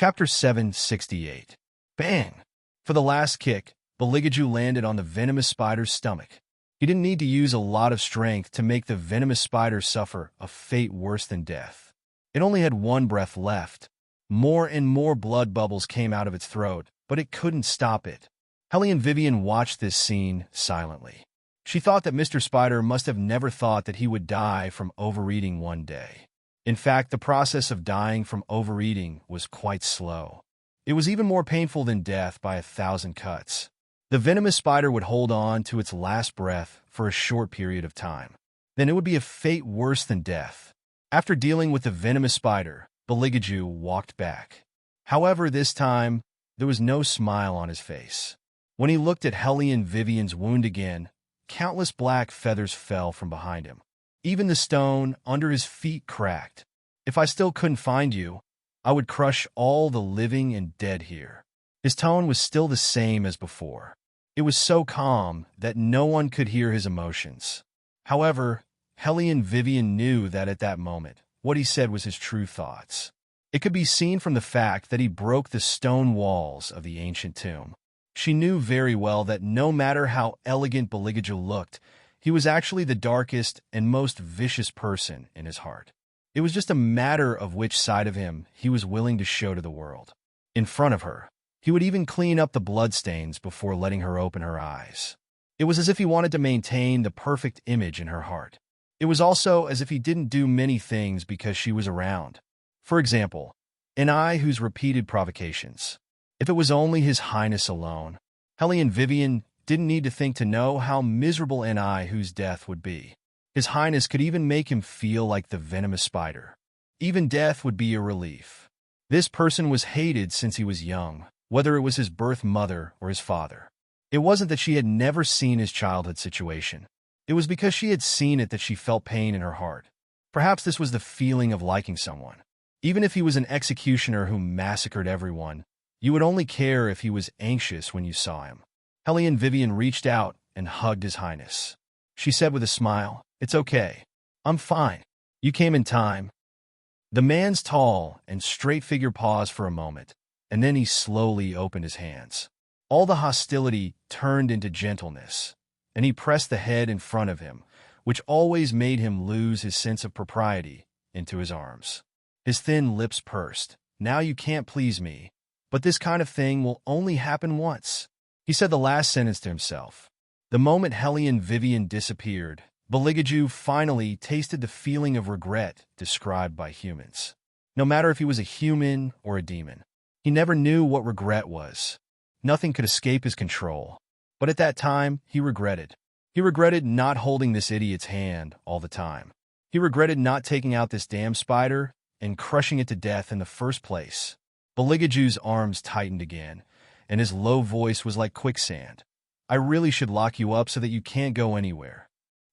Chapter 768. Bang! For the last kick, Beligaju landed on the venomous spider's stomach. He didn't need to use a lot of strength to make the venomous spider suffer a fate worse than death. It only had one breath left. More and more blood bubbles came out of its throat, but it couldn't stop it. Helly and Vivian watched this scene silently. She thought that Mr. Spider must have never thought that he would die from overeating one day. In fact, the process of dying from overeating was quite slow. It was even more painful than death by 1,000 cuts. The venomous spider would hold on to its last breath for a short period of time. Then it would be a fate worse than death. After dealing with the venomous spider, Beligaju walked back. However, this time, there was no smile on his face. When he looked at Helly and Vivian's wound again, countless black feathers fell from behind him. Even the stone under his feet cracked. If I still couldn't find you, I would crush all the living and dead here. His tone was still the same as before. It was so calm that no one could hear his emotions. However, Helly and Vivian knew that at that moment, what he said was his true thoughts. It could be seen from the fact that he broke the stone walls of the ancient tomb. She knew very well that no matter how elegant Beligaju looked, he was actually the darkest and most vicious person in his heart. It was just a matter of which side of him he was willing to show to the world. In front of her, he would even clean up the bloodstains before letting her open her eyes. It was as if he wanted to maintain the perfect image in her heart. It was also as if he didn't do many things because she was around. For example, an eye whose repeated provocations. If it was only His Highness alone, Helly and Vivian didn't need to think to know how miserable an eye whose death would be. His Highness could even make him feel like the venomous spider. Even death would be a relief. This person was hated since he was young, whether it was his birth mother or his father. It wasn't that she had never seen his childhood situation. It was because she had seen it that she felt pain in her heart. Perhaps this was the feeling of liking someone. Even if he was an executioner who massacred everyone, you would only care if he was anxious when you saw him. Helly and Vivian reached out and hugged His Highness. She said with a smile, "It's okay. I'm fine. You came in time." The man's tall and straight figure paused for a moment, and then he slowly opened his hands. All the hostility turned into gentleness, and he pressed the head in front of him, which always made him lose his sense of propriety, into his arms. His thin lips pursed. "Now you can't please me, but this kind of thing will only happen once." He said the last sentence to himself. The moment Helly and Vivian disappeared, Beligaju finally tasted the feeling of regret described by humans. No matter if he was a human or a demon, he never knew what regret was. Nothing could escape his control. But at that time, he regretted. He regretted not holding this idiot's hand all the time. He regretted not taking out this damn spider and crushing it to death in the first place. Beligaju's arms tightened again, and his low voice was like quicksand. "I really should lock you up so that you can't go anywhere."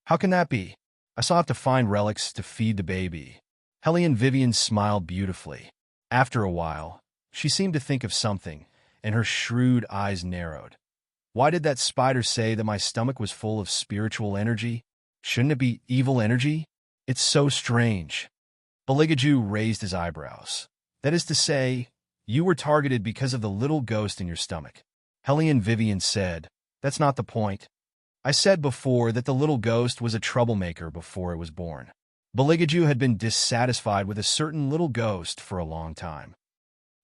"How can that be? I still have to find relics to feed the baby." Helly and Vivian smiled beautifully. After a while, she seemed to think of something, and her shrewd eyes narrowed. "Why did that spider say that my stomach was full of spiritual energy? Shouldn't it be evil energy? It's so strange." Beligaju raised his eyebrows. "That is to say, you were targeted because of the little ghost in your stomach." Helly and Vivian said, "That's not the point. I said before that the little ghost was a troublemaker before it was born." Beligaju had been dissatisfied with a certain little ghost for a long time.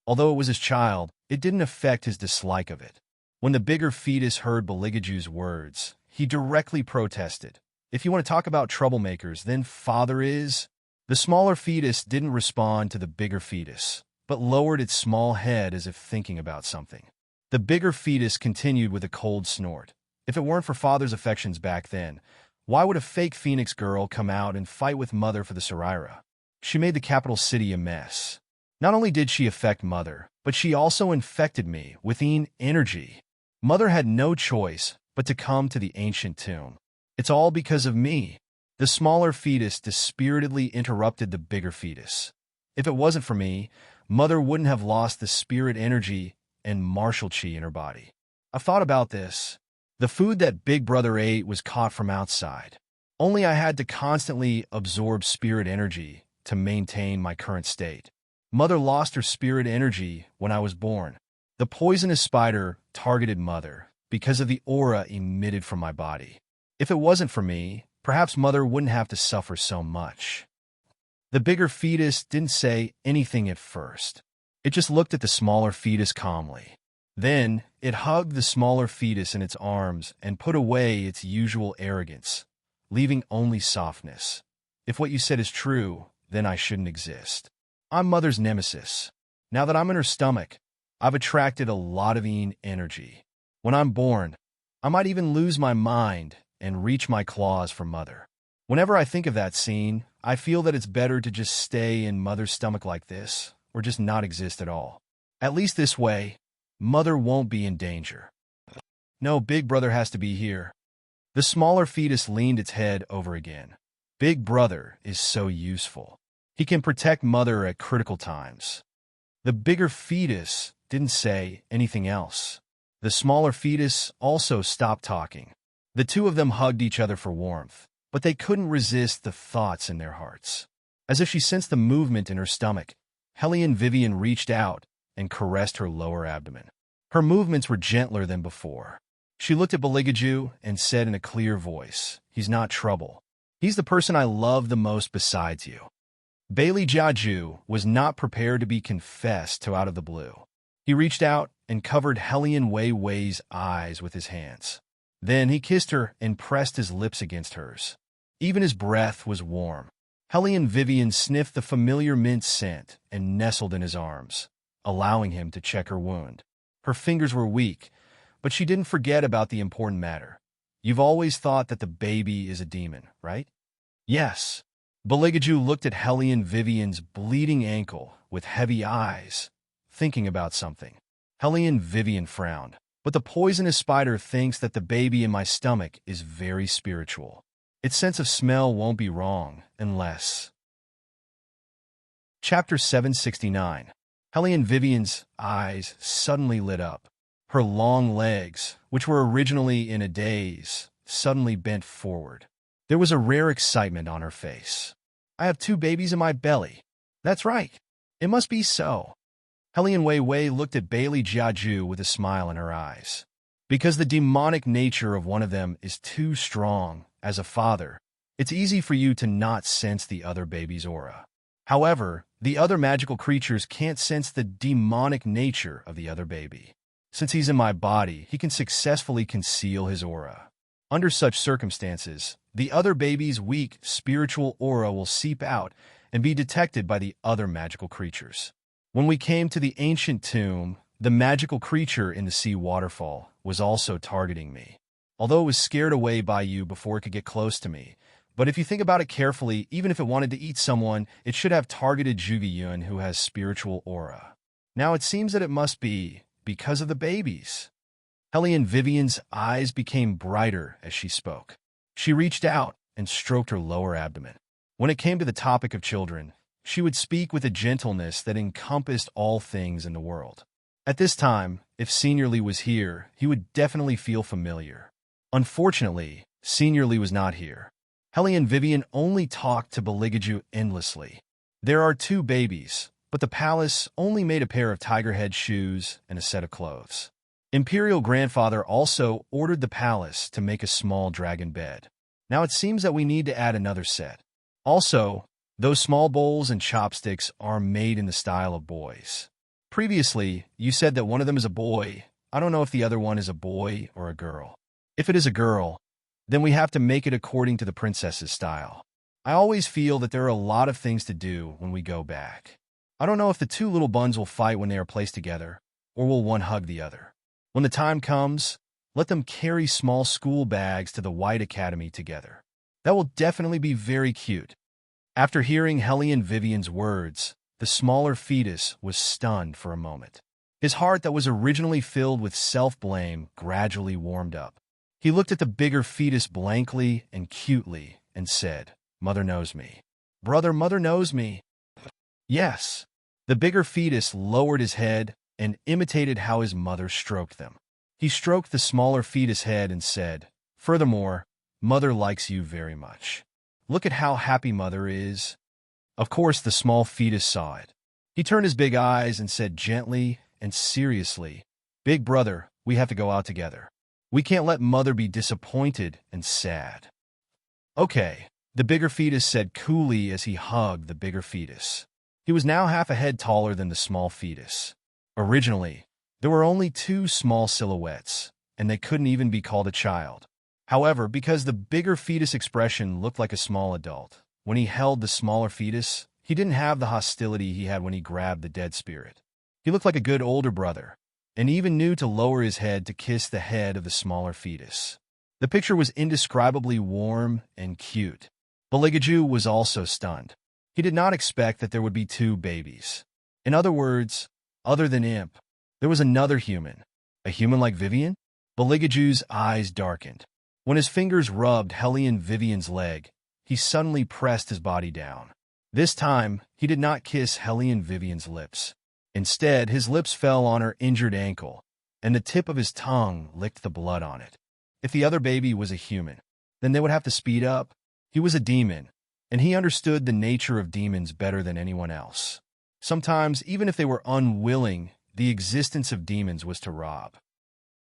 Although it was his child, it didn't affect his dislike of it. When the bigger fetus heard Beligaju's words, he directly protested. "If you want to talk about troublemakers, then father is..." The smaller fetus didn't respond to the bigger fetus, but lowered its small head as if thinking about something. The bigger fetus continued with a cold snort. "If it weren't for father's affections back then, why would a fake phoenix girl come out and fight with mother for the Saraira? She made the capital city a mess. Not only did she affect mother, but she also infected me with energy. Mother had no choice but to come to the ancient tomb. It's all because of me." The smaller fetus dispiritedly interrupted the bigger fetus. "If it wasn't for me, mother wouldn't have lost the spirit energy and martial chi in her body. I've thought about this. The food that Big Brother ate was caught from outside. Only I had to constantly absorb spirit energy to maintain my current state. Mother lost her spirit energy when I was born. The poisonous spider targeted Mother because of the aura emitted from my body. If it wasn't for me, perhaps Mother wouldn't have to suffer so much. The bigger fetus didn't say anything at first. It just looked at the smaller fetus calmly. Then, it hugged the smaller fetus in its arms and put away its usual arrogance, leaving only softness. If what you said is true, then I shouldn't exist. I'm Mother's nemesis. Now that I'm in her stomach, I've attracted a lot of energy. When I'm born, I might even lose my mind and reach my claws for Mother. Whenever I think of that scene, I feel that it's better to just stay in Mother's stomach like this, or just not exist at all. At least this way, Mother won't be in danger. No, Big Brother has to be here. The smaller fetus leaned its head over again. Big Brother is so useful. He can protect Mother at critical times. The bigger fetus didn't say anything else. The smaller fetus also stopped talking. The two of them hugged each other for warmth, but they couldn't resist the thoughts in their hearts. As if she sensed the movement in her stomach, Hellion Vivian reached out and caressed her lower abdomen. Her movements were gentler than before. She looked at Beligaju and said in a clear voice, "He's not trouble. He's the person I love the most besides you." Bailey Jiaju was not prepared to be confessed to out of the blue. He reached out and covered Hellion Wei Wei's eyes with his hands. Then he kissed her and pressed his lips against hers. Even his breath was warm. Hellion Vivian sniffed the familiar mint scent and nestled in his arms, allowing him to check her wound. Her fingers were weak, but she didn't forget about the important matter. You've always thought that the baby is a demon, right? Yes. Beligaju looked at Hellion Vivian's bleeding ankle with heavy eyes, thinking about something. Hellion Vivian frowned. But the poisonous spider thinks that the baby in my stomach is very spiritual. Its sense of smell won't be wrong unless... Chapter 769. Hellion Vivian's eyes suddenly lit up. Her long legs, which were originally in a daze, suddenly bent forward. There was a rare excitement on her face. I have 2 babies in my belly. That's right. It must be so. Hellion Wei Wei looked at Bailey Jiaju with a smile in her eyes. Because the demonic nature of one of them is too strong, as a father, it's easy for you to not sense the other baby's aura. However, the other magical creatures can't sense the demonic nature of the other baby. Since he's in my body, he can successfully conceal his aura. Under such circumstances, the other baby's weak spiritual aura will seep out and be detected by the other magical creatures. When we came to the ancient tomb, the magical creature in the sea waterfall was also targeting me. Although it was scared away by you before it could get close to me. But if you think about it carefully, even if it wanted to eat someone, it should have targeted Zhuge-Yun, who has spiritual aura. Now it seems that it must be because of the babies. Hellion Vivian's eyes became brighter as she spoke. She reached out and stroked her lower abdomen. When it came to the topic of children, she would speak with a gentleness that encompassed all things in the world. At this time, if Senior Lee was here, he would definitely feel familiar. Unfortunately, Senior Lee was not here. Hellion Vivian only talked to Beligaju endlessly. There are 2 babies, but the palace only made a pair of tiger head shoes and a set of clothes. Imperial Grandfather also ordered the palace to make a small dragon bed. Now it seems that we need to add another set. Also, those small bowls and chopsticks are made in the style of boys. Previously, you said that one of them is a boy. I don't know if the other one is a boy or a girl. If it is a girl, then we have to make it according to the princess's style. I always feel that there are a lot of things to do when we go back. I don't know if the 2 little buns will fight when they are placed together, or will one hug the other. When the time comes, let them carry small school bags to the White Academy together. That will definitely be very cute. After hearing Hellion Vivian's words, the smaller fetus was stunned for a moment. His heart that was originally filled with self-blame gradually warmed up. He looked at the bigger fetus blankly and cutely and said, "Mother knows me. Brother, Mother knows me." Yes. The bigger fetus lowered his head and imitated how his mother stroked them. He stroked the smaller fetus head and said, "Furthermore, Mother likes you very much. Look at how happy Mother is." Of course, the small fetus saw it. He turned his big eyes and said gently and seriously, "Big brother, we have to go out together. We can't let mother be disappointed and sad." "Okay," the bigger fetus said coolly as he hugged the bigger fetus. He was now half a head taller than the small fetus. Originally, there were only two small silhouettes, and they couldn't even be called a child. However, because the bigger fetus expression looked like a small adult, when he held the smaller fetus, he didn't have the hostility he had when he grabbed the dead spirit. He looked like a good older brother, and even knew to lower his head to kiss the head of the smaller fetus. The picture was indescribably warm and cute. Beligaju was also stunned. He did not expect that there would be two babies. In other words, other than Imp, there was another human. A human like Vivian? Beligaju's eyes darkened. When his fingers rubbed Hellion Vivian's leg, he suddenly pressed his body down. This time, he did not kiss Hellion Vivian's lips. Instead, his lips fell on her injured ankle, and the tip of his tongue licked the blood on it. If the other baby was a human, then they would have to speed up. He was a demon, and he understood the nature of demons better than anyone else. Sometimes, even if they were unwilling, the existence of demons was to rob.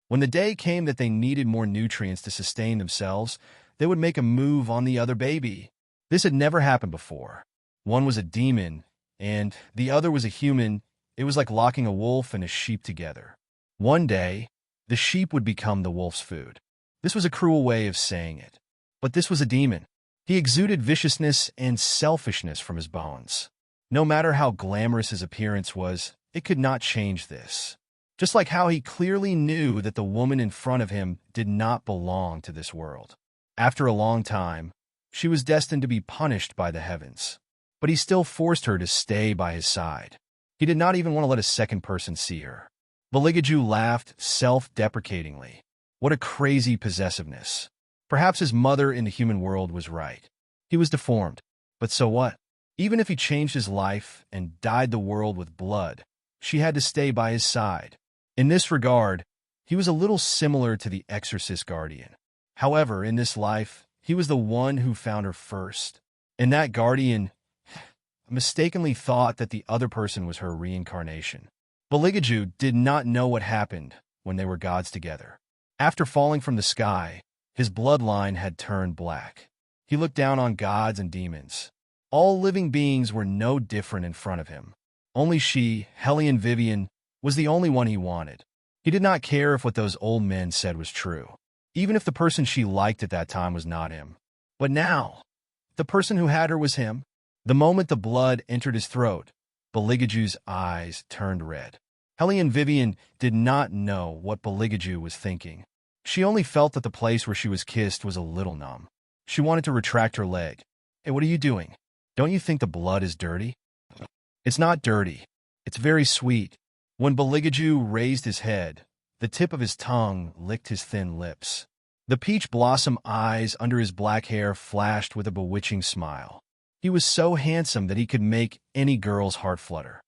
When the day came that they needed more nutrients to sustain themselves, they would make a move on the other baby. This had never happened before. One was a demon, and the other was a human. It was like locking a wolf and a sheep together. One day, the sheep would become the wolf's food. This was a cruel way of saying it. But this was a demon. He exuded viciousness and selfishness from his bones. No matter how glamorous his appearance was, it could not change this. Just like how he clearly knew that the woman in front of him did not belong to this world. After a long time, she was destined to be punished by the heavens. But he still forced her to stay by his side. He did not even want to let a second person see her. Beligaju laughed self-deprecatingly. What a crazy possessiveness. Perhaps his mother in the human world was right. He was deformed. But so what? Even if he changed his life and dyed the world with blood, she had to stay by his side. In this regard, he was a little similar to the Exorcist guardian. However, in this life, he was the one who found her first. And that guardian mistakenly thought that the other person was her reincarnation. Beligaju did not know what happened when they were gods together. After falling from the sky, his bloodline had turned black. He looked down on gods and demons. All living beings were no different in front of him. Only she, Hellion Vivian, was the only one he wanted. He did not care if what those old men said was true, even if the person she liked at that time was not him. But now, the person who had her was him. The moment the blood entered his throat, Beligaju's eyes turned red. Hellion Vivian did not know what Beligaju was thinking. She only felt that the place where she was kissed was a little numb. She wanted to retract her leg. "Hey, what are you doing? Don't you think the blood is dirty?" "It's not dirty. It's very sweet." When Beligaju raised his head, the tip of his tongue licked his thin lips. The peach blossom eyes under his black hair flashed with a bewitching smile. He was so handsome that he could make any girl's heart flutter.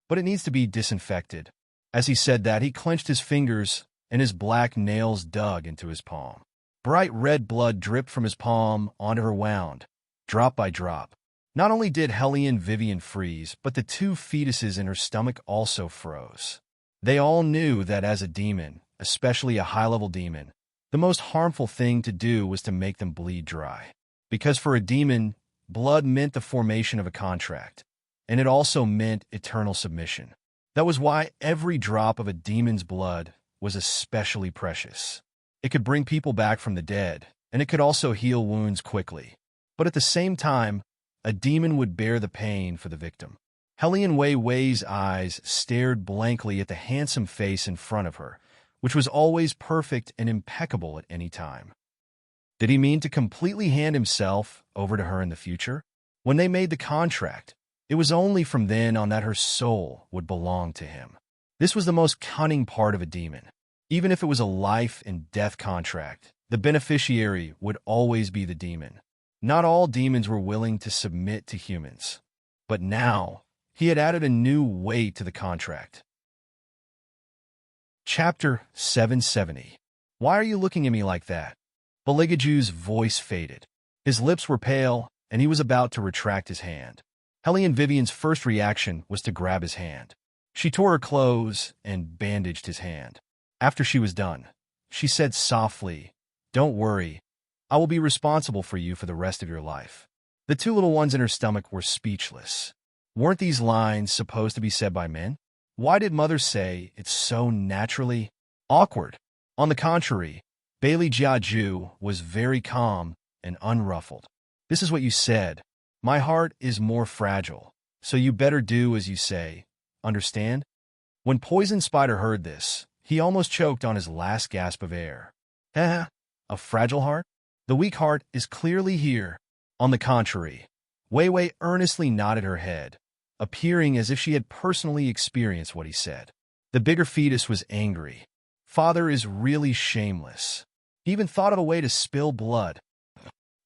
But it needs to be disinfected. As he said that, he clenched his fingers, and his black nails dug into his palm. Bright red blood dripped from his palm onto her wound, drop by drop. Not only did Hellion Vivian freeze, but the two fetuses in her stomach also froze. They all knew that as a demon, especially a high-level demon, the most harmful thing to do was to make them bleed dry. Because for a demon, blood meant the formation of a contract, and it also meant eternal submission. That was why every drop of a demon's blood was especially precious. It could bring people back from the dead, and it could also heal wounds quickly. But at the same time, a demon would bear the pain for the victim. Hellion Wei Wei's eyes stared blankly at the handsome face in front of her, which was always perfect and impeccable at any time. Did he mean to completely hand himself over to her in the future? When they made the contract, it was only from then on that her soul would belong to him. This was the most cunning part of a demon. Even if it was a life and death contract, the beneficiary would always be the demon. Not all demons were willing to submit to humans. But now, he had added a new weight to the contract. Chapter 770. Why are you looking at me like that? Beligaju's voice faded. His lips were pale, and he was about to retract his hand. Helene Vivian's first reaction was to grab his hand. She tore her clothes and bandaged his hand. After she was done, she said softly, "Don't worry, I will be responsible for you for the rest of your life." The two little ones in her stomach were speechless. Weren't these lines supposed to be said by men? Why did Mother say it so naturally awkward? On the contrary, Bailey Jiaju was very calm and unruffled. "This is what you said. My heart is more fragile, so you better do as you say. Understand?" When Poison Spider heard this, he almost choked on his last gasp of air. "Eh? A fragile heart? The weak heart is clearly here." On the contrary, Wei Wei earnestly nodded her head, appearing as if she had personally experienced what he said. The bigger fetus was angry. Father is really shameless. He even thought of a way to spill blood.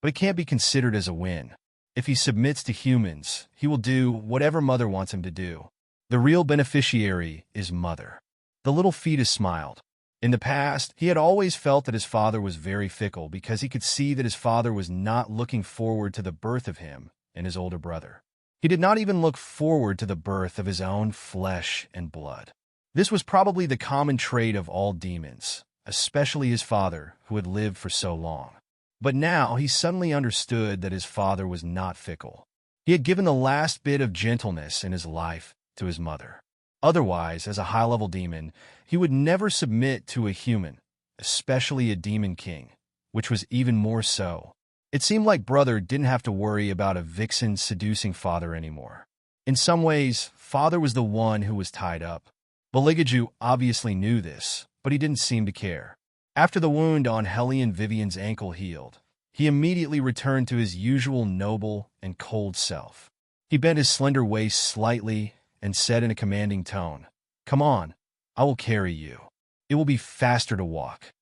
But it can't be considered as a win. If he submits to humans, he will do whatever Mother wants him to do. The real beneficiary is Mother. The little fetus smiled. In the past, he had always felt that his father was very fickle because he could see that his father was not looking forward to the birth of him and his older brother. He did not even look forward to the birth of his own flesh and blood. This was probably the common trait of all demons, especially his father, who had lived for so long. But now he suddenly understood that his father was not fickle. He had given the last bit of gentleness in his life to his mother. Otherwise, as a high-level demon, he would never submit to a human, especially a demon king, which was even more so. It seemed like Brother didn't have to worry about a vixen seducing Father anymore. In some ways, Father was the one who was tied up. Beligaju obviously knew this, but he didn't seem to care. After the wound on Helene Vivian's ankle healed, he immediately returned to his usual noble and cold self. He bent his slender waist slightly and said in a commanding tone, "Come on, I will carry you. It will be faster to walk."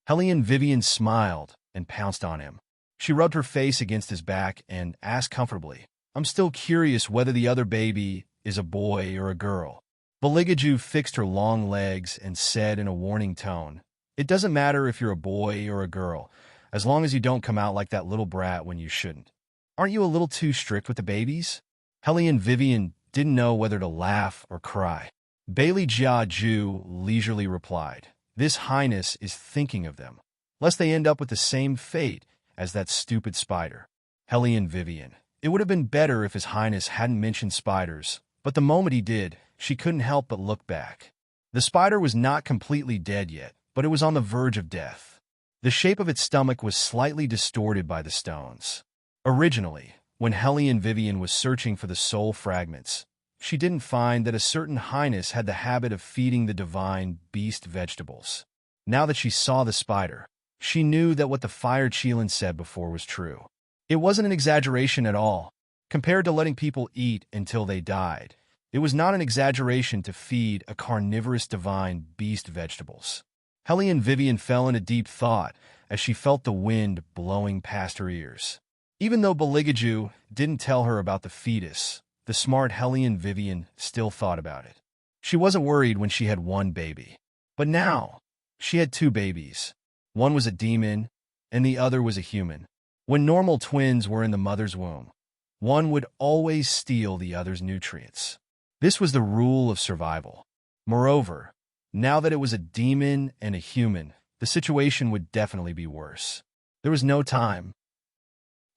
Helene Vivian smiled and pounced on him. She rubbed her face against his back and asked comfortably, "I'm still curious whether the other baby is a boy or a girl." Beligaju fixed her long legs and said in a warning tone, "It doesn't matter if you're a boy or a girl, as long as you don't come out like that little brat when you shouldn't. Aren't you a little too strict with the babies?" Helene Vivian didn't know whether to laugh or cry. Bailey Jiaju leisurely replied, "This highness is thinking of them, lest they end up with the same fate as that stupid spider." Helene Vivian, it would have been better if his highness hadn't mentioned spiders, but the moment he did, she couldn't help but look back. The spider was not completely dead yet, but it was on the verge of death. The shape of its stomach was slightly distorted by the stones. Originally, when Helene Vivian was searching for the soul fragments, she didn't find that a certain highness had the habit of feeding the divine beast vegetables. Now that she saw the spider, she knew that what the fire Qilin said before was true. It wasn't an exaggeration at all. Compared to letting people eat until they died, it was not an exaggeration to feed a carnivorous divine beast vegetables. Helene Vivian fell into deep thought as she felt the wind blowing past her ears. Even though Beligaju didn't tell her about the fetus, the smart Helene Vivian still thought about it. She wasn't worried when she had one baby. But now, she had two babies. One was a demon, and the other was a human. When normal twins were in the mother's womb, one would always steal the other's nutrients. This was the rule of survival. Moreover, now that it was a demon and a human, the situation would definitely be worse. There was no time.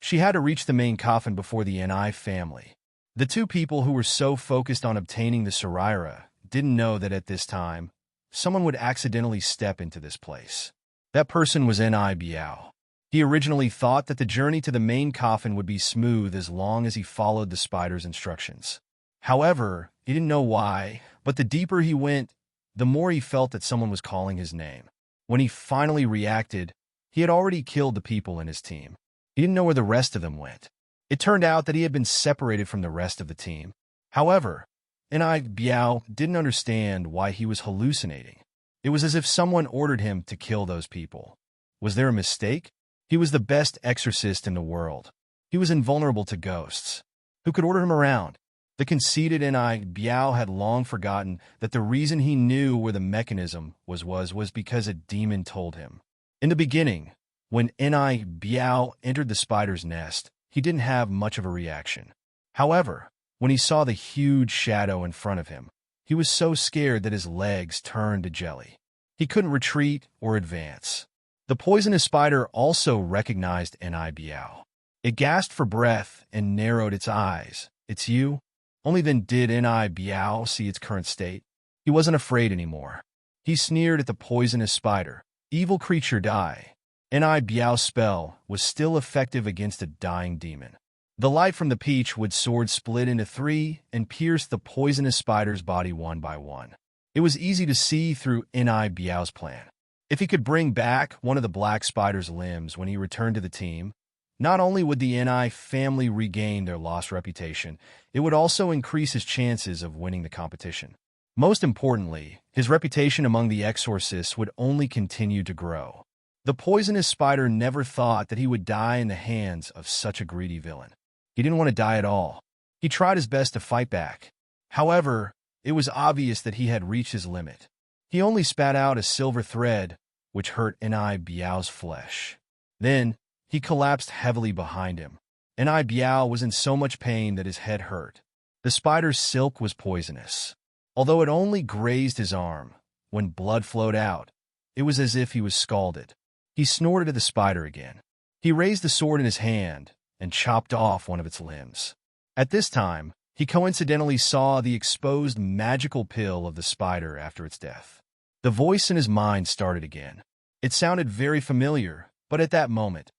She had to reach the main coffin before the Ni family. The two people who were so focused on obtaining the Saraira didn't know that at this time, someone would accidentally step into this place. That person was Ni Biao. He originally thought that the journey to the main coffin would be smooth as long as he followed the spider's instructions. However, he didn't know why, but the deeper he went, the more he felt that someone was calling his name. When he finally reacted, he had already killed the people in his team. He didn't know where the rest of them went. It turned out that he had been separated from the rest of the team. However, Ni Biao didn't understand why he was hallucinating. It was as if someone ordered him to kill those people. Was there a mistake? He was the best exorcist in the world. He was invulnerable to ghosts. Who could order him around? The conceited Ni Biao had long forgotten that the reason he knew where the mechanism was because a demon told him. In the beginning, when Ni Biao entered the spider's nest, he didn't have much of a reaction. However, When he saw the huge shadow in front of him, he was so scared that his legs turned to jelly. He couldn't retreat or advance. The poisonous spider also recognized Biao. It gasped for breath and narrowed its eyes. "It's you?" Only then did Biao see its current state. He wasn't afraid anymore. He sneered at the poisonous spider. "Evil creature, die." Biao's spell was still effective against a dying demon. The light from the peach-wood sword split into three and pierced the poisonous spider's body one by one. It was easy to see through Biao's plan. If he could bring back one of the black spider's limbs when he returned to the team, not only would the family regain their lost reputation, it would also increase his chances of winning the competition. Most importantly, his reputation among the exorcists would only continue to grow. The poisonous spider never thought that he would die in the hands of such a greedy villain. He didn't want to die at all. He tried his best to fight back. However, it was obvious that he had reached his limit. He only spat out a silver thread, which hurt Biao's flesh. Then, he collapsed heavily behind him. Biao was in so much pain that his head hurt. The spider's silk was poisonous. Although it only grazed his arm, when blood flowed out, it was as if he was scalded. He snorted at the spider again. He raised the sword in his hand and chopped off one of its limbs. At this time, he coincidentally saw the exposed magical pill of the spider after its death. The voice in his mind started again. It sounded very familiar, but at that moment,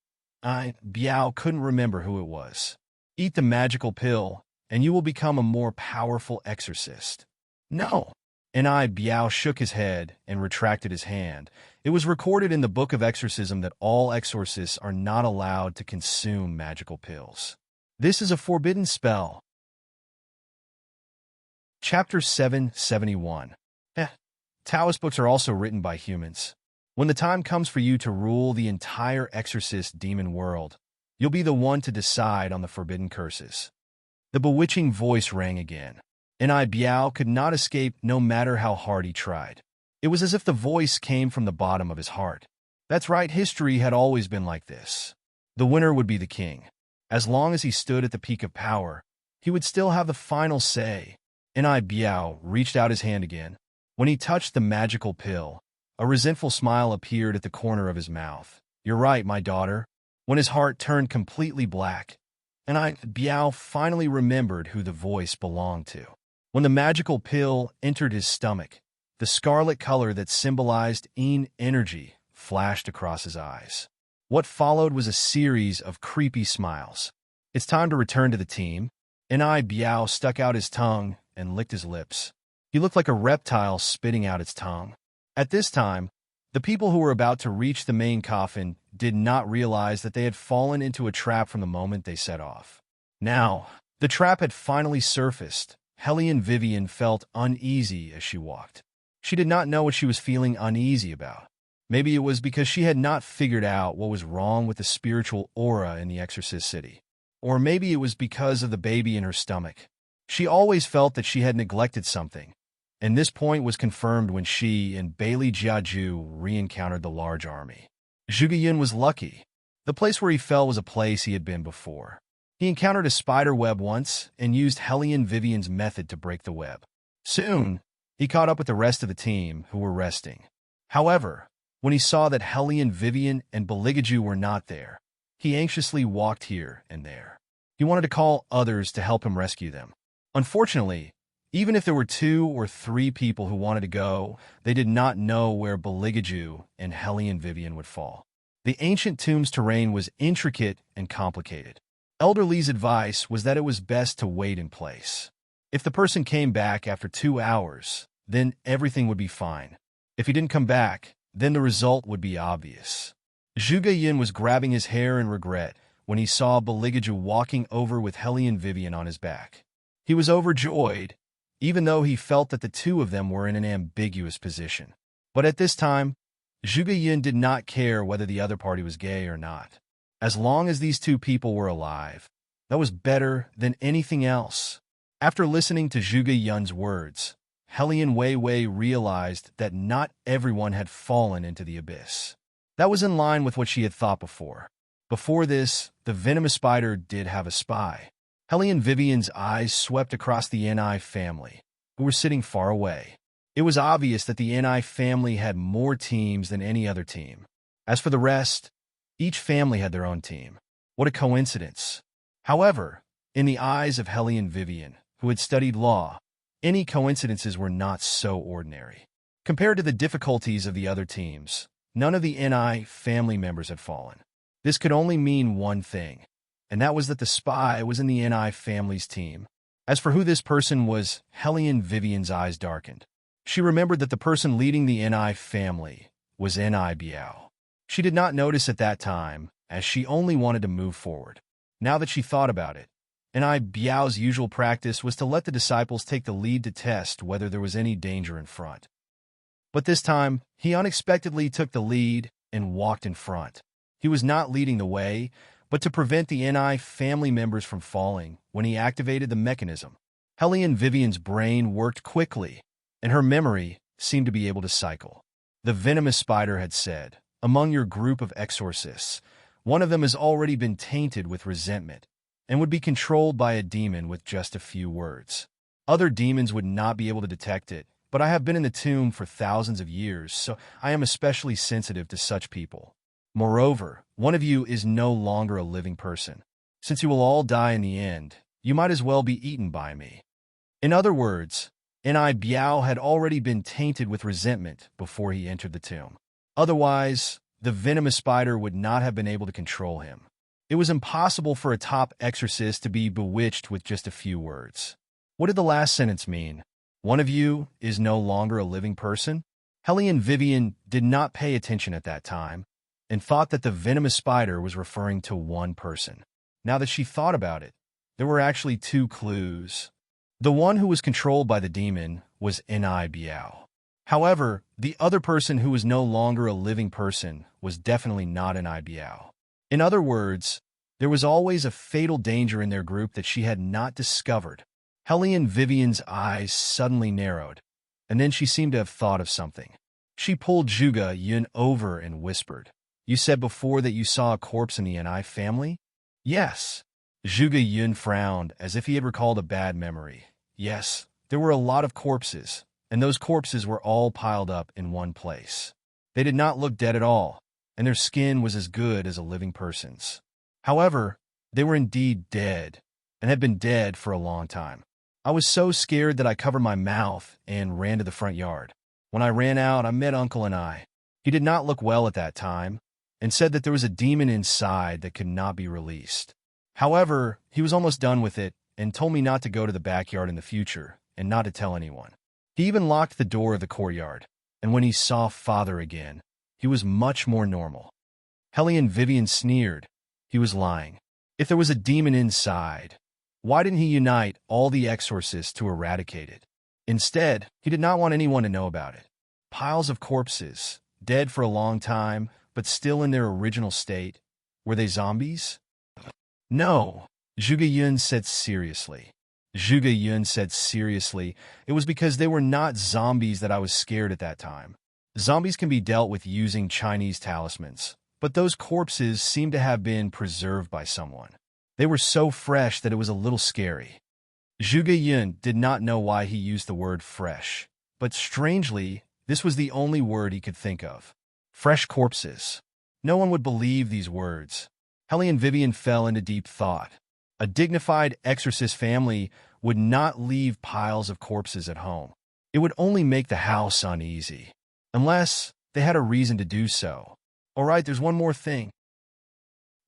Biao couldn't remember who it was. "Eat the magical pill, and you will become a more powerful exorcist." "No." Biao shook his head and retracted his hand. It was recorded in the Book of Exorcism that all exorcists are not allowed to consume magical pills. This is a forbidden spell. Chapter 771. Taoist books are also written by humans. When the time comes for you to rule the entire exorcist demon world, you'll be the one to decide on the forbidden curses. The bewitching voice rang again. Biao could not escape no matter how hard he tried. It was as if the voice came from the bottom of his heart. That's right, history had always been like this. The winner would be the king. As long as he stood at the peak of power, he would still have the final say. Biao reached out his hand again. When he touched the magical pill, a resentful smile appeared at the corner of his mouth. "You're right, my daughter." When his heart turned completely black, Biao finally remembered who the voice belonged to. When the magical pill entered his stomach, the scarlet color that symbolized energy flashed across his eyes. What followed was a series of creepy smiles. "It's time to return to the team." Biao stuck out his tongue and licked his lips. He looked like a reptile spitting out its tongue. At this time, the people who were about to reach the main coffin did not realize that they had fallen into a trap from the moment they set off. Now, the trap had finally surfaced. Hellion Vivian felt uneasy as she walked. She did not know what she was feeling uneasy about. Maybe it was because she had not figured out what was wrong with the spiritual aura in the exorcist city. Or maybe it was because of the baby in her stomach. She always felt that she had neglected something, and this point was confirmed when she and Bailey Jiaju re-encountered the large army. Zhuge was lucky. The place where he fell was a place he had been before. He encountered a spider web once and used Hellion Vivian's method to break the web. Soon, he caught up with the rest of the team who were resting. However, when he saw that Hellion Vivian and Beligaju were not there, he anxiously walked here and there. He wanted to call others to help him rescue them. Unfortunately, even if there were 2 or 3 people who wanted to go, they did not know where Beligaju and Hellion Vivian would fall. The ancient tomb's terrain was intricate and complicated. Elder Lee's advice was that it was best to wait in place. If the person came back after 2 hours, then everything would be fine. If he didn't come back, then the result would be obvious. Zhuge was grabbing his hair in regret when he saw Beligaju walking over with Hellion Vivian on his back. He was overjoyed, even though he felt that the two of them were in an ambiguous position. But at this time, Zhuge did not care whether the other party was gay or not. As long as these 2 people were alive, that was better than anything else. After listening to Zhuge words, Hellion Wei realized that not everyone had fallen into the abyss. That was in line with what she had thought before. Before this, the venomous spider did have a spy. Helly and Vivian's eyes swept across the Ni family, who were sitting far away. It was obvious that the Ni family had more teams than any other team. As for the rest, each family had their own team. What a coincidence. However, in the eyes of Helly and Vivian, who had studied law, any coincidences were not so ordinary. Compared to the difficulties of the other teams, none of the Ni family members had fallen. This could only mean one thing, and that was that the spy was in the Ni family's team. As for who this person was, Helly and Vivian's eyes darkened. She remembered that the person leading the Ni family was Ni Biao. She did not notice at that time, as she only wanted to move forward. Now that she thought about it, Ni Biao's usual practice was to let the disciples take the lead to test whether there was any danger in front. But this time, he unexpectedly took the lead and walked in front. He was not leading the way, but to prevent the Ni family members from falling when he activated the mechanism. Helly and Vivian's brain worked quickly, and her memory seemed to be able to cycle. The venomous spider had said, "Among your group of exorcists, one of them has already been tainted with resentment and would be controlled by a demon with just a few words. Other demons would not be able to detect it, but I have been in the tomb for thousands of years, so I am especially sensitive to such people. Moreover, one of you is no longer a living person. Since you will all die in the end, you might as well be eaten by me." In other words, Ni Biao had already been tainted with resentment before he entered the tomb. Otherwise, the venomous spider would not have been able to control him. It was impossible for a top exorcist to be bewitched with just a few words. What did the last sentence mean? One of you is no longer a living person? Helly and Vivian did not pay attention at that time and thought that the venomous spider was referring to one person. Now that she thought about it, there were actually two clues. The one who was controlled by the demon was Ni Biao. However, the other person who was no longer a living person was definitely not Ni Biao. In other words, there was always a fatal danger in their group that she had not discovered. Helly and Vivian's eyes suddenly narrowed, and then she seemed to have thought of something. She pulled Zhuge Yun over and whispered, "You said before that you saw a corpse in the Ni family?" "Yes." Zhuge Yun frowned as if he had recalled a bad memory. "Yes, there were a lot of corpses, and those corpses were all piled up in one place. They did not look dead at all, and their skin was as good as a living person's. However, they were indeed dead, and had been dead for a long time. I was so scared that I covered my mouth and ran to the front yard. When I ran out, I met Uncle and I. He did not look well at that time, and said that there was a demon inside that could not be released. However, he was almost done with it and told me not to go to the backyard in the future and not to tell anyone. He even locked the door of the courtyard, and when he saw Father again, he was much more normal." Helly and Vivian sneered. He was lying. If there was a demon inside, why didn't he unite all the exorcists to eradicate it? Instead, he did not want anyone to know about it. Piles of corpses, dead for a long time, but still in their original state. Were they zombies? "No," Zhuge Yun said seriously. Zhuge Yun said seriously, "It was because they were not zombies that I was scared at that time. Zombies can be dealt with using Chinese talismans, but those corpses seem to have been preserved by someone. They were so fresh that it was a little scary." Zhuge Yun did not know why he used the word fresh, but strangely, this was the only word he could think of. Fresh corpses. No one would believe these words. Helly and Vivian fell into deep thought. A dignified exorcist family would not leave piles of corpses at home. It would only make the house uneasy, unless they had a reason to do so. "All right, there's one more thing."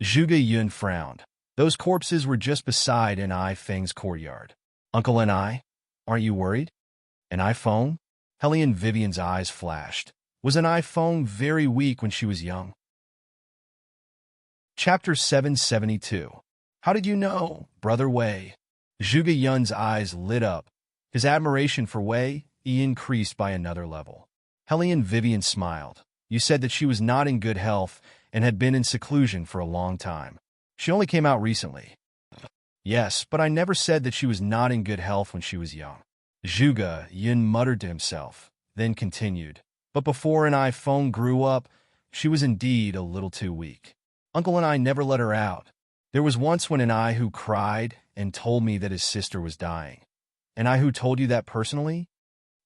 Zhuge Yun frowned. Those corpses were just beside Ni Feng's courtyard. "Uncle and I, aren't you worried?" "An iPhone?" Helly and Vivian's eyes flashed. Was an iPhone very weak when she was young? Chapter 772. How did you know, Brother Wei? Zhuge Yun's eyes lit up. His admiration for Wei increased by another level. Helly and Vivian smiled. "You said that she was not in good health and had been in seclusion for a long time. She only came out recently." "Yes, but I never said that she was not in good health when she was young." Zhuge Yun muttered to himself, then continued. "But before an iPhone grew up, she was indeed a little too weak. Uncle and I never let her out. There was once when an I who cried and told me that his sister was dying. And I who told you that personally?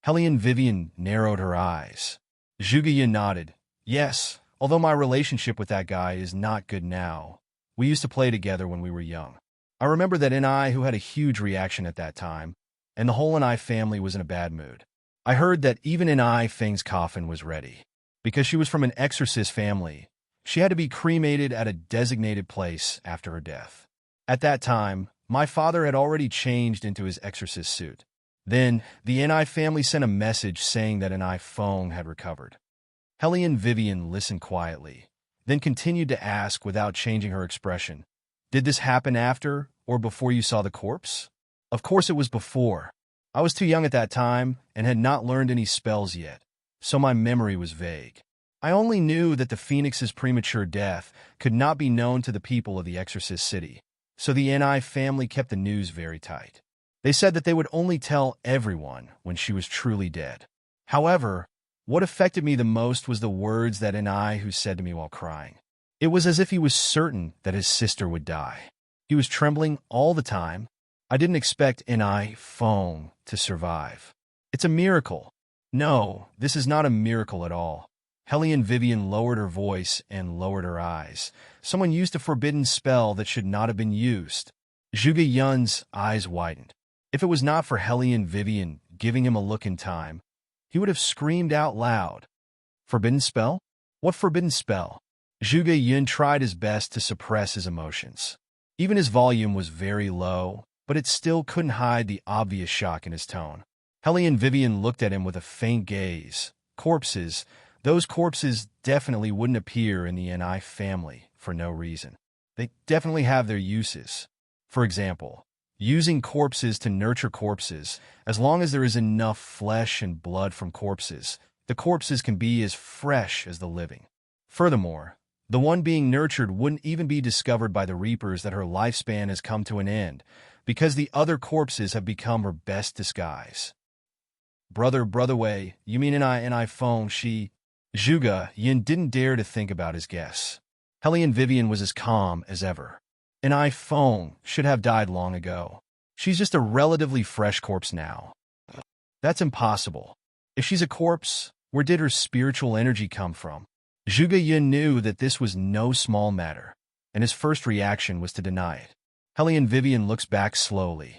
Hellion Vivian narrowed her eyes. Zhuge nodded. Yes, although my relationship with that guy is not good now. We used to play together when we were young. I remember that I who had a huge reaction at that time, and the whole I family was in a bad mood. I heard that even I Feng's coffin was ready. Because she was from an exorcist family, she had to be cremated at a designated place after her death. At that time, my father had already changed into his exorcist suit. Then, the Ni family sent a message saying that Ni Feng had recovered. Hellion Vivian listened quietly, then continued to ask without changing her expression, "Did this happen after or before you saw the corpse?" Of course it was before. I was too young at that time and had not learned any spells yet, so my memory was vague. I only knew that the Phoenix's premature death could not be known to the people of the exorcist city, so the Ni family kept the news very tight. They said that they would only tell everyone when she was truly dead. However, what affected me the most was the words that Ni who said to me while crying. It was as if he was certain that his sister would die. He was trembling all the time. I didn't expect Ni Feng to survive. It's a miracle. No, this is not a miracle at all. Hellion Vivian lowered her voice and lowered her eyes. Someone used a forbidden spell that should not have been used. Zhuge Yun's eyes widened. If it was not for Hellion Vivian giving him a look in time, he would have screamed out loud. Forbidden spell? What forbidden spell? Zhuge Yun tried his best to suppress his emotions. Even his volume was very low, but it still couldn't hide the obvious shock in his tone. Hellion Vivian looked at him with a faint gaze. Corpses. Those corpses definitely wouldn't appear in the Ni family for no reason. They definitely have their uses. For example, using corpses to nurture corpses. As long as there is enough flesh and blood from corpses, the corpses can be as fresh as the living. Furthermore, the one being nurtured wouldn't even be discovered by the Reapers that her lifespan has come to an end, because the other corpses have become her best disguise. Brother Wei, you mean Ni Feng, she... Zhuge Yun didn't dare to think about his guess. Hellion Vivian was as calm as ever. Ni Feng should have died long ago. She's just a relatively fresh corpse now. That's impossible. If she's a corpse, where did her spiritual energy come from? Zhuge Yun knew that this was no small matter, and his first reaction was to deny it. Hellion Vivian looks back slowly.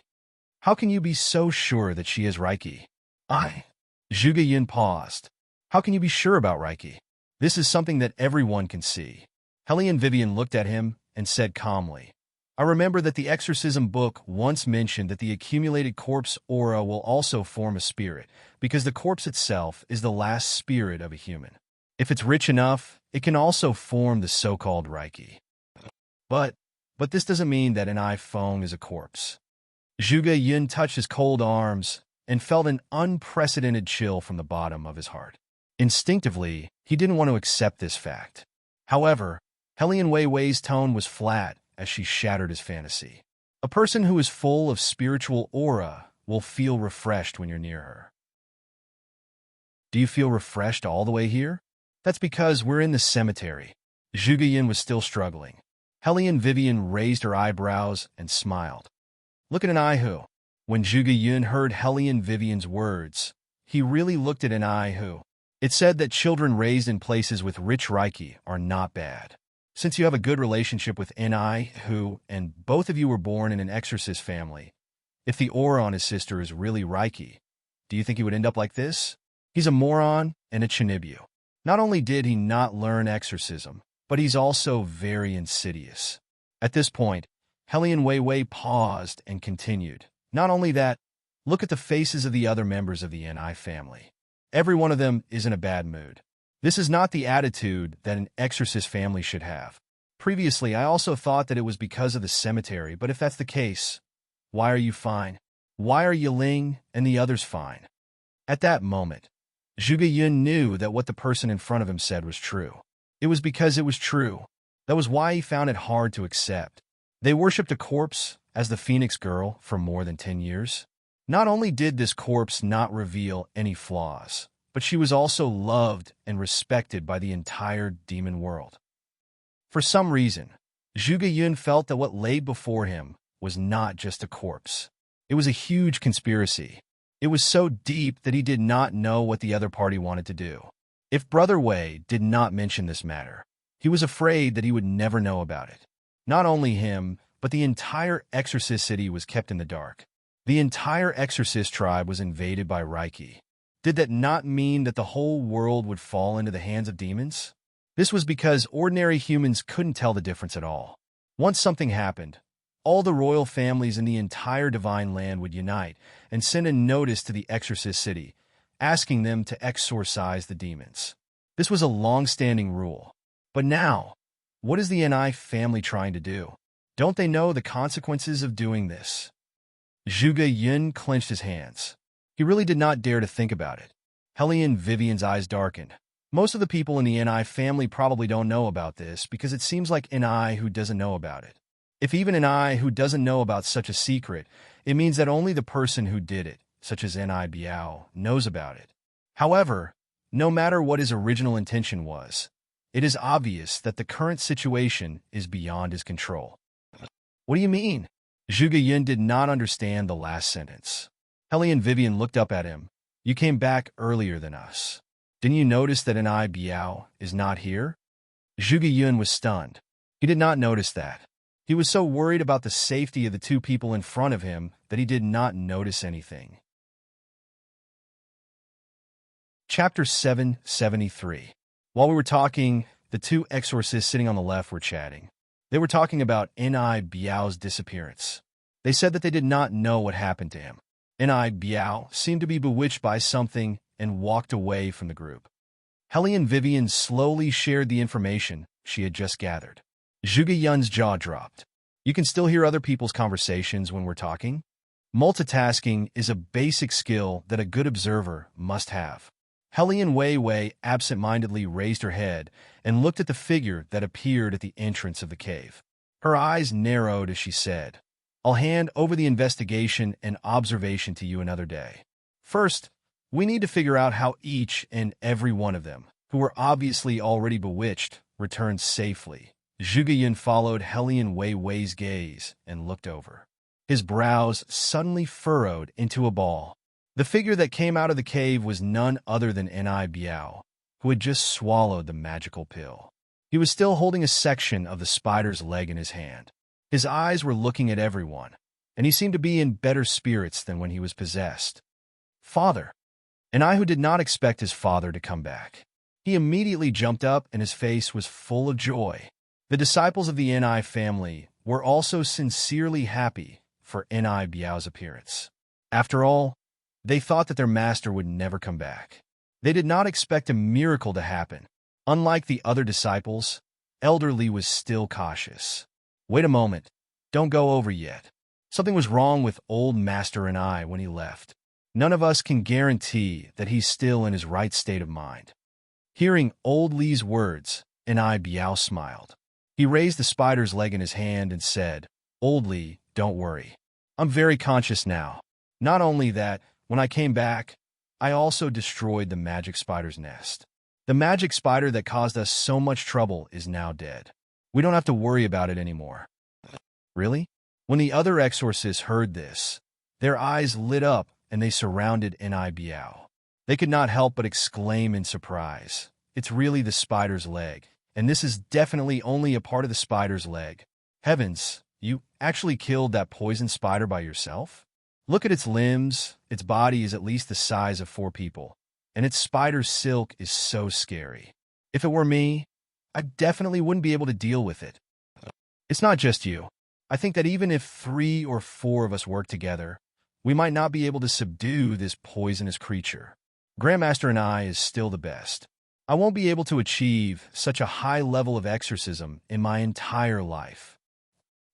How can you be so sure that she is Reiki? Zhuge Yun paused. How can you be sure about Reiki? This is something that everyone can see. Hellion Vivian looked at him and said calmly, I remember that the exorcism book once mentioned that the accumulated corpse aura will also form a spirit, because the corpse itself is the last spirit of a human. If it's rich enough, it can also form the so-called Reiki. But this doesn't mean that Ni Feng is a corpse. Zhuge Yun touched his cold arms and felt an unprecedented chill from the bottom of his heart. Instinctively, he didn't want to accept this fact. However, Hellion Wei's tone was flat as she shattered his fantasy. A person who is full of spiritual aura will feel refreshed when you're near her. Do you feel refreshed all the way here? That's because we're in the cemetery. Zhuge Yun was still struggling. Hellion Vivian raised her eyebrows and smiled. Look at Anaihu. When Zhuge Yun heard Hellion Vivian's words, he really looked at Anaihu. It said that children raised in places with rich Reiki are not bad. Since you have a good relationship with Anaihu and both of you were born in an exorcist family, if the aura on his sister is really Reiki, do you think he would end up like this? He's a moron and a Chinibyu. Not only did he not learn exorcism, but he's also very insidious. At this point, Hellion Wei paused and continued. Not only that, look at the faces of the other members of the Ni family. Every one of them is in a bad mood. This is not the attitude that an exorcist family should have. Previously, I also thought that it was because of the cemetery, but if that's the case, why are you fine? Why are Yiling and the others fine? At that moment, Zhuge Yun knew that what the person in front of him said was true. It was because it was true. That was why he found it hard to accept. They worshipped a corpse as the Phoenix girl for more than 10 years. Not only did this corpse not reveal any flaws, but she was also loved and respected by the entire demon world. For some reason, Zhuge Yun felt that what lay before him was not just a corpse. It was a huge conspiracy. It was so deep that he did not know what the other party wanted to do. If Brother Wei did not mention this matter, he was afraid that he would never know about it. Not only him, but the entire Exorcist city was kept in the dark. The entire Exorcist tribe was invaded by Reiki. Did that not mean that the whole world would fall into the hands of demons? This was because ordinary humans couldn't tell the difference at all. Once something happened, all the royal families in the entire divine land would unite and send a notice to the Exorcist city, asking them to exorcise the demons. This was a long-standing rule. But now, what is the NI family trying to do? Don't they know the consequences of doing this? Zhuge Yun clenched his hands. He really did not dare to think about it. Hellion Vivian's eyes darkened. Most of the people in the NI family probably don't know about this because it seems like NI who doesn't know about it. If even NI who doesn't know about such a secret, it means that only the person who did it, such as NI Biao, knows about it. However, no matter what his original intention was, it is obvious that the current situation is beyond his control. What do you mean? Zhuge Yun did not understand the last sentence. Hellion Vivian looked up at him. You came back earlier than us. Didn't you notice that NI Biao is not here? Zhuge Yun was stunned. He did not notice that. He was so worried about the safety of the two people in front of him that he did not notice anything. Chapter 773. While we were talking, the two exorcists sitting on the left were chatting. They were talking about NI Biao's disappearance. They said that they did not know what happened to him. NI Biao seemed to be bewitched by something and walked away from the group. Hellion Vivian slowly shared the information she had just gathered. Zhuge Yun's jaw dropped. You can still hear other people's conversations when we're talking? Multitasking is a basic skill that a good observer must have. Hellion Wei absent-mindedly raised her head and looked at the figure that appeared at the entrance of the cave. Her eyes narrowed as she said, I'll hand over the investigation and observation to you another day. First, we need to figure out how each and every one of them, who were obviously already bewitched, returned safely. Zhuge Yun followed Hellion Wei's gaze and looked over. His brows suddenly furrowed into a ball. The figure that came out of the cave was none other than NI Biao, who had just swallowed the magical pill. He was still holding a section of the spider's leg in his hand. His eyes were looking at everyone, and he seemed to be in better spirits than when he was possessed. Father. NI who did not expect his father to come back. He immediately jumped up and his face was full of joy. The disciples of the NI family were also sincerely happy for NI Biao's appearance. After all, they thought that their master would never come back. They did not expect a miracle to happen. Unlike the other disciples, Elder Li was still cautious. Wait a moment. Don't go over yet. Something was wrong with old Master NI when he left. None of us can guarantee that he's still in his right state of mind. Hearing old Li's words, NI Biao smiled. He raised the spider's leg in his hand and said, Old Li, don't worry. I'm very conscious now. Not only that, when I came back, I also destroyed the magic spider's nest. The magic spider that caused us so much trouble is now dead. We don't have to worry about it anymore. Really? When the other exorcists heard this, their eyes lit up and they surrounded NI Biao. They could not help but exclaim in surprise. It's really the spider's leg, and this is definitely only a part of the spider's leg. Heavens, you actually killed that poison spider by yourself? Look at its limbs. Its body is at least the size of 4 people, and its spider's silk is so scary. If it were me, I definitely wouldn't be able to deal with it. It's not just you. I think that even if 3 or 4 of us work together, we might not be able to subdue this poisonous creature. Grandmaster and I is still the best. I won't be able to achieve such a high level of exorcism in my entire life.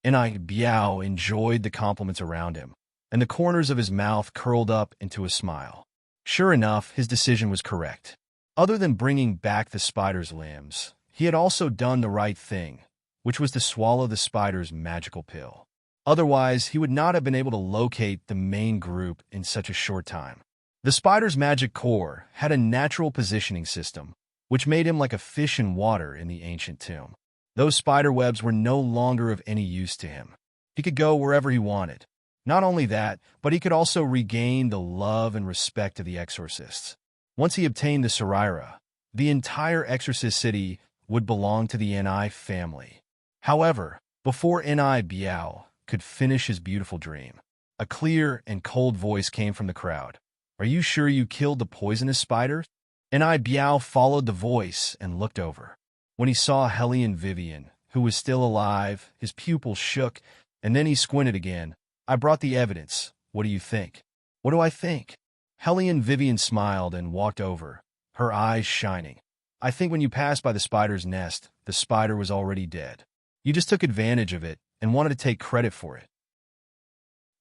NI Biao enjoyed the compliments around him, and the corners of his mouth curled up into a smile. Sure enough, his decision was correct. Other than bringing back the spider's limbs, he had also done the right thing, which was to swallow the spider's magical pill. Otherwise, he would not have been able to locate the main group in such a short time. The spider's magic core had a natural positioning system, which made him like a fish in water in the ancient tomb. Those spider webs were no longer of any use to him. He could go wherever he wanted. Not only that, but he could also regain the love and respect of the exorcists. Once he obtained the Saraira, the entire exorcist city would belong to the Ni family. However, before Ni Biao could finish his beautiful dream, a clear and cold voice came from the crowd. "Are you sure you killed the poisonous spider?" Ni Biao followed the voice and looked over. When he saw Hellion Vivian, who was still alive, his pupils shook, and then he squinted again. "I brought the evidence. What do you think?" "What do I think?" Hellion Vivian smiled and walked over, her eyes shining. "I think when you passed by the spider's nest, the spider was already dead. You just took advantage of it and wanted to take credit for it."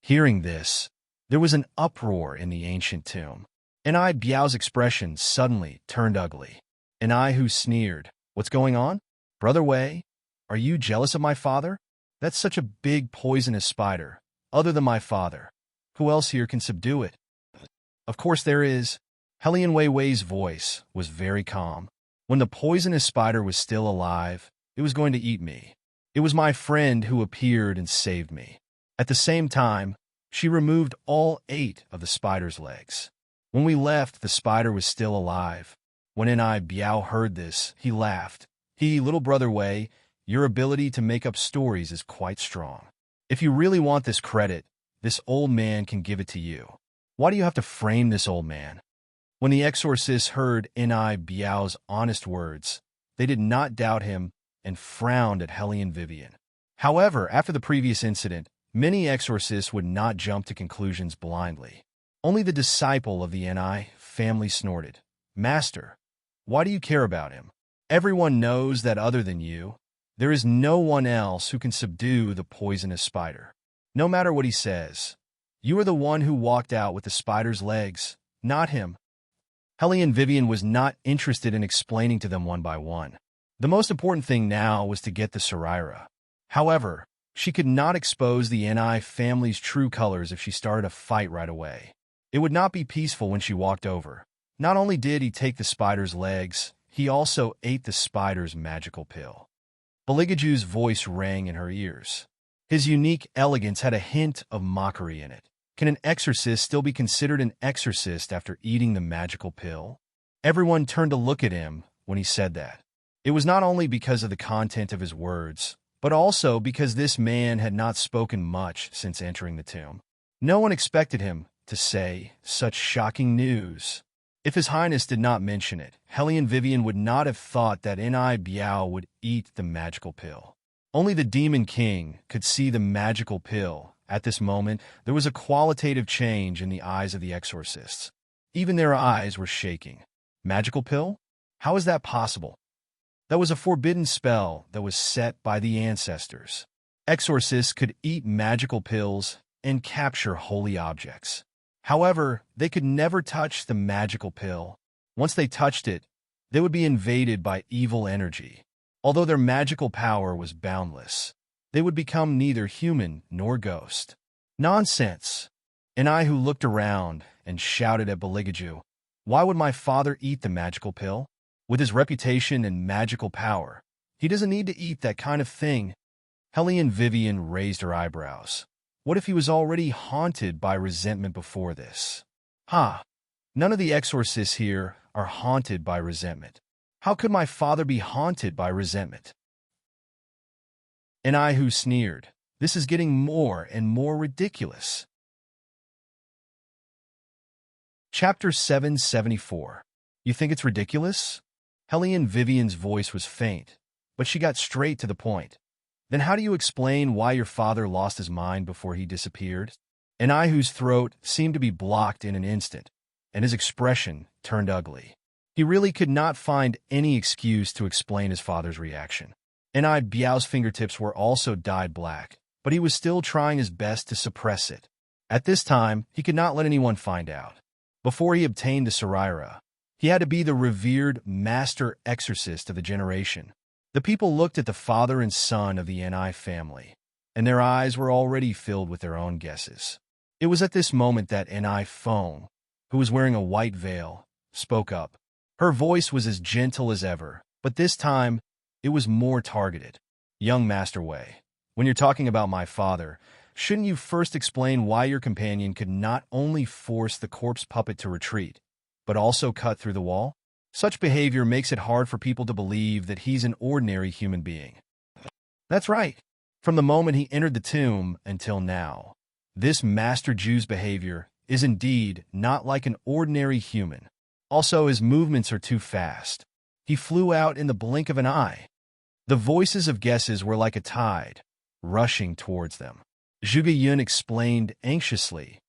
Hearing this, there was an uproar in the ancient tomb. Ni Biao's expression suddenly turned ugly. Ni who sneered, "What's going on? Brother Wei, are you jealous of my father? That's such a big poisonous spider. Other than my father, who else here can subdue it?" "Of course there is." Hellion Wei Wei's voice was very calm. "When the poisonous spider was still alive, it was going to eat me. It was my friend who appeared and saved me." At the same time, she removed all 8 of the spider's legs. "When we left, the spider was still alive." When Ni Biao heard this, he laughed. "Little brother Wei, your ability to make up stories is quite strong. If you really want this credit, this old man can give it to you. Why do you have to frame this old man?" When the exorcists heard Ni Biao's honest words, they did not doubt him and frowned at Hellion Vivian. However, after the previous incident, many exorcists would not jump to conclusions blindly. Only the disciple of the Ni family snorted. "Master, why do you care about him? Everyone knows that other than you, there is no one else who can subdue the poisonous spider. No matter what he says, you are the one who walked out with the spider's legs, not him." Hellion Vivian was not interested in explaining to them one by one. The most important thing now was to get the Saraira. However, she could not expose the Ni family's true colors if she started a fight right away. It would not be peaceful when she walked over. Not only did he take the spider's legs, he also ate the spider's magical pill. Beligaju's voice rang in her ears. His unique elegance had a hint of mockery in it. Can an exorcist still be considered an exorcist after eating the magical pill? Everyone turned to look at him when he said that. It was not only because of the content of his words, but also because this man had not spoken much since entering the tomb. No one expected him to say such shocking news. If His Highness did not mention it, Hellion Vivian would not have thought that Ni Biao would eat the magical pill. Only the Demon King could see the magical pill. At this moment, there was a qualitative change in the eyes of the exorcists. Even their eyes were shaking. Magical pill? How is that possible? That was a forbidden spell that was set by the ancestors. Exorcists could eat magical pills and capture holy objects. However, they could never touch the magical pill. Once they touched it, they would be invaded by evil energy. Although their magical power was boundless, they would become neither human nor ghost. Nonsense! And I who looked around and shouted at Beligaju, "Why would my father eat the magical pill? With his reputation and magical power, he doesn't need to eat that kind of thing." Hellion Vivian raised her eyebrows. What if he was already haunted by resentment before this? None of the exorcists here are haunted by resentment. How could my father be haunted by resentment? And I who sneered, "This is getting more and more ridiculous." Chapter 774. You think it's ridiculous? Hellion Vivian's voice was faint, but she got straight to the point. Then how do you explain why your father lost his mind before he disappeared? And I whose throat seemed to be blocked in an instant, and his expression turned ugly. He really could not find any excuse to explain his father's reaction. And I Biao's fingertips were also dyed black, but he was still trying his best to suppress it. At this time, he could not let anyone find out. Before he obtained the Saraira, he had to be the revered master exorcist of the generation. The people looked at the father and son of the Ni family, and their eyes were already filled with their own guesses. It was at this moment that Ni Feng, who was wearing a white veil, spoke up. Her voice was as gentle as ever, but this time, it was more targeted. "Young Master Wei, When you're talking about my father, shouldn't you first explain why your companion could not only force the corpse puppet to retreat, but also cut through the wall? Such behavior makes it hard for people to believe that he's an ordinary human being. That's right. From the moment he entered the tomb until now, this Master Jew's behavior is indeed not like an ordinary human. Also, his movements are too fast. He flew out in the blink of an eye. The voices of guesses were like a tide, rushing towards them. Zhuge Yun explained anxiously.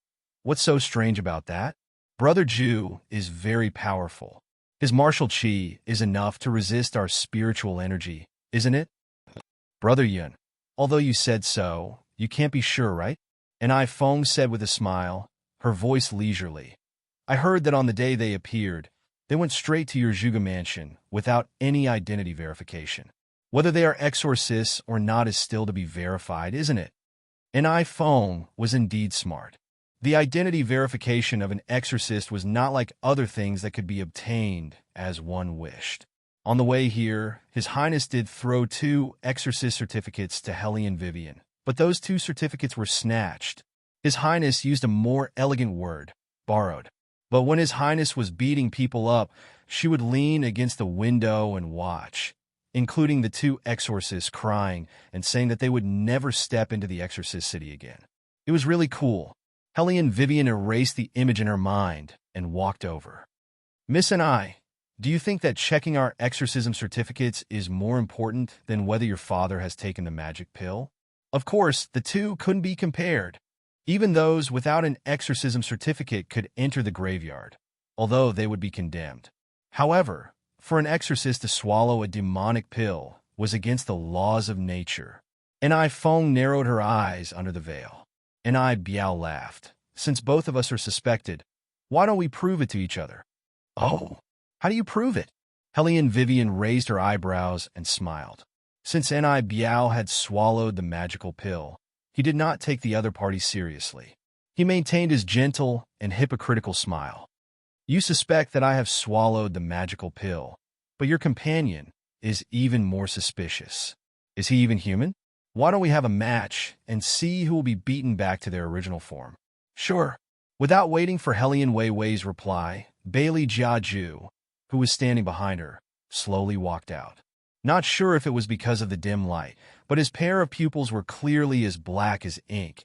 What's so strange about that? Brother Zhu is very powerful. His martial qi is enough to resist our spiritual energy, isn't it? Brother Yun, although you said so, you can't be sure, right? And I Feng said with a smile, her voice leisurely. I heard that on the day they appeared, they went straight to your Zhuge mansion without any identity verification. Whether they are exorcists or not is still to be verified, isn't it? And I Feng was indeed smart. The identity verification of an exorcist was not like other things that could be obtained as one wished. On the way here, His Highness did throw 2 exorcist certificates to Hellion Vivian, but those 2 certificates were snatched. His Highness used a more elegant word, borrowed. But when His Highness was beating people up, she would lean against the window and watch, including the 2 exorcists crying and saying that they would never step into the exorcist city again. It was really cool. Hellion Vivian erased the image in her mind and walked over. Miss and I, do you think that checking our exorcism certificates is more important than whether your father has taken the magic pill? Of course, the 2 couldn't be compared. Even those without an exorcism certificate could enter the graveyard, although they would be condemned. However, for an exorcist to swallow a demonic pill was against the laws of nature. And I Feng narrowed her eyes under the veil. And I Biao laughed. Since both of us are suspected, why don't we prove it to each other? Oh, how do you prove it? Hellion Vivian raised her eyebrows and smiled. Since N.I. Biao had swallowed the magical pill, he did not take the other party seriously. He maintained his gentle and hypocritical smile. You suspect that I have swallowed the magical pill, but your companion is even more suspicious. Is he even human? Why don't we have a match and see who will be beaten back to their original form? Sure. Without waiting for Hellion Wei Wei's reply, Bailey Jiaju, who was standing behind her, slowly walked out. Not sure if it was because of the dim light, but his pair of pupils were clearly as black as ink,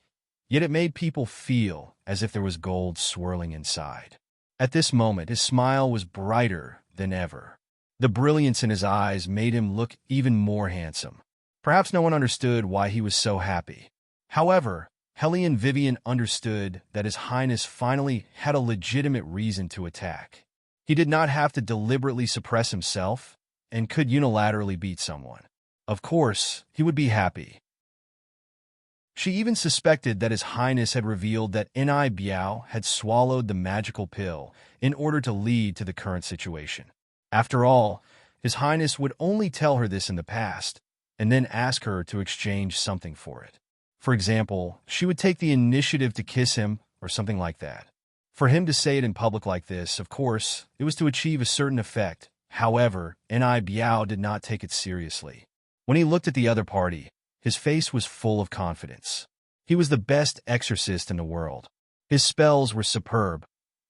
yet it made people feel as if there was gold swirling inside. At this moment, his smile was brighter than ever. The brilliance in his eyes made him look even more handsome. Perhaps no one understood why he was so happy. However, Hellion Vivian understood that His Highness finally had a legitimate reason to attack. He did not have to deliberately suppress himself and could unilaterally beat someone. Of course, he would be happy. She even suspected that His Highness had revealed that N.I. Biao had swallowed the magical pill in order to lead to the current situation. After all, His Highness would only tell her this in the past, and then ask her to exchange something for it. For example, she would take the initiative to kiss him or something like that. For him to say it in public like this, of course, it was to achieve a certain effect. However, N.I. Biao did not take it seriously. When he looked at the other party, his face was full of confidence. He was the best exorcist in the world. His spells were superb,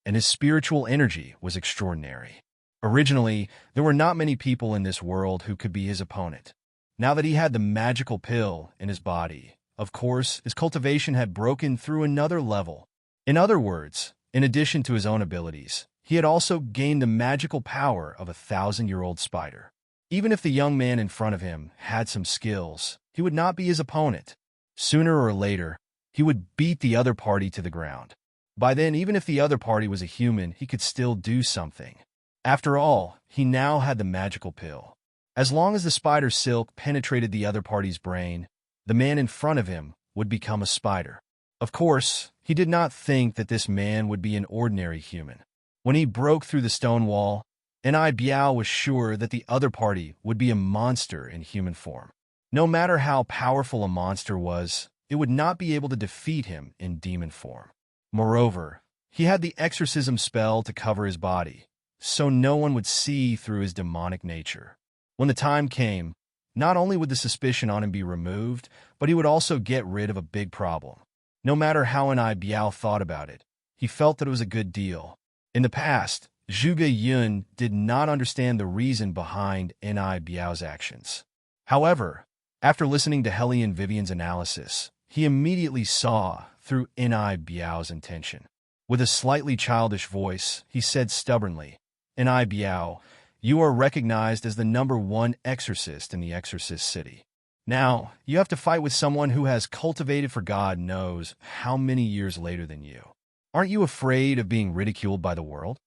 and his spiritual energy was extraordinary. Originally, there were not many people in this world who could be his opponent. Now that he had the magical pill in his body, of course, his cultivation had broken through another level. In other words, in addition to his own abilities, he had also gained the magical power of a 1,000-year-old spider. Even if the young man in front of him had some skills, he would not be his opponent. Sooner or later, he would beat the other party to the ground. By then, even if the other party was a human, he could still do something. After all, he now had the magical pill. As long as the spider silk penetrated the other party's brain, the man in front of him would become a spider. Of course, he did not think that this man would be an ordinary human. When he broke through the stone wall, N.I. Biao was sure that the other party would be a monster in human form. No matter how powerful a monster was, it would not be able to defeat him in demon form. Moreover, he had the exorcism spell to cover his body, so no one would see through his demonic nature. When the time came, Not only would the suspicion on him be removed, but he would also get rid of a big problem. No matter how Enai Biao thought about it, he felt that it was a good deal. In the past, Zhuge Yun did not understand the reason behind Enai Biao's actions. However, after listening to Hellion Vivian's analysis, he immediately saw through Enai Biao's intention. With a slightly childish voice, he said stubbornly, "Enai Biao, you are recognized as the #1 exorcist in the Exorcist City. Now, you have to fight with someone who has cultivated for God knows how many years later than you. Aren't you afraid of being ridiculed by the world?"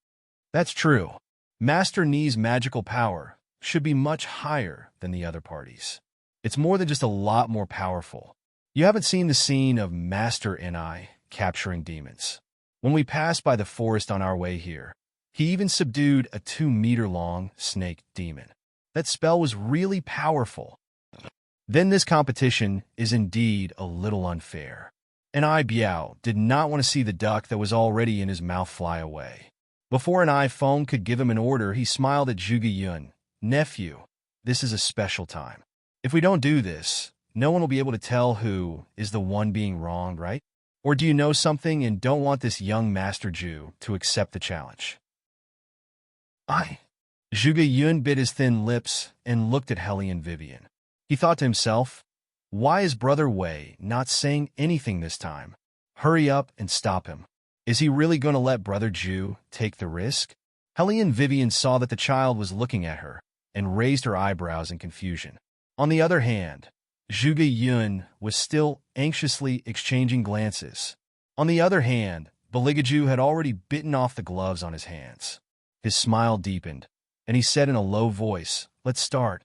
That's true. Master Ni's magical power should be much higher than the other parties. It's more than just a lot more powerful. You haven't seen the scene of Master Enai capturing demons. When we passed by the forest on our way here, he even subdued a 2-meter-long snake demon. That spell was really powerful. Then this competition is indeed a little unfair. Enai Biao did not want to see the duck that was already in his mouth fly away. Before Enai Foam could give him an order, he smiled at Zhuge Yun. "Nephew, this is a special time. If we don't do this, no one will be able to tell who is the one being wronged, right? Or do you know something and don't want this young Master Zhu to accept the challenge?" Zhuge Yun bit his thin lips and looked at Hellion Vivian. He thought to himself, why is Brother Wei not saying anything this time? Hurry up and stop him. Is he really going to let Brother Zhu take the risk? Hellion Vivian saw that the child was looking at her and raised her eyebrows in confusion. On the other hand, Zhuge Yun was still anxiously exchanging glances. On the other hand, Beligaju had already bitten off the gloves on his hands. His smile deepened, and he said in a low voice, "Let's start."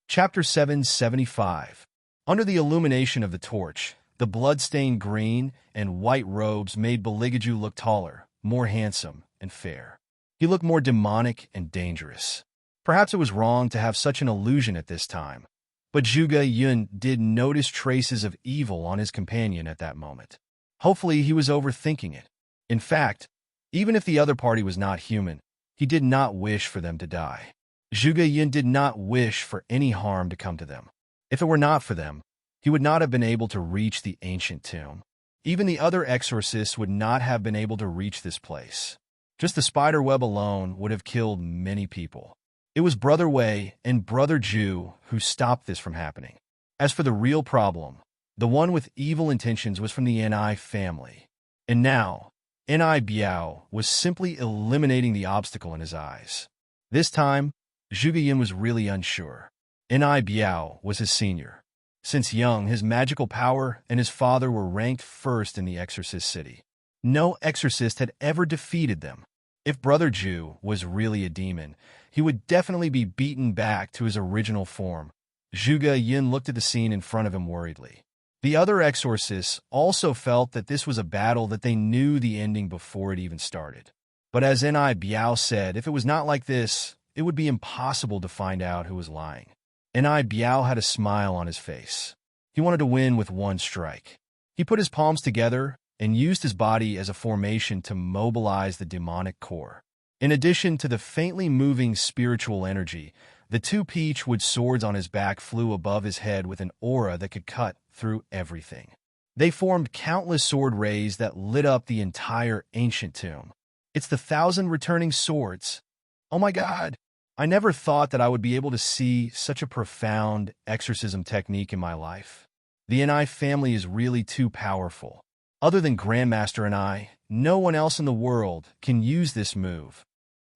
Chapter 775. Under the illumination of the torch, the blood-stained green and white robes made Beligaju look taller, more handsome, and fair. He looked more demonic and dangerous. Perhaps it was wrong to have such an illusion at this time, but Zhuge Yun did notice traces of evil on his companion at that moment. Hopefully he was overthinking it. In fact, even if the other party was not human, he did not wish for them to die. Zhuge Yun did not wish for any harm to come to them. If it were not for them, he would not have been able to reach the ancient tomb. Even the other exorcists would not have been able to reach this place. Just the spider web alone would have killed many people. It was Brother Wei and Brother Zhu who stopped this from happening. As for the real problem, the one with evil intentions was from the Enai family. And now, Enai Biao was simply eliminating the obstacle in his eyes. This time, Zhuge Yun was really unsure. Enai Biao was his senior. Since young, his magical power and his father were ranked first in the Exorcist City. No exorcist had ever defeated them. If Brother Zhu was really a demon, he would definitely be beaten back to his original form. Zhuge Yun looked at the scene in front of him worriedly. The other exorcists also felt that this was a battle that they knew the ending before it even started. But as Enai Biao said, if it was not like this, it would be impossible to find out who was lying. Enai Biao had a smile on his face. He wanted to win with one strike. He put his palms together and used his body as a formation to mobilize the demonic core. In addition to the faintly moving spiritual energy, the two peach-wood swords on his back flew above his head with an aura that could cut through everything. They formed countless sword rays that lit up the entire ancient tomb. It's the 1,000 returning swords. Oh my God! I never thought that I would be able to see such a profound exorcism technique in my life. The Enai family is really too powerful. Other than Grandmaster Enai, no one else in the world can use this move.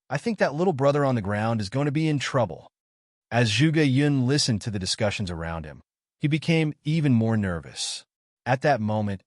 I think that little brother on the ground is going to be in trouble. As Zhuge Yun listened to the discussions around him, he became even more nervous. At that moment,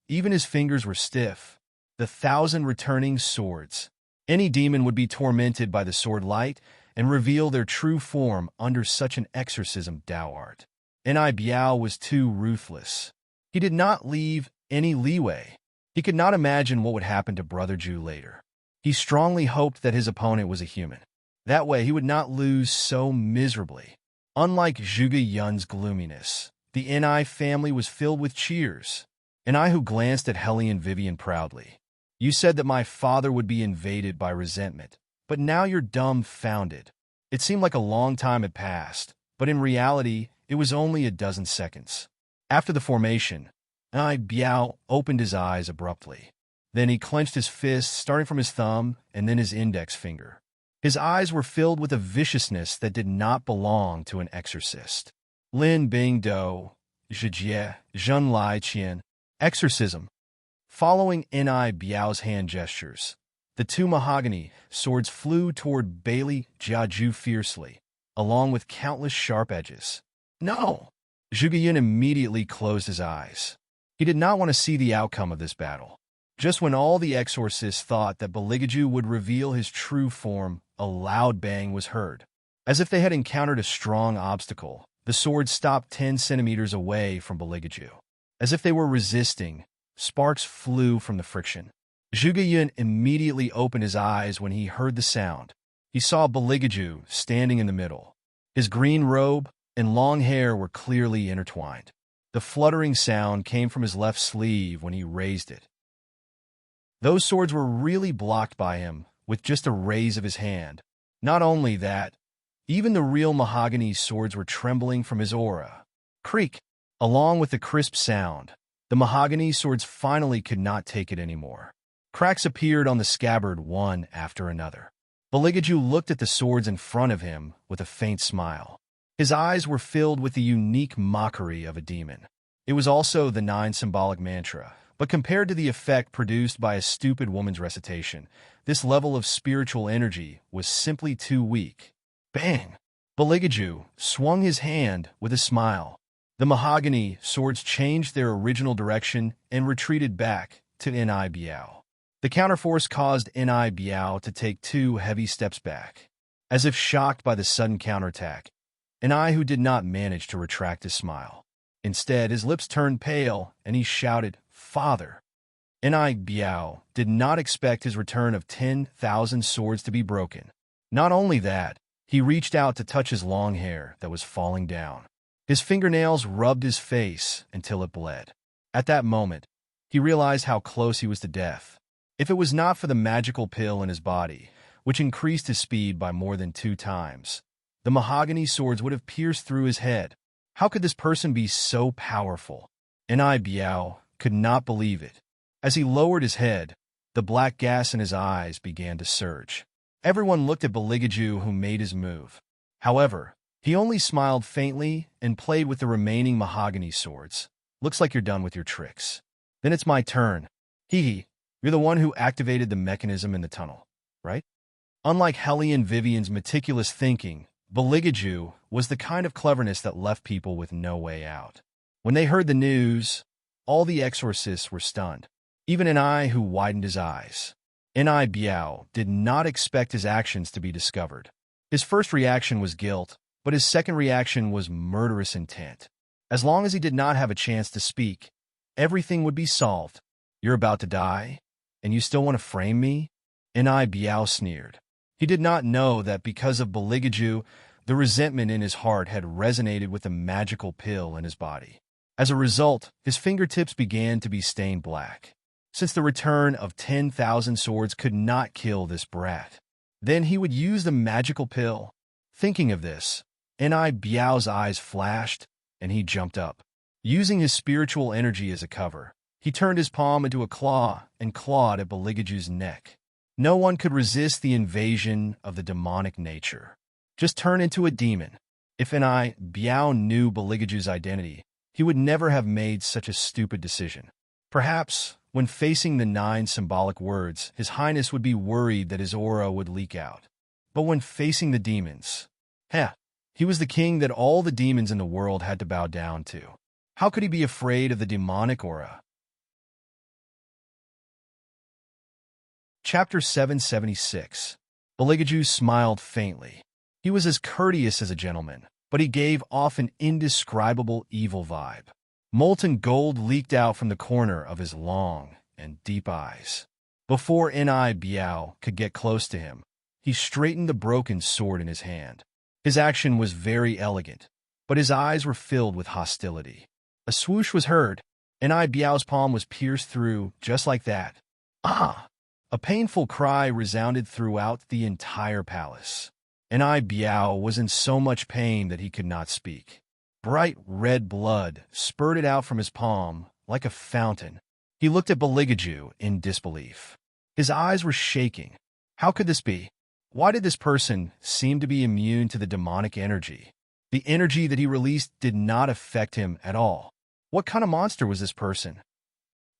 even his fingers were stiff. The 1,000 returning swords. Any demon would be tormented by the sword light and reveal their true form under such an exorcism Dao art. Enai Biao was too ruthless. He did not leave any leeway. He could not imagine what would happen to Brother Zhu later. He strongly hoped that his opponent was a human. That way he would not lose so miserably. Unlike Zhuge Yun's gloominess, the Enai family was filled with cheers. Enai who glanced at Hellion Vivian proudly. "You said that my father would be invaded by resentment, but now you're dumbfounded. It seemed like a long time had passed, but in reality, it was only a dozen seconds. After the formation, Ai Biao opened his eyes abruptly. Then he clenched his fists, starting from his thumb and then his index finger. His eyes were filled with a viciousness that did not belong to an exorcist. Lin Bing Do, Zhijie, Zhen Lai Qian. Exorcism. Following Ni Biao's hand gestures, the two mahogany swords flew toward Bailey Jiaju fiercely, along with countless sharp edges. No! Zhuge immediately closed his eyes. He did not want to see the outcome of this battle. Just when all the exorcists thought that Beligaju would reveal his true form, a loud bang was heard. As if they had encountered a strong obstacle, the swords stopped 10 centimeters away from Beligaju. As if they were resisting, sparks flew from the friction. Zhuge immediately opened his eyes when he heard the sound. He saw Beligaju standing in the middle. His green robe and long hair were clearly intertwined. The fluttering sound came from his left sleeve when he raised it. Those swords were really blocked by him with just a raise of his hand. Not only that, even the real mahogany swords were trembling from his aura. Creak! Along with the crisp sound, the mahogany swords finally could not take it anymore. Cracks appeared on the scabbard one after another. Beligaju looked at the swords in front of him with a faint smile. His eyes were filled with the unique mockery of a demon. It was also the 9 symbolic mantra, but compared to the effect produced by a stupid woman's recitation, this level of spiritual energy was simply too weak. Bang! Beligaju swung his hand with a smile. The mahogany swords changed their original direction and retreated back to Ni Biao. The counterforce caused Ni Biao to take 2 heavy steps back. As if shocked by the sudden counterattack, Ni who did not manage to retract his smile. Instead, his lips turned pale, and he shouted, "Father!" Ni Biao did not expect his return of 10,000 swords to be broken. Not only that, he reached out to touch his long hair that was falling down. His fingernails rubbed his face until it bled. At that moment, he realized how close he was to death. If it was not for the magical pill in his body, which increased his speed by more than 2 times, the mahogany swords would have pierced through his head. How could this person be so powerful? Ni Biao could not believe it. As he lowered his head, the black gas in his eyes began to surge. Everyone looked at Beligaju, who made his move. However, he only smiled faintly and played with the remaining mahogany swords. Looks like you're done with your tricks. Then it's my turn. Hee. You're the one who activated the mechanism in the tunnel, right? Unlike Hellion Vivian's meticulous thinking, Beligaju was the kind of cleverness that left people with no way out. When they heard the news, all the exorcists were stunned. Even Ni, who widened his eyes. Ni Biao did not expect his actions to be discovered. His first reaction was guilt, but his second reaction was murderous intent. As long as he did not have a chance to speak, everything would be solved. You're about to die, and you still want to frame me? Ni Biao sneered. He did not know that because of Beligaju, the resentment in his heart had resonated with the magical pill in his body. As a result, his fingertips began to be stained black. Since the return of 10,000 swords could not kill this brat, then he would use the magical pill. Thinking of this, Ni Biao's eyes flashed, and he jumped up. Using his spiritual energy as a cover, he turned his palm into a claw and clawed at Beligaju's neck. No one could resist the invasion of the demonic nature. Just turn into a demon. If Ni Biao knew Beligaju's identity, he would never have made such a stupid decision. Perhaps, when facing the 9 symbolic words, His Highness would be worried that his aura would leak out. But when facing the demons, he was the king that all the demons in the world had to bow down to. How could he be afraid of the demonic aura? Chapter 776. Beligaju smiled faintly. He was as courteous as a gentleman, but he gave off an indescribable evil vibe. Molten gold leaked out from the corner of his long and deep eyes. Before Ni Biao could get close to him, he straightened the broken sword in his hand. His action was very elegant, but his eyes were filled with hostility. A swoosh was heard, and Ni Biao's palm was pierced through just like that. Ah! A painful cry resounded throughout the entire palace. Enai Biao was in so much pain that he could not speak. Bright red blood spurted out from his palm like a fountain. He looked at Beligaju in disbelief. His eyes were shaking. How could this be? Why did this person seem to be immune to the demonic energy? The energy that he released did not affect him at all. What kind of monster was this person?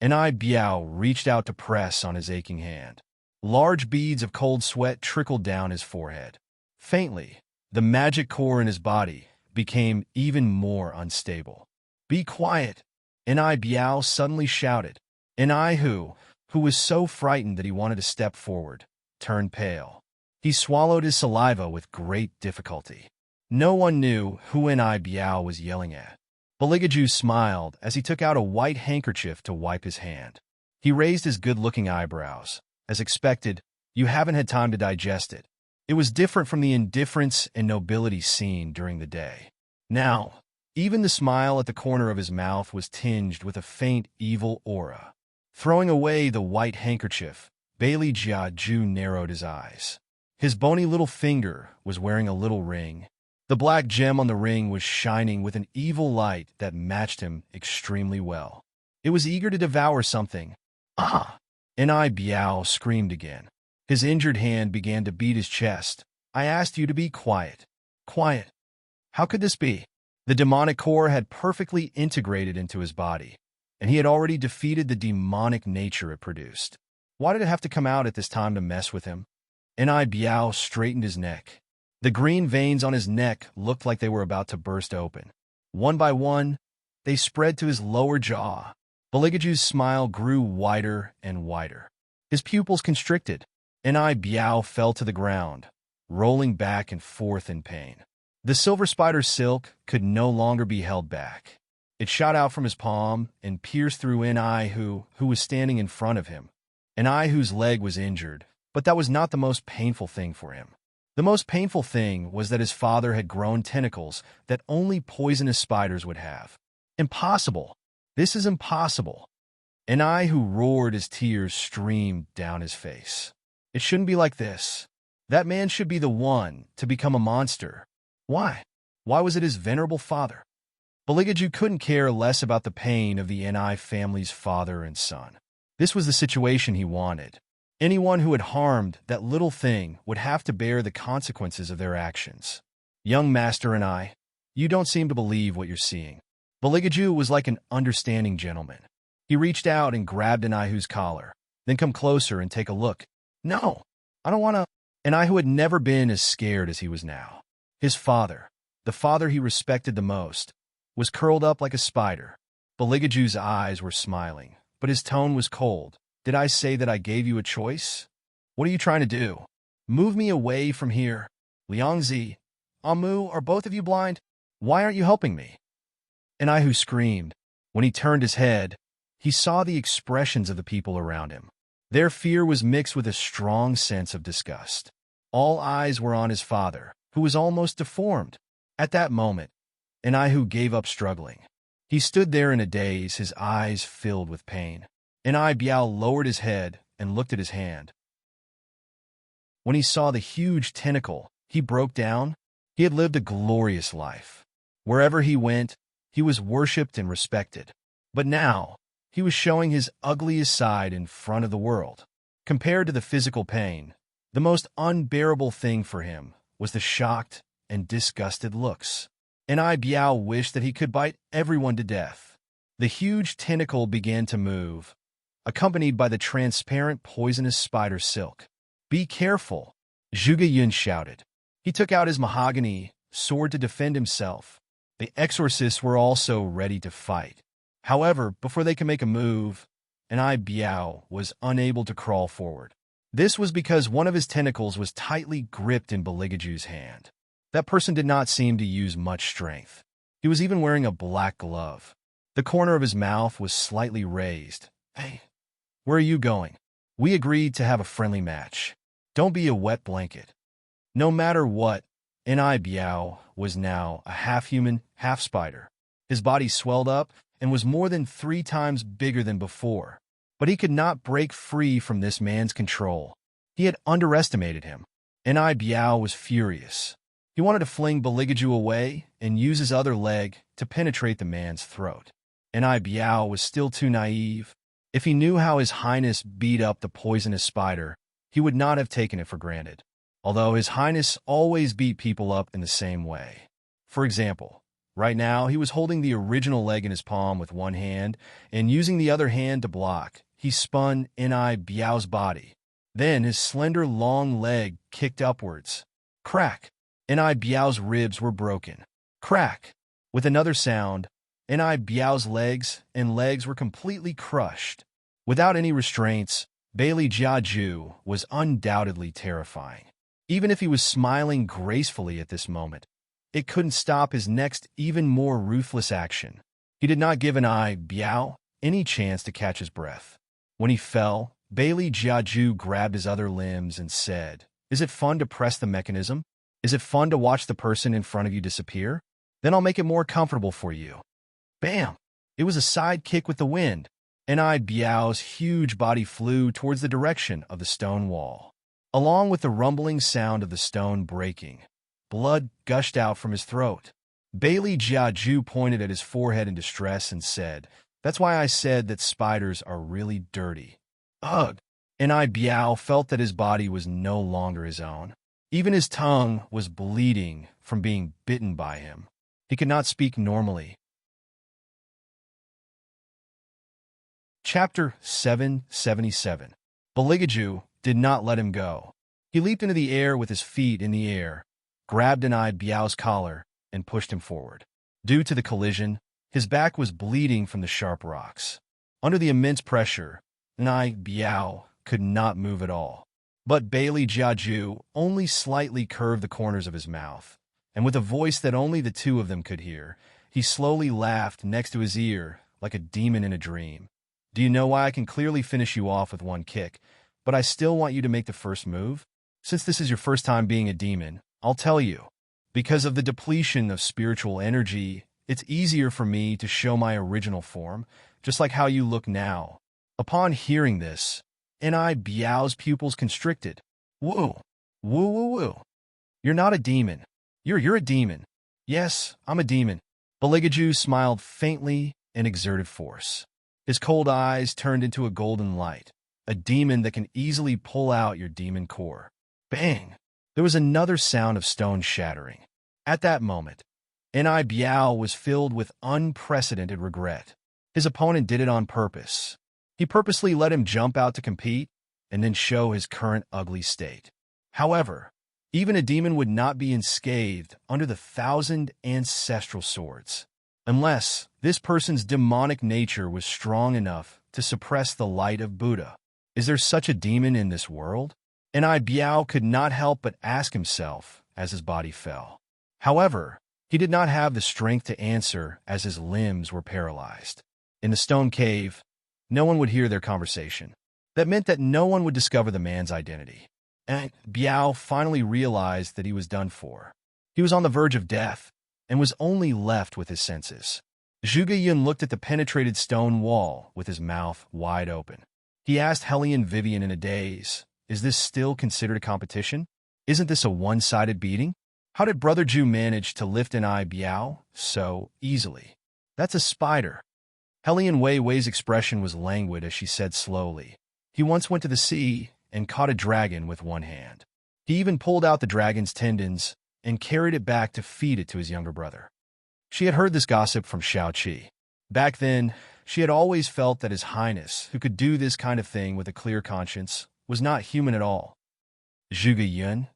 Enai Biao reached out to press on his aching hand. Large beads of cold sweat trickled down his forehead. Faintly, the magic core in his body became even more unstable. Be quiet, Enai Biao suddenly shouted. Enai, who was so frightened that he wanted to step forward, turned pale. He swallowed his saliva with great difficulty. No one knew who Enai Biao was yelling at. Beligaju smiled as he took out a white handkerchief to wipe his hand. He raised his good-looking eyebrows. As expected, you haven't had time to digest it. It was different from the indifference and nobility seen during the day. Now, even the smile at the corner of his mouth was tinged with a faint evil aura. Throwing away the white handkerchief, Bailey Jiaju narrowed his eyes. His bony little finger was wearing a little ring. The black gem on the ring was shining with an evil light that matched him extremely well. It was eager to devour something. Ah! Enai Biao screamed again. His injured hand began to beat his chest. I asked you to be quiet. Quiet. How could this be? The demonic core had perfectly integrated into his body, and he had already defeated the demonic nature it produced. Why did it have to come out at this time to mess with him? Enai Biao straightened his neck. The green veins on his neck looked like they were about to burst open. One by one, they spread to his lower jaw. Beligaju's smile grew wider and wider. His pupils constricted. Enai Biao fell to the ground, rolling back and forth in pain. The silver spider silk could no longer be held back. It shot out from his palm and pierced through Enai who was standing in front of him. Enai whose leg was injured, but that was not the most painful thing for him. The most painful thing was that his father had grown tentacles that only poisonous spiders would have. Impossible! This is impossible! Enai who roared as tears streamed down his face. It shouldn't be like this. That man should be the one to become a monster. Why? Why was it his venerable father? Beligaju couldn't care less about the pain of the Enai family's father and son. This was the situation he wanted. Anyone who had harmed that little thing would have to bear the consequences of their actions. Young Master Enai, you don't seem to believe what you're seeing. Beligaju was like an understanding gentleman. He reached out and grabbed Enaihu's collar. Then come closer and take a look. No, I don't want to. Enaihu had never been as scared as he was now. His father, the father he respected the most, was curled up like a spider. Beligaju's eyes were smiling, but his tone was cold. Did I say that I gave you a choice? What are you trying to do? Move me away from here. Liangzi, Amu, are both of you blind? Why aren't you helping me? Enaihu screamed. When he turned his head, he saw the expressions of the people around him. Their fear was mixed with a strong sense of disgust. All eyes were on his father, who was almost deformed. At that moment, Enaihu gave up struggling. He stood there in a daze, his eyes filled with pain. Enai Biao lowered his head and looked at his hand. When he saw the huge tentacle, he broke down. He had lived a glorious life. Wherever he went, he was worshipped and respected. But now, he was showing his ugliest side in front of the world. Compared to the physical pain, the most unbearable thing for him was the shocked and disgusted looks. Enai Biao wished that he could bite everyone to death. The huge tentacle began to move, accompanied by the transparent poisonous spider silk. Be careful, Zhuge Yun shouted. He took out his mahogany sword to defend himself. The exorcists were also ready to fight. However, before they could make a move, Enai Biao was unable to crawl forward. This was because one of his tentacles was tightly gripped in Beligaju's hand. That person did not seem to use much strength. He was even wearing a black glove. The corner of his mouth was slightly raised. Hey, where are you going? We agreed to have a friendly match. Don't be a wet blanket. No matter what, Enai Biao was now a half-human, half-spider. His body swelled up and was more than 3 times bigger than before. But he could not break free from this man's control. He had underestimated him. Enai Biao was furious. He wanted to fling Beligaju away and use his other leg to penetrate the man's throat. Enai Biao was still too naive. If he knew how His Highness beat up the poisonous spider, he would not have taken it for granted, although His Highness always beat people up in the same way. For example, right now he was holding the original leg in his palm with one hand and using the other hand to block. He spun Enai Biao's body. Then his slender, long leg kicked upwards. Crack! Enai Biao's ribs were broken. Crack! With another sound, Enai Biao's legs were completely crushed. Without any restraints, Bailey Jiaju was undoubtedly terrifying. Even if he was smiling gracefully at this moment, it couldn't stop his next, even more ruthless action. He did not give Enai Biao any chance to catch his breath. When he fell, Bailey Jiaju grabbed his other limbs and said, "Is it fun to press the mechanism? Is it fun to watch the person in front of you disappear? Then I'll make it more comfortable for you." Bam! It was a side kick with the wind. Enai Biao's huge body flew towards the direction of the stone wall. Along with the rumbling sound of the stone breaking, blood gushed out from his throat. Bailey Jiaju pointed at his forehead in distress and said, "That's why I said that spiders are really dirty." Ugh! Enai Biao felt that his body was no longer his own. Even his tongue was bleeding from being bitten by him. He could not speak normally. Chapter 777. Beligaju did not let him go. He leaped into the air with his feet in the air, grabbed Enai Biao's collar, and pushed him forward. Due to the collision, his back was bleeding from the sharp rocks. Under the immense pressure, Enai Biao could not move at all. But Bailey Jiaju only slightly curved the corners of his mouth, and with a voice that only the two of them could hear, he slowly laughed next to his ear like a demon in a dream. "Do you know why I can clearly finish you off with one kick, but I still want you to make the first move? Since this is your first time being a demon, I'll tell you. Because of the depletion of spiritual energy, it's easier for me to show my original form, just like how you look now." Upon hearing this, Enai Biao's pupils constricted. "Woo! Woo woo woo! You're not a demon. You're a demon." "Yes, I'm a demon." Beligaju smiled faintly and exerted force. His cold eyes turned into a golden light, a demon that can easily pull out your demon core. Bang! There was another sound of stone shattering. At that moment, Enai Biao was filled with unprecedented regret. His opponent did it on purpose. He purposely let him jump out to compete and then show his current ugly state. However, even a demon would not be unscathed under the 1,000 ancestral swords, unless this person's demonic nature was strong enough to suppress the light of Buddha. Is there such a demon in this world? Enai Biao could not help but ask himself as his body fell. However, he did not have the strength to answer as his limbs were paralyzed. In the stone cave, no one would hear their conversation. That meant that no one would discover the man's identity. And Biao finally realized that he was done for. He was on the verge of death and was only left with his senses. Zhuge Yun looked at the penetrated stone wall with his mouth wide open. He asked Hellion Vivian in a daze, "Is this still considered a competition? Isn't this a one-sided beating? How did Brother Zhu manage to lift Enai Biao so easily? That's a spider." Hellion Wei Wei's expression was languid as she said slowly, "He once went to the sea and caught a dragon with one hand. He even pulled out the dragon's tendons and carried it back to feed it to his younger brother." She had heard this gossip from Shao Qi. Back then, she had always felt that His Highness, who could do this kind of thing with a clear conscience, was not human at all. "Zhuge Yun,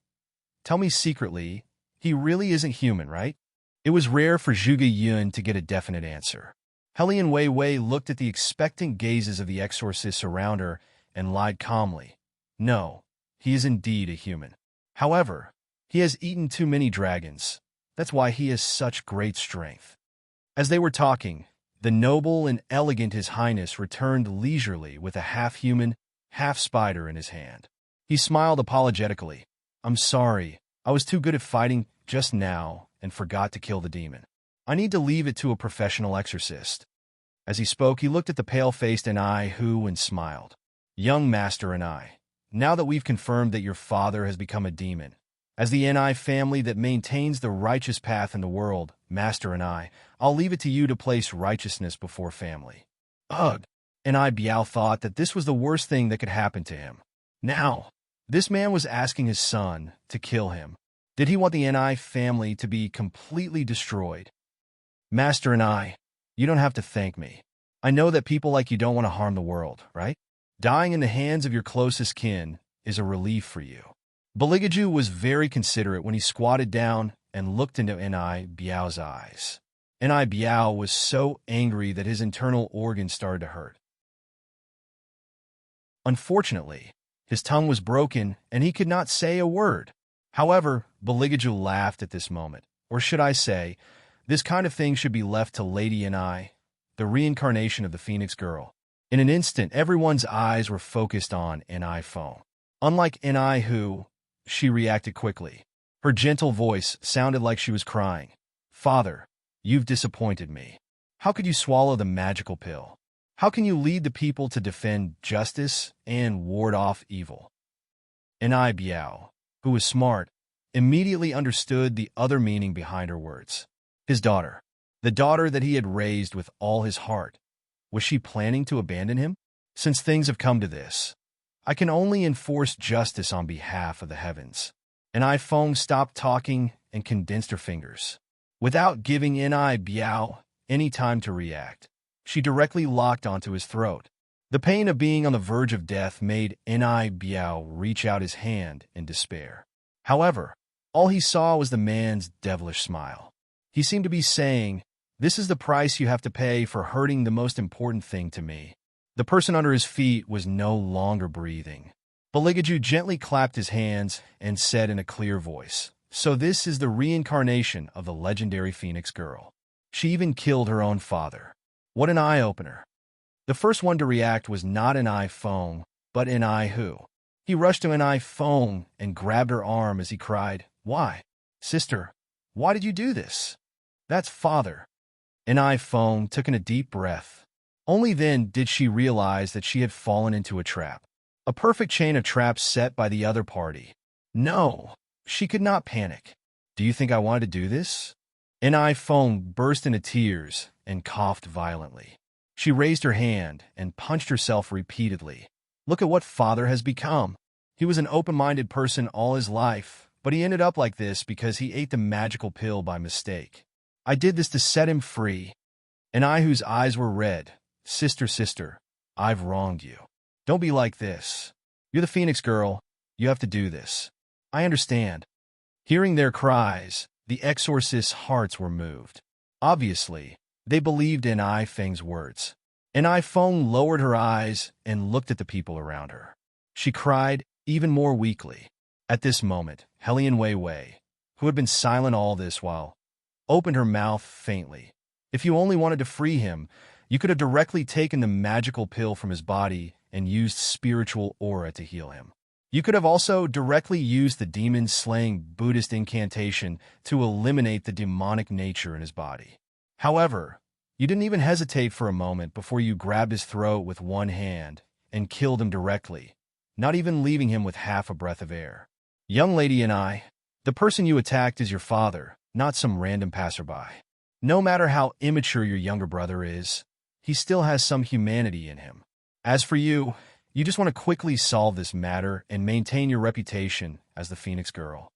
tell me secretly, he really isn't human, right?" It was rare for Zhuge Yun to get a definite answer. Hellion Wei Wei looked at the expectant gazes of the exorcists around her and lied calmly. "No, he is indeed a human. However, he has eaten too many dragons. That's why he has such great strength." As they were talking, the noble and elegant His Highness returned leisurely with a half-human, half-spider in his hand. He smiled apologetically. "I'm sorry, I was too good at fighting just now and forgot to kill the demon. I need to leave it to a professional exorcist." As he spoke, he looked at the pale-faced Enai Hu and smiled. "Young Master Enai, now that we've confirmed that your father has become a demon, as the Ni family that maintains the righteous path in the world, Master and I'll leave it to you to place righteousness before family. Ugh. Ni Biao thought that this was the worst thing that could happen to him. Now, this man was asking his son to kill him. Did he want the Ni family to be completely destroyed? Master and you don't have to thank me. I know that people like you don't want to harm the world, right? Dying in the hands of your closest kin is a relief for you. Beligaju was very considerate when he squatted down and looked into Ni Biao's eyes. Ni Biao was so angry that his internal organs started to hurt. Unfortunately, his tongue was broken and he could not say a word. However, Beligaju laughed at this moment, or should I say, this kind of thing should be left to Lady Ni, the reincarnation of the Phoenix Girl. In an instant, everyone's eyes were focused on Ni Feng. Unlike Ni who, she reacted quickly. Her gentle voice sounded like she was crying. Father, you've disappointed me. How could you swallow the magical pill? How can you lead the people to defend justice and ward off evil? Ni Biao, who was smart, immediately understood the other meaning behind her words. His daughter, the daughter that he had raised with all his heart, was she planning to abandon him? Since things have come to this, I can only enforce justice on behalf of the heavens. Ni Feng stopped talking and condensed her fingers. Without giving Ni Biao any time to react, she directly locked onto his throat. The pain of being on the verge of death made Ni Biao reach out his hand in despair. However, all he saw was the man's devilish smile. He seemed to be saying, "This is the price you have to pay for hurting the most important thing to me." The person under his feet was no longer breathing. Beligaju gently clapped his hands and said in a clear voice, "So this is the reincarnation of the legendary Phoenix Girl. She even killed her own father. What an eye-opener." The first one to react was not Ni Feng, but Ni Hu. He rushed to Ni Feng and grabbed her arm as he cried, "Why? Sister, why did you do this? That's father." Ni Feng took in a deep breath. Only then did she realize that she had fallen into a trap. A perfect chain of traps set by the other party. No, she could not panic. "Do you think I wanted to do this?" Ni Feng burst into tears and coughed violently. She raised her hand and punched herself repeatedly. Look at what father has become. He was an open-minded person all his life, but he ended up like this because he ate the magical pill by mistake. I did this to set him free. Ni whose eyes were red. Sister, I've wronged you. Don't be like this. You're the Phoenix Girl. You have to do this. I understand. Hearing their cries, the exorcist's hearts were moved. Obviously, they believed in Ni Feng's words. Ni Feng lowered her eyes and looked at the people around her. She cried even more weakly. At this moment, Helian Wei Wei, who had been silent all this while, opened her mouth faintly. If you only wanted to free him, you could have directly taken the magical pill from his body and used spiritual aura to heal him. You could have also directly used the demon-slaying Buddhist incantation to eliminate the demonic nature in his body. However, you didn't even hesitate for a moment before you grabbed his throat with one hand and killed him directly, not even leaving him with half a breath of air. Young lady and the person you attacked is your father, not some random passerby. No matter how immature your younger brother is, he still has some humanity in him. As for you, you just want to quickly solve this matter and maintain your reputation as the Phoenix Girl.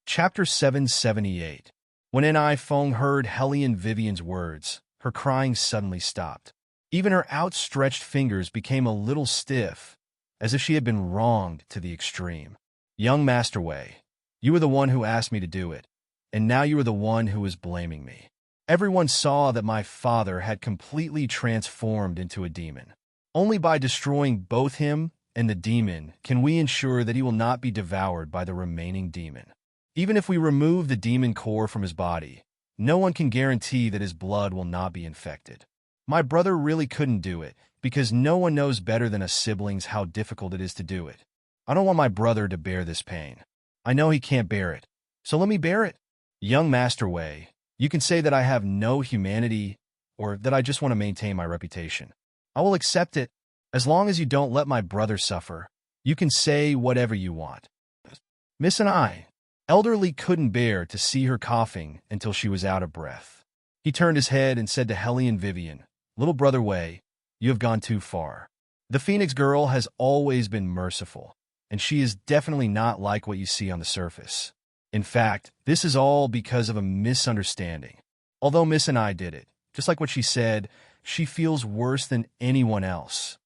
Chapter 778. When Ni Feng heard Helian Vivian's words, her crying suddenly stopped. Even her outstretched fingers became a little stiff, as if she had been wronged to the extreme. Young Master Wei, you were the one who asked me to do it, and now you are the one who is blaming me. Everyone saw that my father had completely transformed into a demon. Only by destroying both him and the demon can we ensure that he will not be devoured by the remaining demon. Even if we remove the demon core from his body, no one can guarantee that his blood will not be infected. My brother really couldn't do it, because no one knows better than us siblings how difficult it is to do it. I don't want my brother to bear this pain. I know he can't bear it, so let me bear it. Young Master Wei, you can say that I have no humanity, or that I just want to maintain my reputation. I will accept it. As long as you don't let my brother suffer, you can say whatever you want. Miss and I, Elderly couldn't bear to see her coughing until she was out of breath. He turned his head and said to Hellion Vivian, "Little brother Wei, you have gone too far. The Phoenix girl has always been merciful, and she is definitely not like what you see on the surface. In fact, this is all because of a misunderstanding. Although Miss and I did it, just like what she said, she feels worse than anyone else."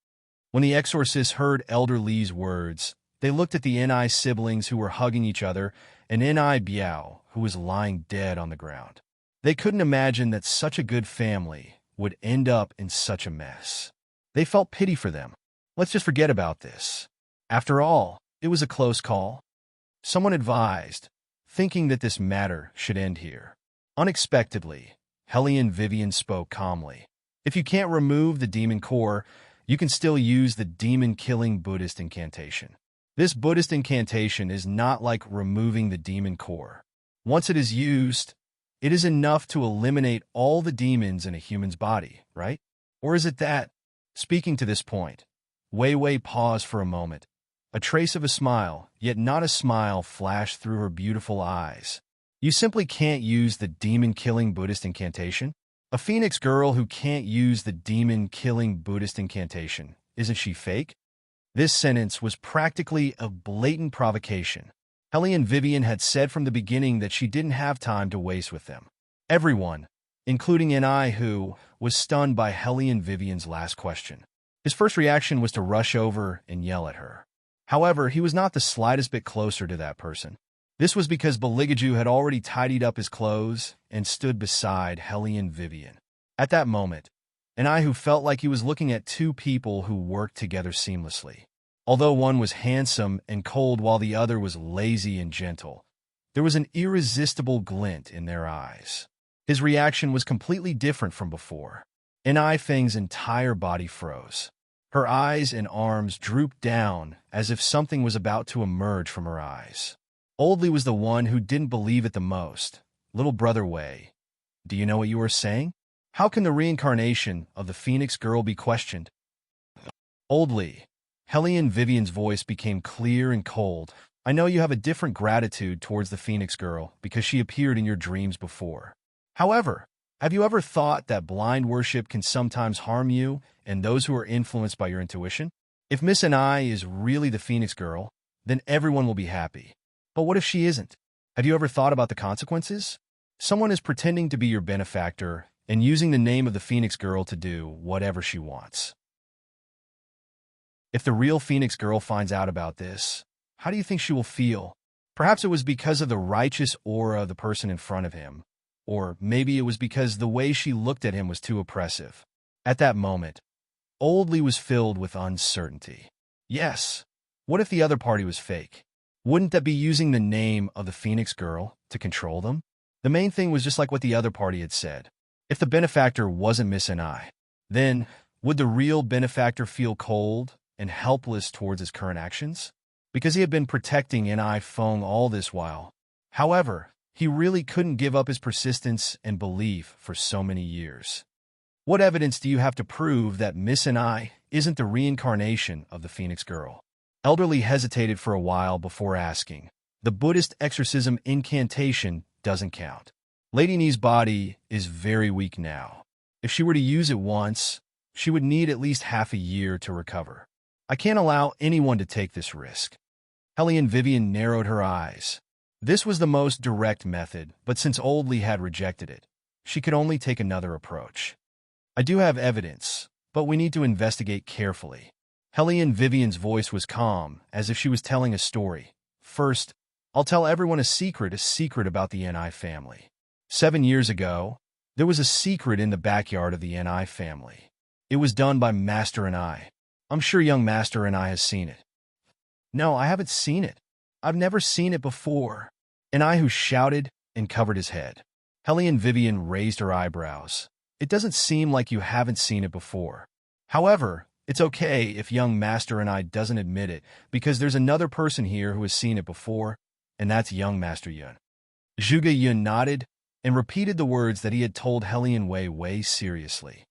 When the exorcist heard Elder Li's words, they looked at the Ni siblings who were hugging each other and Ni Biao, who was lying dead on the ground. They couldn't imagine that such a good family would end up in such a mess. They felt pity for them. Let's just forget about this. After all, it was a close call. Someone advised, thinking that this matter should end here. Unexpectedly, Hellion Vivian spoke calmly. If you can't remove the demon core, you can still use the demon-killing Buddhist incantation. This Buddhist incantation is not like removing the demon core. Once it is used, it is enough to eliminate all the demons in a human's body, right? Or is it that? Speaking to this point, Wei Wei paused for a moment. A trace of a smile, yet not a smile, flashed through her beautiful eyes. You simply can't use the demon-killing Buddhist incantation? A Phoenix girl who can't use the demon-killing Buddhist incantation, isn't she fake? This sentence was practically a blatant provocation. Hellion Vivian had said from the beginning that she didn't have time to waste with them. Everyone, including Ni, who was stunned by Hellion Vivian's last question. His first reaction was to rush over and yell at her. However, he was not the slightest bit closer to that person. This was because Beligaju had already tidied up his clothes and stood beside Hellion Vivian. At that moment, Ni who felt like he was looking at two people who worked together seamlessly. Although one was handsome and cold while the other was lazy and gentle, there was an irresistible glint in their eyes. His reaction was completely different from before. Ni Feng's entire body froze. Her eyes and arms drooped down as if something was about to emerge from her eyes. Old Li was the one who didn't believe it the most. "Little brother Wei, do you know what you are saying? How can the reincarnation of the Phoenix girl be questioned?" Old Li. Hellion Vivian's voice became clear and cold. "I know you have a different gratitude towards the Phoenix girl because she appeared in your dreams before. However, have you ever thought that blind worship can sometimes harm you and those who are influenced by your intuition? If Miss and I is really the Phoenix girl, then everyone will be happy. But what if she isn't? Have you ever thought about the consequences? Someone is pretending to be your benefactor and using the name of the Phoenix girl to do whatever she wants. If the real Phoenix girl finds out about this, how do you think she will feel? Perhaps it was because of the righteous aura of the person in front of him, or maybe it was because the way she looked at him was too oppressive. At that moment, Old Li was filled with uncertainty. Yes, what if the other party was fake? Wouldn't that be using the name of the Phoenix girl to control them? The main thing was just like what the other party had said. If the benefactor wasn't Miss and I, then would the real benefactor feel cold and helpless towards his current actions? Because he had been protecting Ni Feng all this while. However, he really couldn't give up his persistence and belief for so many years. What evidence do you have to prove that Miss and I isn't the reincarnation of the Phoenix girl? Elderly hesitated for a while before asking. The Buddhist exorcism incantation doesn't count. Lady Ni's body is very weak now. If she were to use it once, she would need at least half a year to recover. I can't allow anyone to take this risk. Hellion Vivian narrowed her eyes. This was the most direct method, but since Old Li had rejected it, she could only take another approach. I do have evidence, but we need to investigate carefully. Hellion Vivian's voice was calm, as if she was telling a story. First, I'll tell everyone a secret about the Ni family. 7 years ago, there was a secret in the backyard of the Ni family. It was done by Master and I. I'm sure young Master and I has seen it. No, I haven't seen it. I've never seen it before. And I who shouted and covered his head. Hellion Vivian raised her eyebrows. It doesn't seem like you haven't seen it before. However, it's okay if young Master and I doesn't admit it, because there's another person here who has seen it before, and that's young Master Yun. Zhuge Yun nodded and repeated the words that he had told Hellion Wei seriously.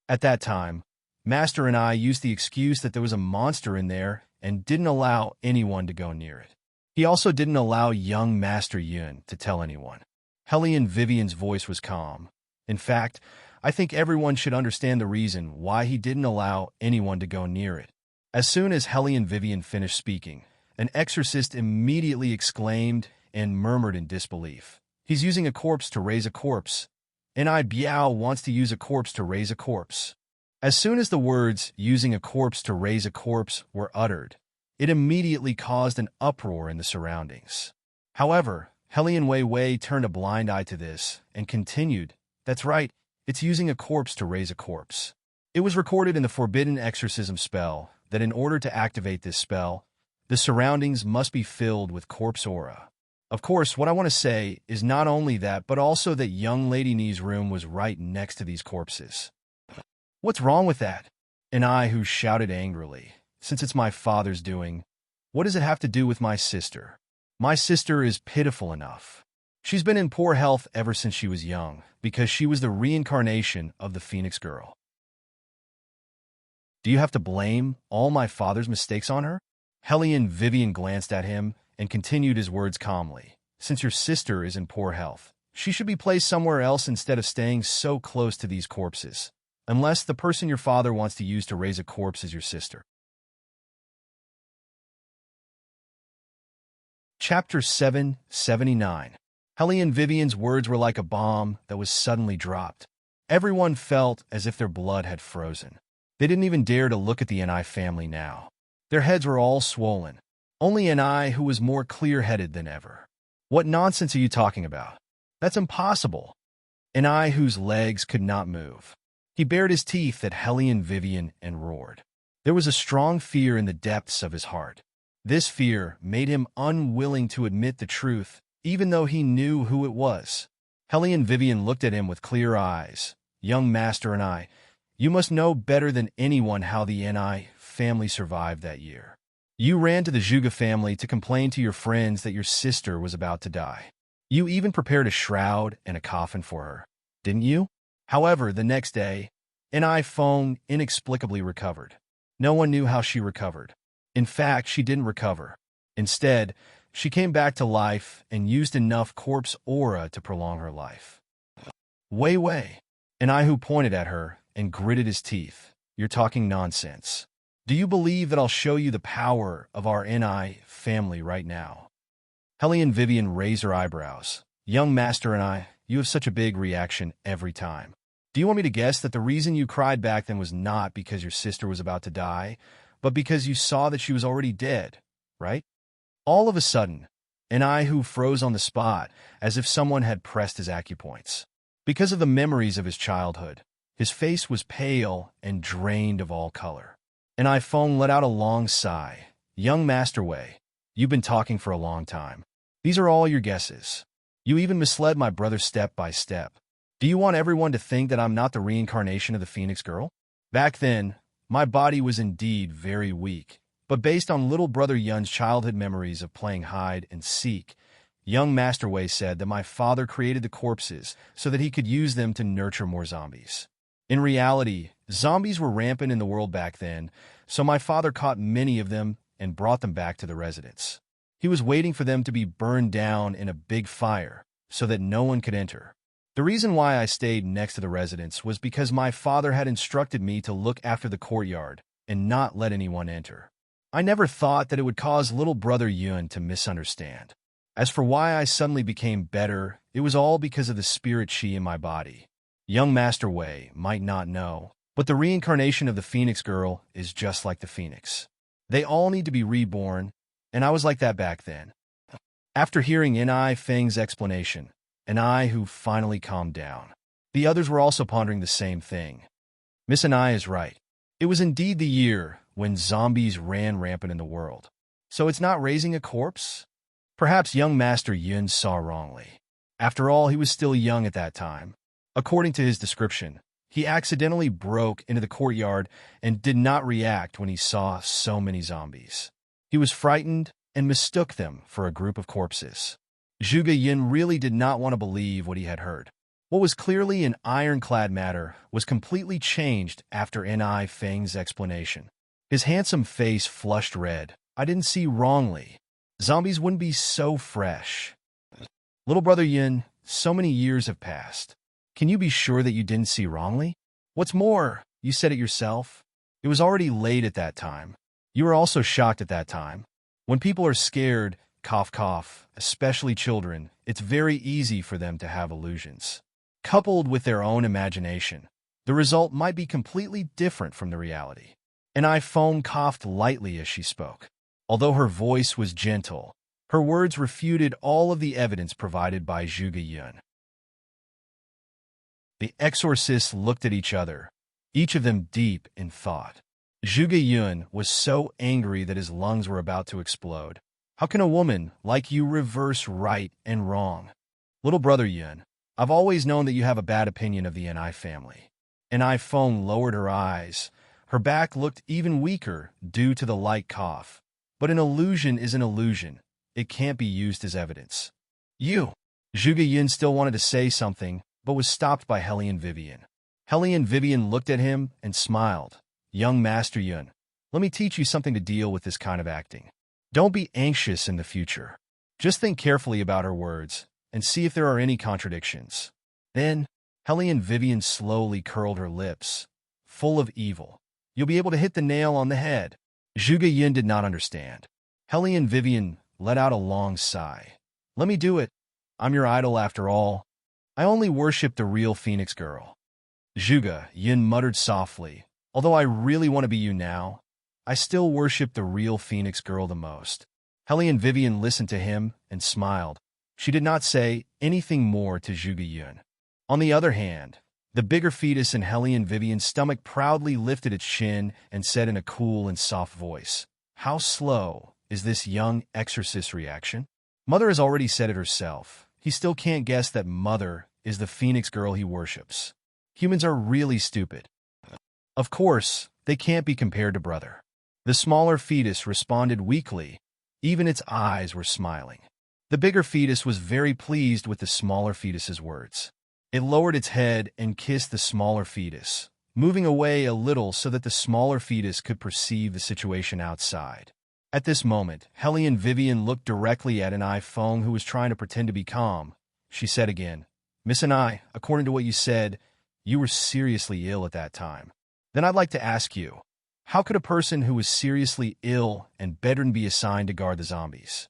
At that time, Master and I used the excuse that there was a monster in there and didn't allow anyone to go near it. He also didn't allow young Master Yun to tell anyone. Hellion Vivian's voice was calm. In fact, I think everyone should understand the reason why he didn't allow anyone to go near it. As soon as Hellion Vivian finished speaking, an exorcist immediately exclaimed and murmured in disbelief. He's using a corpse to raise a corpse. And Biao wants to use a corpse to raise a corpse. As soon as the words using a corpse to raise a corpse were uttered, it immediately caused an uproar in the surroundings. However, Hellion Wei Wei turned a blind eye to this and continued, "That's right, it's using a corpse to raise a corpse." It was recorded in the Forbidden Exorcism spell that in order to activate this spell, the surroundings must be filled with corpse aura. Of course, what I want to say is not only that, but also that young Lady Ni's room was right next to these corpses. What's wrong with that? And I who shouted angrily, "Since it's my father's doing, what does it have to do with my sister? My sister is pitiful enough. She's been in poor health ever since she was young, because she was the reincarnation of the Phoenix Girl. Do you have to blame all my father's mistakes on her?" Hellion Vivian glanced at him and continued his words calmly. "Since your sister is in poor health, she should be placed somewhere else instead of staying so close to these corpses. Unless the person your father wants to use to raise a corpse is your sister." Chapter 779. Hellion Vivian's words were like a bomb that was suddenly dropped. Everyone felt as if their blood had frozen. They didn't even dare to look at the Ni family now. Their heads were all swollen. Only Ni who was more clear-headed than ever. "What nonsense are you talking about? That's impossible." Ni whose legs could not move. He bared his teeth at Hellion Vivian and roared. There was a strong fear in the depths of his heart. This fear made him unwilling to admit the truth, even though he knew who it was. Hellion Vivian looked at him with clear eyes. "Young Master Ni, you must know better than anyone how the Ni family survived that year. You ran to the Zhuge family to complain to your friends that your sister was about to die. You even prepared a shroud and a coffin for her, didn't you? However, the next day, Ni Feng inexplicably recovered. No one knew how she recovered. In fact, she didn't recover. Instead, she came back to life and used enough corpse aura to prolong her life." "Wei Wei." Ni who pointed at her and gritted his teeth. "You're talking nonsense. Do you believe that I'll show you the power of our Ni family right now?" Hellion Vivian raised her eyebrows. "Young Master Ni, you have such a big reaction every time. Do you want me to guess that the reason you cried back then was not because your sister was about to die, but because you saw that she was already dead, right?" All of a sudden, Ni who froze on the spot as if someone had pressed his acupoints. Because of the memories of his childhood, his face was pale and drained of all color. Ni Feng let out a long sigh. "Young Master Wei, you've been talking for a long time. These are all your guesses. You even misled my brother step by step. Do you want everyone to think that I'm not the reincarnation of the Phoenix Girl? Back then, my body was indeed very weak, but based on little brother Yun's childhood memories of playing hide and seek, young Master Wei said that my father created the corpses so that he could use them to nurture more zombies. In reality, zombies were rampant in the world back then, so my father caught many of them and brought them back to the residence. He was waiting for them to be burned down in a big fire so that no one could enter. The reason why I stayed next to the residence was because my father had instructed me to look after the courtyard and not let anyone enter. I never thought that it would cause little brother Yun to misunderstand. As for why I suddenly became better, it was all because of the spirit chi in my body. Young Master Wei might not know, but the reincarnation of the Phoenix Girl is just like the Phoenix. They all need to be reborn, and I was like that back then." After hearing Ni Feng's explanation, Ni who finally calmed down. The others were also pondering the same thing. Miss Ni is right. It was indeed the year when zombies ran rampant in the world. So it's not raising a corpse? Perhaps young Master Yun saw wrongly. After all, he was still young at that time. According to his description, he accidentally broke into the courtyard and did not react when he saw so many zombies. He was frightened and mistook them for a group of corpses. Zhuge Yin really did not want to believe what he had heard. What was clearly an ironclad matter was completely changed after Ni Feng's explanation. His handsome face flushed red. I didn't see wrongly. Zombies wouldn't be so fresh. Little brother Yun, so many years have passed. Can you be sure that you didn't see wrongly? What's more, you said it yourself. It was already late at that time. You were also shocked at that time. When people are scared, cough cough, especially children, it's very easy for them to have illusions. Coupled with their own imagination, the result might be completely different from the reality. And Feng coughed lightly as she spoke. Although her voice was gentle, her words refuted all of the evidence provided by Zhuge Yun. The exorcists looked at each other, each of them deep in thought. Zhuge Yun was so angry that his lungs were about to explode. How can a woman like you reverse right and wrong? Little brother Yun, I've always known that you have a bad opinion of the Ni family. Feng lowered her eyes. Her back looked even weaker due to the light cough. But an illusion is an illusion. It can't be used as evidence. You! Zhuge Yun still wanted to say something, but was stopped by Hellion Vivian. Hellion Vivian looked at him and smiled. Young Master Yun, let me teach you something to deal with this kind of acting. Don't be anxious in the future. Just think carefully about her words and see if there are any contradictions. Then, Hellion Vivian slowly curled her lips, full of evil. You'll be able to hit the nail on the head. Zhuge Yun did not understand. Hellion Vivian let out a long sigh. Let me do it. I'm your idol after all. I only worship the real Phoenix girl. Zhuge Yun muttered softly. Although I really want to be you now, I still worship the real Phoenix girl the most. Hellion Vivian listened to him and smiled. She did not say anything more to Zhuge Yun. On the other hand, the bigger fetus in Hellion Vivian's stomach proudly lifted its chin and said in a cool and soft voice, "How slow is this young exorcist reaction? Mother has already said it herself. He still can't guess that Mother is the Phoenix girl he worships. Humans are really stupid." Of course, they can't be compared to Brother. The smaller fetus responded weakly. Even its eyes were smiling. The bigger fetus was very pleased with the smaller fetus's words. It lowered its head and kissed the smaller fetus, moving away a little so that the smaller fetus could perceive the situation outside. At this moment, Hellion Vivian looked directly at Feng, who was trying to pretend to be calm. She said again, "Miss Anai, according to what you said, you were seriously ill at that time. Then I'd like to ask you, how could a person who was seriously ill and bedridden be assigned to guard the zombies?"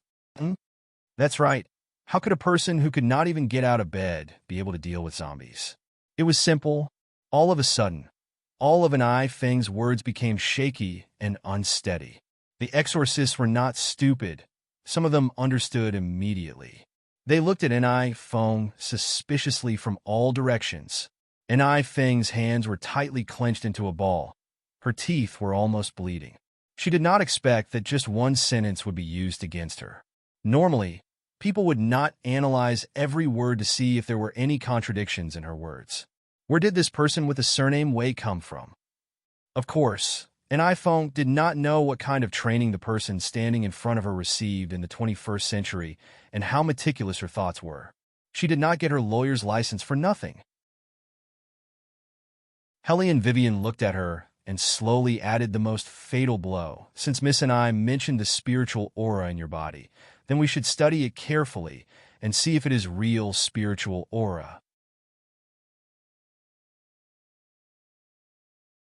That's right. How could a person who could not even get out of bed be able to deal with zombies? It was simple. All of a sudden, all of Feng's words became shaky and unsteady. The exorcists were not stupid. Some of them understood immediately. They looked at Feng suspiciously from all directions. Feng's hands were tightly clenched into a ball. Her teeth were almost bleeding. She did not expect that just one sentence would be used against her. Normally, people would not analyze every word to see if there were any contradictions in her words. Where did this person with the surname Wei come from? Of course, Feng did not know what kind of training the person standing in front of her received in the 21st century and how meticulous her thoughts were. She did not get her lawyer's license for nothing. Hellion Vivian looked at her and slowly added the most fatal blow. Since Miss and I mentioned the spiritual aura in your body, then we should study it carefully and see if it is real spiritual aura.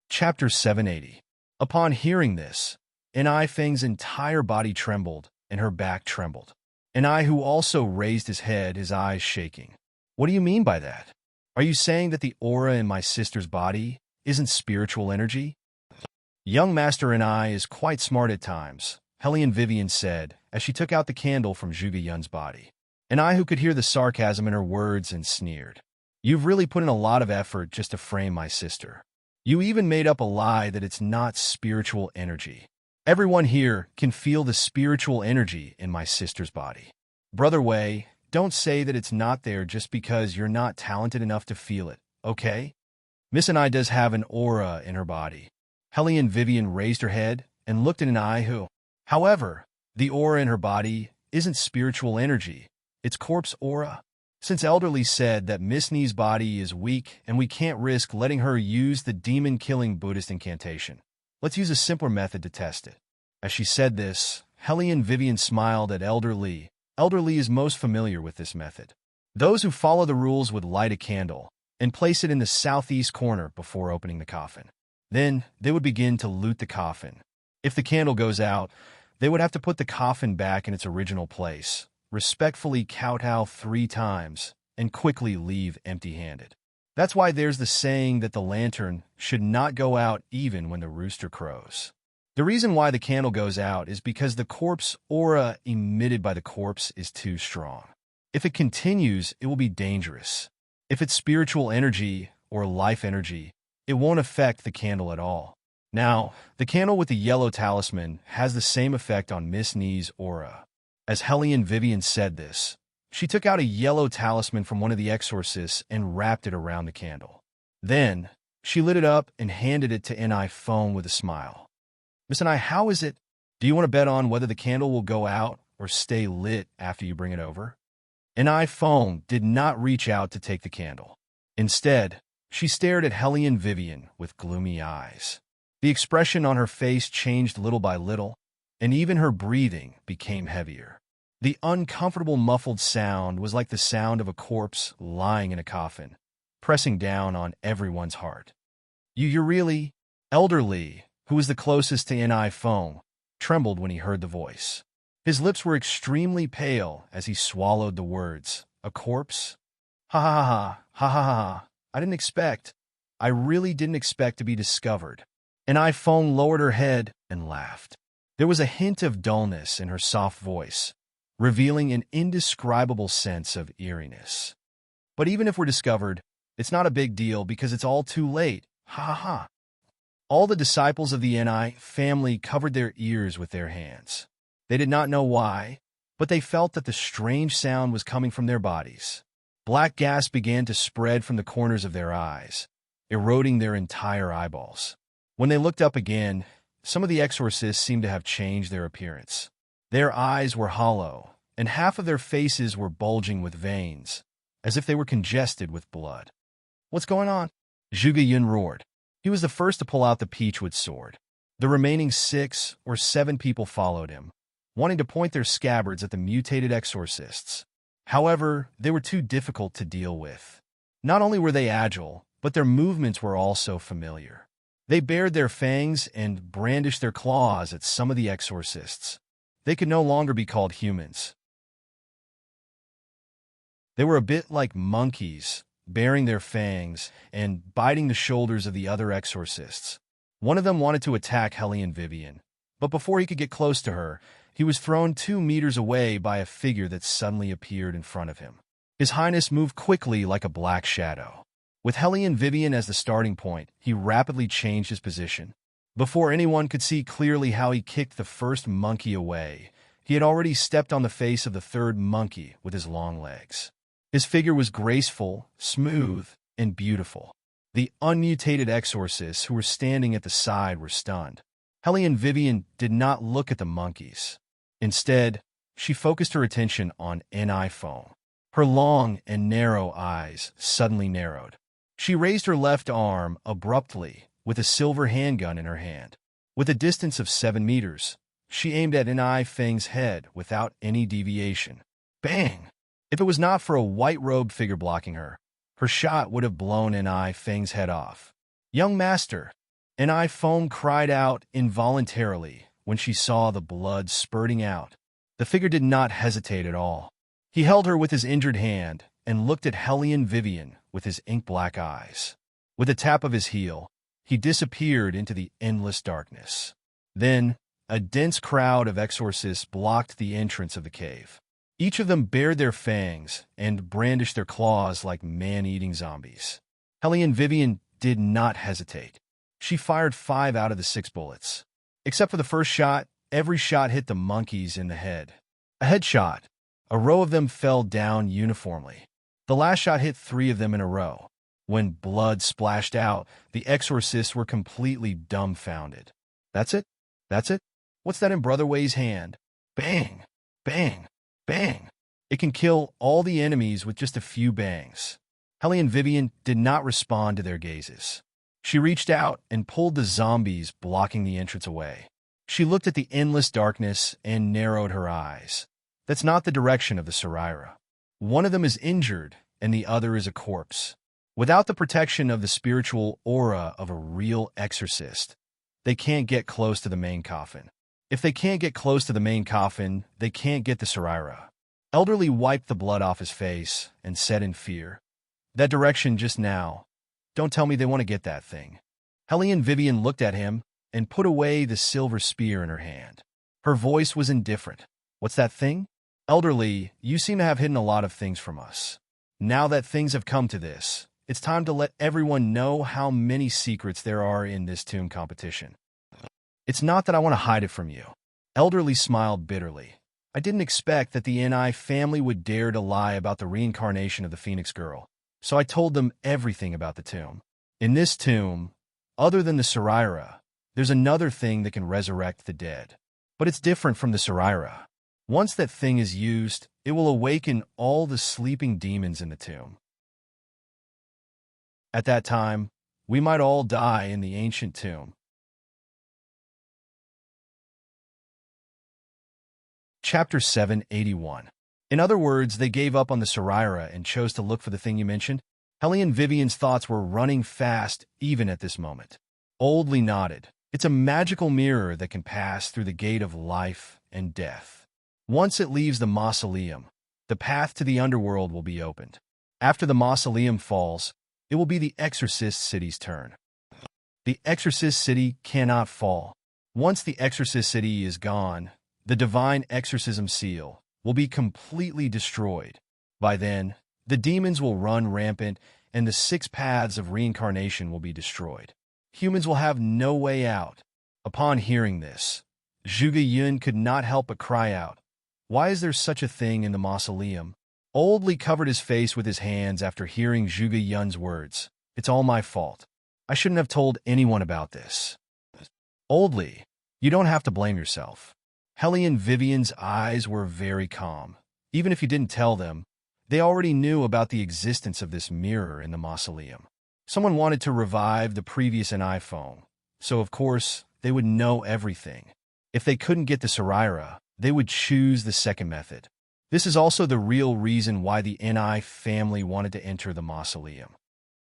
Chapter 780. Upon hearing this, Feng's entire body trembled and her back trembled. Who also raised his head, his eyes shaking. What do you mean by that? Are you saying that the aura in my sister's body isn't spiritual energy? Young Master is quite smart at times, Hellion Vivian said as she took out the candle from Zhuge Yun's body. Who could hear the sarcasm in her words and sneered. You've really put in a lot of effort just to frame my sister. You even made up a lie that it's not spiritual energy. Everyone here can feel the spiritual energy in my sister's body. Brother Wei, don't say that it's not there just because you're not talented enough to feel it, okay? Miss and I does have an aura in her body. Hellion Vivian raised her head and looked at who. However, the aura in her body isn't spiritual energy. It's corpse aura. Since Elderly said that Miss Nee's body is weak and we can't risk letting her use the demon-killing Buddhist incantation, let's use a simpler method to test it. As she said this, Hellion Vivian smiled at Elderly. Elderly is most familiar with this method. Those who follow the rules would light a candle and place it in the southeast corner before opening the coffin. Then, they would begin to loot the coffin. If the candle goes out, they would have to put the coffin back in its original place, respectfully kowtow 3 times, and quickly leave empty-handed. That's why there's the saying that the lantern should not go out even when the rooster crows. The reason why the candle goes out is because the corpse aura emitted by the corpse is too strong. If it continues, it will be dangerous. If it's spiritual energy or life energy, it won't affect the candle at all. Now, the candle with the yellow talisman has the same effect on Miss Nee's aura. As Hellion Vivian said this, she took out a yellow talisman from one of the exorcists and wrapped it around the candle. Then, she lit it up and handed it to N.I. Phone with a smile. Miss N.I., how is it? Do you want to bet on whether the candle will go out or stay lit after you bring it over? N.I. Phone did not reach out to take the candle. Instead, she stared at Hellion Vivian with gloomy eyes. The expression on her face changed little by little, and even her breathing became heavier. The uncomfortable muffled sound was like the sound of a corpse lying in a coffin, pressing down on everyone's heart. You're really... Elderly, who was the closest to N.I. Phone, trembled when he heard the voice. His lips were extremely pale as he swallowed the words, "A corpse? Ha ha ha ha ha ha ha. I really didn't expect to be discovered." N.I. Phone lowered her head and laughed. There was a hint of dullness in her soft voice, revealing an indescribable sense of eeriness. But even if we're discovered, it's not a big deal because it's all too late. Ha ha ha. All the disciples of the N.I. family covered their ears with their hands. They did not know why, but they felt that the strange sound was coming from their bodies. Black gas began to spread from the corners of their eyes, eroding their entire eyeballs. When they looked up again, some of the exorcists seemed to have changed their appearance. Their eyes were hollow, and half of their faces were bulging with veins, as if they were congested with blood. "What's going on?" Zhuge Yun roared. He was the first to pull out the Peachwood sword. The remaining 6 or 7 people followed him, wanting to point their scabbards at the mutated exorcists. However, they were too difficult to deal with. Not only were they agile, but their movements were also familiar. They bared their fangs and brandished their claws at some of the exorcists. They could no longer be called humans. They were a bit like monkeys, baring their fangs and biting the shoulders of the other exorcists. One of them wanted to attack Hellion Vivian, but before he could get close to her, he was thrown 2 meters away by a figure that suddenly appeared in front of him. His Highness moved quickly like a black shadow. With Hellion Vivian as the starting point, he rapidly changed his position. Before anyone could see clearly how he kicked the first monkey away, he had already stepped on the face of the 3rd monkey with his long legs. His figure was graceful, smooth, and beautiful. The unmutated exorcists who were standing at the side were stunned. Hellion Vivian did not look at the monkeys. Instead, she focused her attention on N.I. Phone. Her long and narrow eyes suddenly narrowed. She raised her left arm abruptly with a silver handgun in her hand. With a distance of 7 meters, she aimed at N.I. Feng's head without any deviation. Bang! If it was not for a white-robed figure blocking her, her shot would have blown N.I. Feng's head off. "Young master!" N.I. Feng cried out involuntarily when she saw the blood spurting out. The figure did not hesitate at all. He held her with his injured hand and looked at Hellion Vivian with his ink-black eyes. With a tap of his heel, he disappeared into the endless darkness. Then, a dense crowd of exorcists blocked the entrance of the cave. Each of them bared their fangs and brandished their claws like man-eating zombies. Hellion Vivian did not hesitate. She fired 5 out of the 6 bullets. Except for the first shot, every shot hit the monkeys in the head. A headshot. A row of them fell down uniformly. The last shot hit 3 of them in a row. When blood splashed out, the exorcists were completely dumbfounded. That's it? That's it? What's that in Brother Wei's hand? Bang! Bang! Bang! It can kill all the enemies with just a few bangs. Helly and Vivian did not respond to their gazes. She reached out and pulled the zombies blocking the entrance away. She looked at the endless darkness and narrowed her eyes. That's not the direction of the Saraira. One of them is injured, and the other is a corpse. Without the protection of the spiritual aura of a real exorcist, they can't get close to the main coffin. If they can't get close to the main coffin, they can't get the Saraira. Elderly wiped the blood off his face and said in fear, "That direction just now. Don't tell me they want to get that thing." Helly and Vivian looked at him and put away the silver spear in her hand. Her voice was indifferent. "What's that thing?" "Elderly, you seem to have hidden a lot of things from us. Now that things have come to this, it's time to let everyone know how many secrets there are in this tomb competition." "It's not that I want to hide it from you." Elderly smiled bitterly. "I didn't expect that the Ni family would dare to lie about the reincarnation of the Phoenix Girl, so I told them everything about the tomb. In this tomb, other than the Saraira, there's another thing that can resurrect the dead. But it's different from the Saraira. Once that thing is used, it will awaken all the sleeping demons in the tomb. At that time, we might all die in the ancient tomb." Chapter 781. In other words, they gave up on the Saraira and chose to look for the thing you mentioned. Helly and Vivian's thoughts were running fast even at this moment. Oldly nodded. "It's a magical mirror that can pass through the gate of life and death. Once it leaves the mausoleum, the path to the underworld will be opened. After the mausoleum falls, it will be the Exorcist City's turn. The Exorcist City cannot fall. Once the Exorcist City is gone, the divine exorcism seal will be completely destroyed. By then, the demons will run rampant and the 6 paths of reincarnation will be destroyed. Humans will have no way out." Upon hearing this, Zhuge Yun could not help but cry out, "Why is there such a thing in the mausoleum?" Oldly covered his face with his hands after hearing Zhuge Yun's words. "It's all my fault. I shouldn't have told anyone about this." "Oldly, you don't have to blame yourself." Helly and Vivian's eyes were very calm. Even if you didn't tell them, they already knew about the existence of this mirror in the mausoleum. Someone wanted to revive the previous iPhone, so of course they would know everything. If they couldn't get the Saraira, they would choose the second method. This is also the real reason why the Ni family wanted to enter the mausoleum.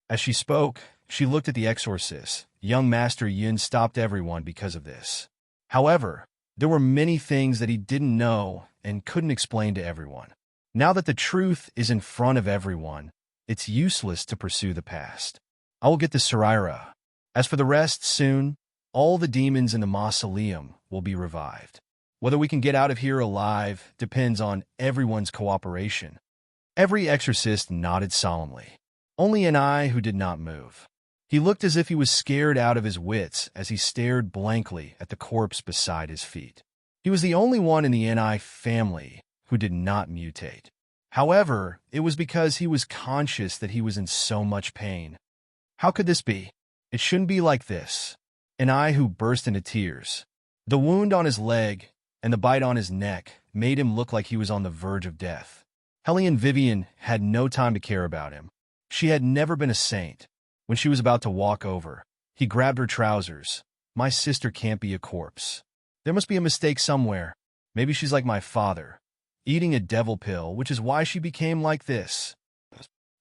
As she spoke, she looked at the exorcist. Young Master Yun stopped everyone because of this. However, there were many things that he didn't know and couldn't explain to everyone. Now that the truth is in front of everyone, it's useless to pursue the past. I will get the Saraira. As for the rest, soon, all the demons in the mausoleum will be revived. Whether we can get out of here alive depends on everyone's cooperation." Every exorcist nodded solemnly. Only an eye who did not move. He looked as if he was scared out of his wits as he stared blankly at the corpse beside his feet. He was the only one in the Ni family who did not mutate. However, it was because he was conscious that he was in so much pain. How could this be? It shouldn't be like this. An eye who burst into tears. The wound on his leg and the bite on his neck made him look like he was on the verge of death. Helly and Vivian had no time to care about him. She had never been a saint. When she was about to walk over, he grabbed her trousers. "My sister can't be a corpse. There must be a mistake somewhere. Maybe she's like my father, eating a devil pill, which is why she became like this."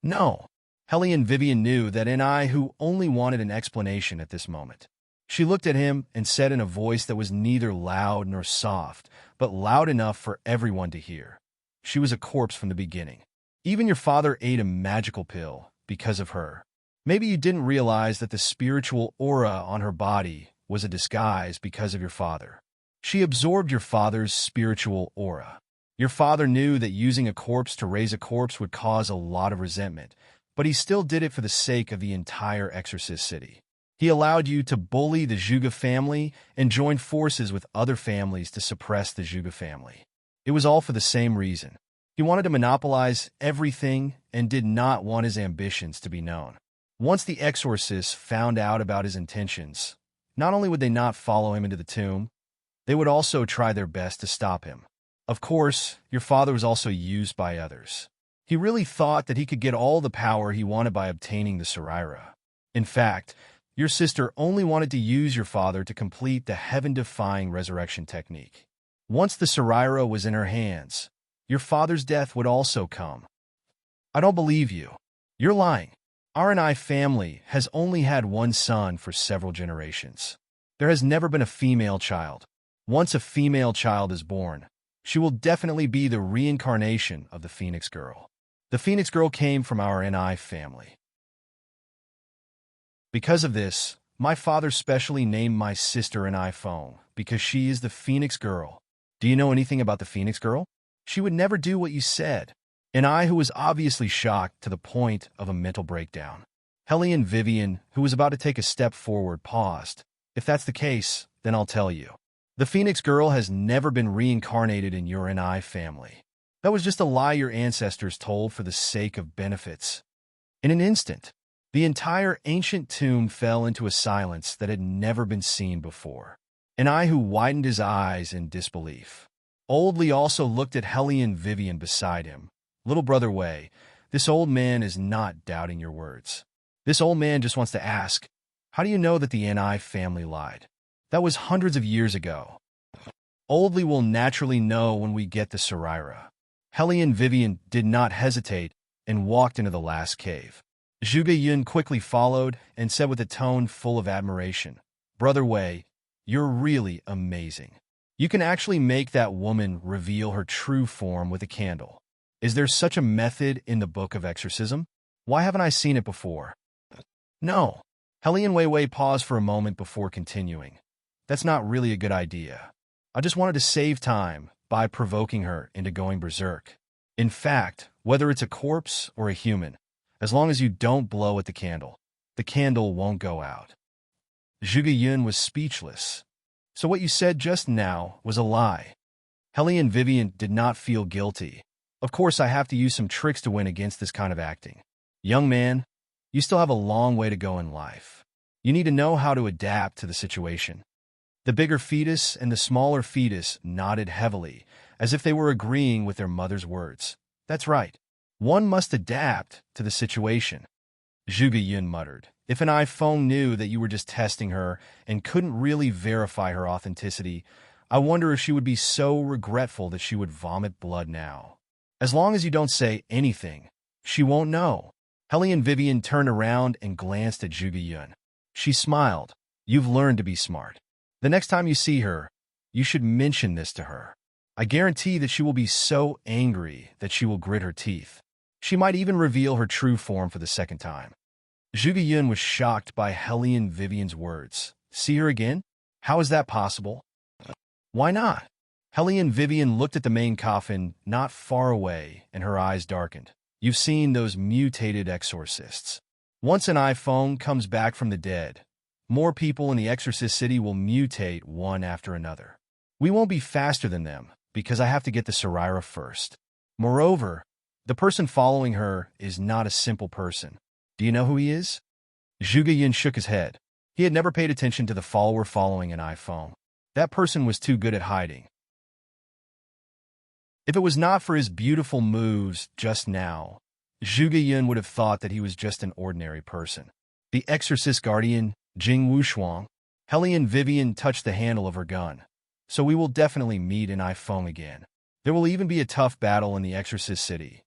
No. Helly and Vivian knew that an eye who only wanted an explanation at this moment. She looked at him and said in a voice that was neither loud nor soft, but loud enough for everyone to hear. "She was a corpse from the beginning. Even your father ate a magical pill because of her. Maybe you didn't realize that the spiritual aura on her body was a disguise because of your father. She absorbed your father's spiritual aura. Your father knew that using a corpse to raise a corpse would cause a lot of resentment, but he still did it for the sake of the entire Exorcist City. He allowed you to bully the Zhuge family and join forces with other families to suppress the Zhuge family. It was all for the same reason. He wanted to monopolize everything and did not want his ambitions to be known. Once the exorcists found out about his intentions, not only would they not follow him into the tomb, they would also try their best to stop him. Of course, your father was also used by others. He really thought that he could get all the power he wanted by obtaining the Saraira. In fact, your sister only wanted to use your father to complete the heaven-defying resurrection technique. Once the Saraira was in her hands, your father's death would also come. I don't believe you. You're lying. Our Anai family has only had one son for several generations. There has never been a female child. Once a female child is born, she will definitely be the reincarnation of the Phoenix Girl. The Phoenix Girl came from our Anai family. Because of this, my father specially named my sister Anai Phone, because she is the Phoenix Girl. Do you know anything about the Phoenix Girl? She would never do what you said. And I, who was obviously shocked to the point of a mental breakdown. Hellion Vivian, who was about to take a step forward, paused. If that's the case, then I'll tell you. The Phoenix Girl has never been reincarnated in your and I family. That was just a lie your ancestors told for the sake of benefits. In an instant, the entire ancient tomb fell into a silence that had never been seen before. And I, who widened his eyes in disbelief. Old Lee also looked at Hellion Vivian beside him. Little brother Wei, this old man is not doubting your words. This old man just wants to ask, how do you know that the Anai family lied? That was hundreds of years ago. Old Lee will naturally know when we get the Saraira. Hellion Vivian did not hesitate and walked into the last cave. Zhuge Yun quickly followed and said with a tone full of admiration, Brother Wei, you're really amazing. You can actually make that woman reveal her true form with a candle. Is there such a method in the Book of Exorcism? Why haven't I seen it before? No. Hellion Weiwei paused for a moment before continuing. That's not really a good idea. I just wanted to save time by provoking her into going berserk. In fact, whether it's a corpse or a human, as long as you don't blow at the candle won't go out. Zhuge Yun was speechless. So what you said just now was a lie. Hellion Vivian did not feel guilty. Of course, I have to use some tricks to win against this kind of acting. Young man, you still have a long way to go in life. You need to know how to adapt to the situation. The bigger fetus and the smaller fetus nodded heavily, as if they were agreeing with their mother's words. That's right. One must adapt to the situation. Zhuge Yun muttered. If an iPhone knew that you were just testing her and couldn't really verify her authenticity, I wonder if she would be so regretful that she would vomit blood now. As long as you don't say anything, she won't know. Hellion Vivian turned around and glanced at Zhuge Yun. She smiled. You've learned to be smart. The next time you see her, you should mention this to her. I guarantee that she will be so angry that she will grit her teeth. She might even reveal her true form for the second time. Zhuge Yun was shocked by Hellion Vivian's words. See her again? How is that possible? Why not? Hellion Vivian looked at the main coffin not far away, and her eyes darkened. You've seen those mutated exorcists. Once an iPhone comes back from the dead, more people in the exorcist city will mutate one after another. We won't be faster than them, because I have to get the Saraira first. Moreover, the person following her is not a simple person. Do you know who he is? Zhuge Yun shook his head. He had never paid attention to the follower following an iPhone. That person was too good at hiding. If it was not for his beautiful moves just now, Zhuge Yun would have thought that he was just an ordinary person. The exorcist guardian, Jing Wushuang. Hellion Vivian touched the handle of her gun. So we will definitely meet in iPhone again. There will even be a tough battle in the exorcist city.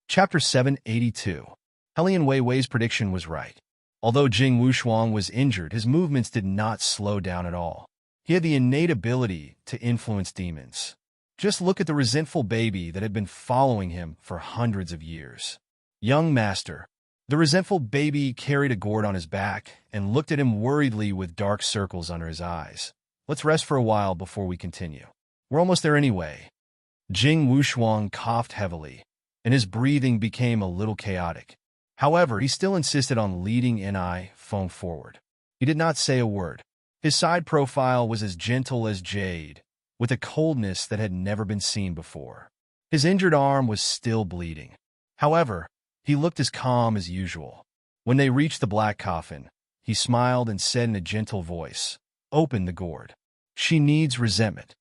Chapter 782. Hellion Weiwei's prediction was right. Although Jing Wushuang was injured, his movements did not slow down at all. He had the innate ability to influence demons. Just look at the resentful baby that had been following him for hundreds of years. Young master. The resentful baby carried a gourd on his back and looked at him worriedly with dark circles under his eyes. Let's rest for a while before we continue. We're almost there anyway. Jing Wushuang coughed heavily, and his breathing became a little chaotic. However, he still insisted on leading Ni Feng forward. He did not say a word. His side profile was as gentle as jade, with a coldness that had never been seen before. His injured arm was still bleeding. However, he looked as calm as usual. When they reached the black coffin, he smiled and said in a gentle voice, opened the gourd. She needs resentment.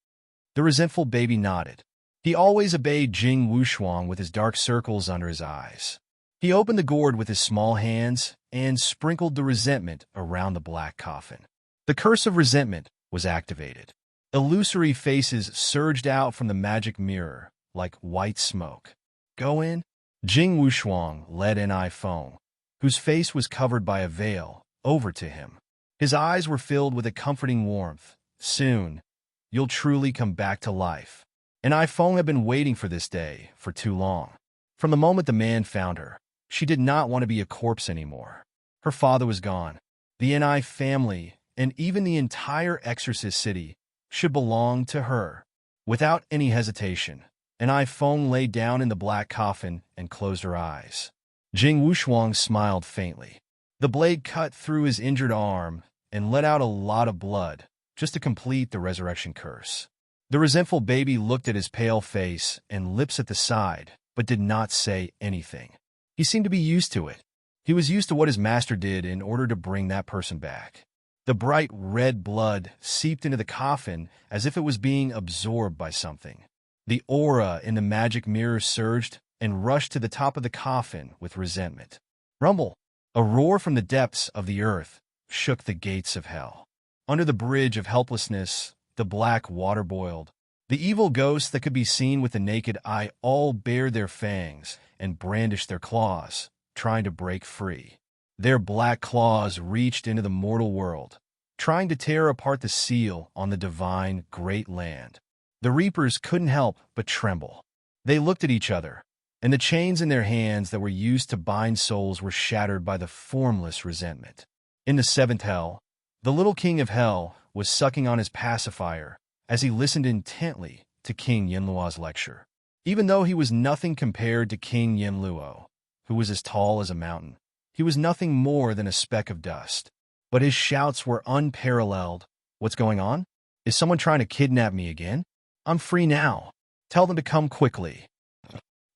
The resentful baby nodded. He always obeyed Jing Wushuang with his dark circles under his eyes. He opened the gourd with his small hands and sprinkled the resentment around the black coffin. The curse of resentment was activated. Illusory faces surged out from the magic mirror like white smoke. Go in? Jing Wushuang led Ni Feng, whose face was covered by a veil, over to him. His eyes were filled with a comforting warmth. Soon, you'll truly come back to life. Ni Feng had been waiting for this day for too long. From the moment the man found her, she did not want to be a corpse anymore. Her father was gone. The Ni family, and even the entire exorcist city, should belong to her. Without any hesitation, Ni Feng lay down in the black coffin and closed her eyes. Jing Wushuang smiled faintly. The blade cut through his injured arm and let out a lot of blood, just to complete the resurrection curse. The resentful baby looked at his pale face and lips at the side, but did not say anything. He seemed to be used to it. He was used to what his master did in order to bring that person back. The bright red blood seeped into the coffin as if it was being absorbed by something. The aura in the magic mirror surged and rushed to the top of the coffin with resentment. Rumble! A roar from the depths of the earth shook the gates of hell. Under the bridge of helplessness, the black water boiled. The evil ghosts that could be seen with the naked eye all bared their fangs and brandished their claws, trying to break free. Their black claws reached into the mortal world, trying to tear apart the seal on the divine great land. The reapers couldn't help but tremble. They looked at each other, and the chains in their hands that were used to bind souls were shattered by the formless resentment. In the seventh hell, the little king of hell was sucking on his pacifier as he listened intently to King Yinluo's lecture. Even though he was nothing compared to King Yinluo, who was as tall as a mountain, he was nothing more than a speck of dust. But his shouts were unparalleled. What's going on? Is someone trying to kidnap me again? I'm free now. Tell them to come quickly.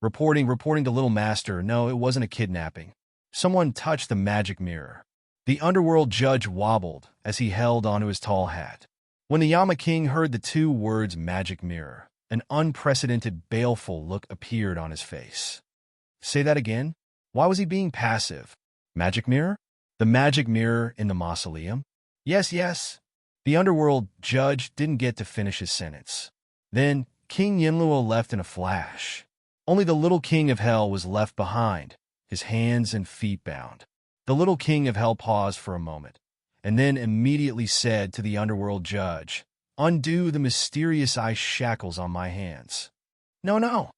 Reporting to Little Master, no, it wasn't a kidnapping. Someone touched the magic mirror. The underworld judge wobbled as he held onto his tall hat. When the Yama King heard the two words magic mirror, an unprecedented baleful look appeared on his face. Say that again? Why was he being passive? Magic mirror? The magic mirror in the mausoleum? Yes, yes. The underworld judge didn't get to finish his sentence. Then King Yinluo left in a flash. Only the little king of hell was left behind, his hands and feet bound. The little king of hell paused for a moment, and then immediately said to the underworld judge, "Undo the mysterious ice shackles on my hands." No, no.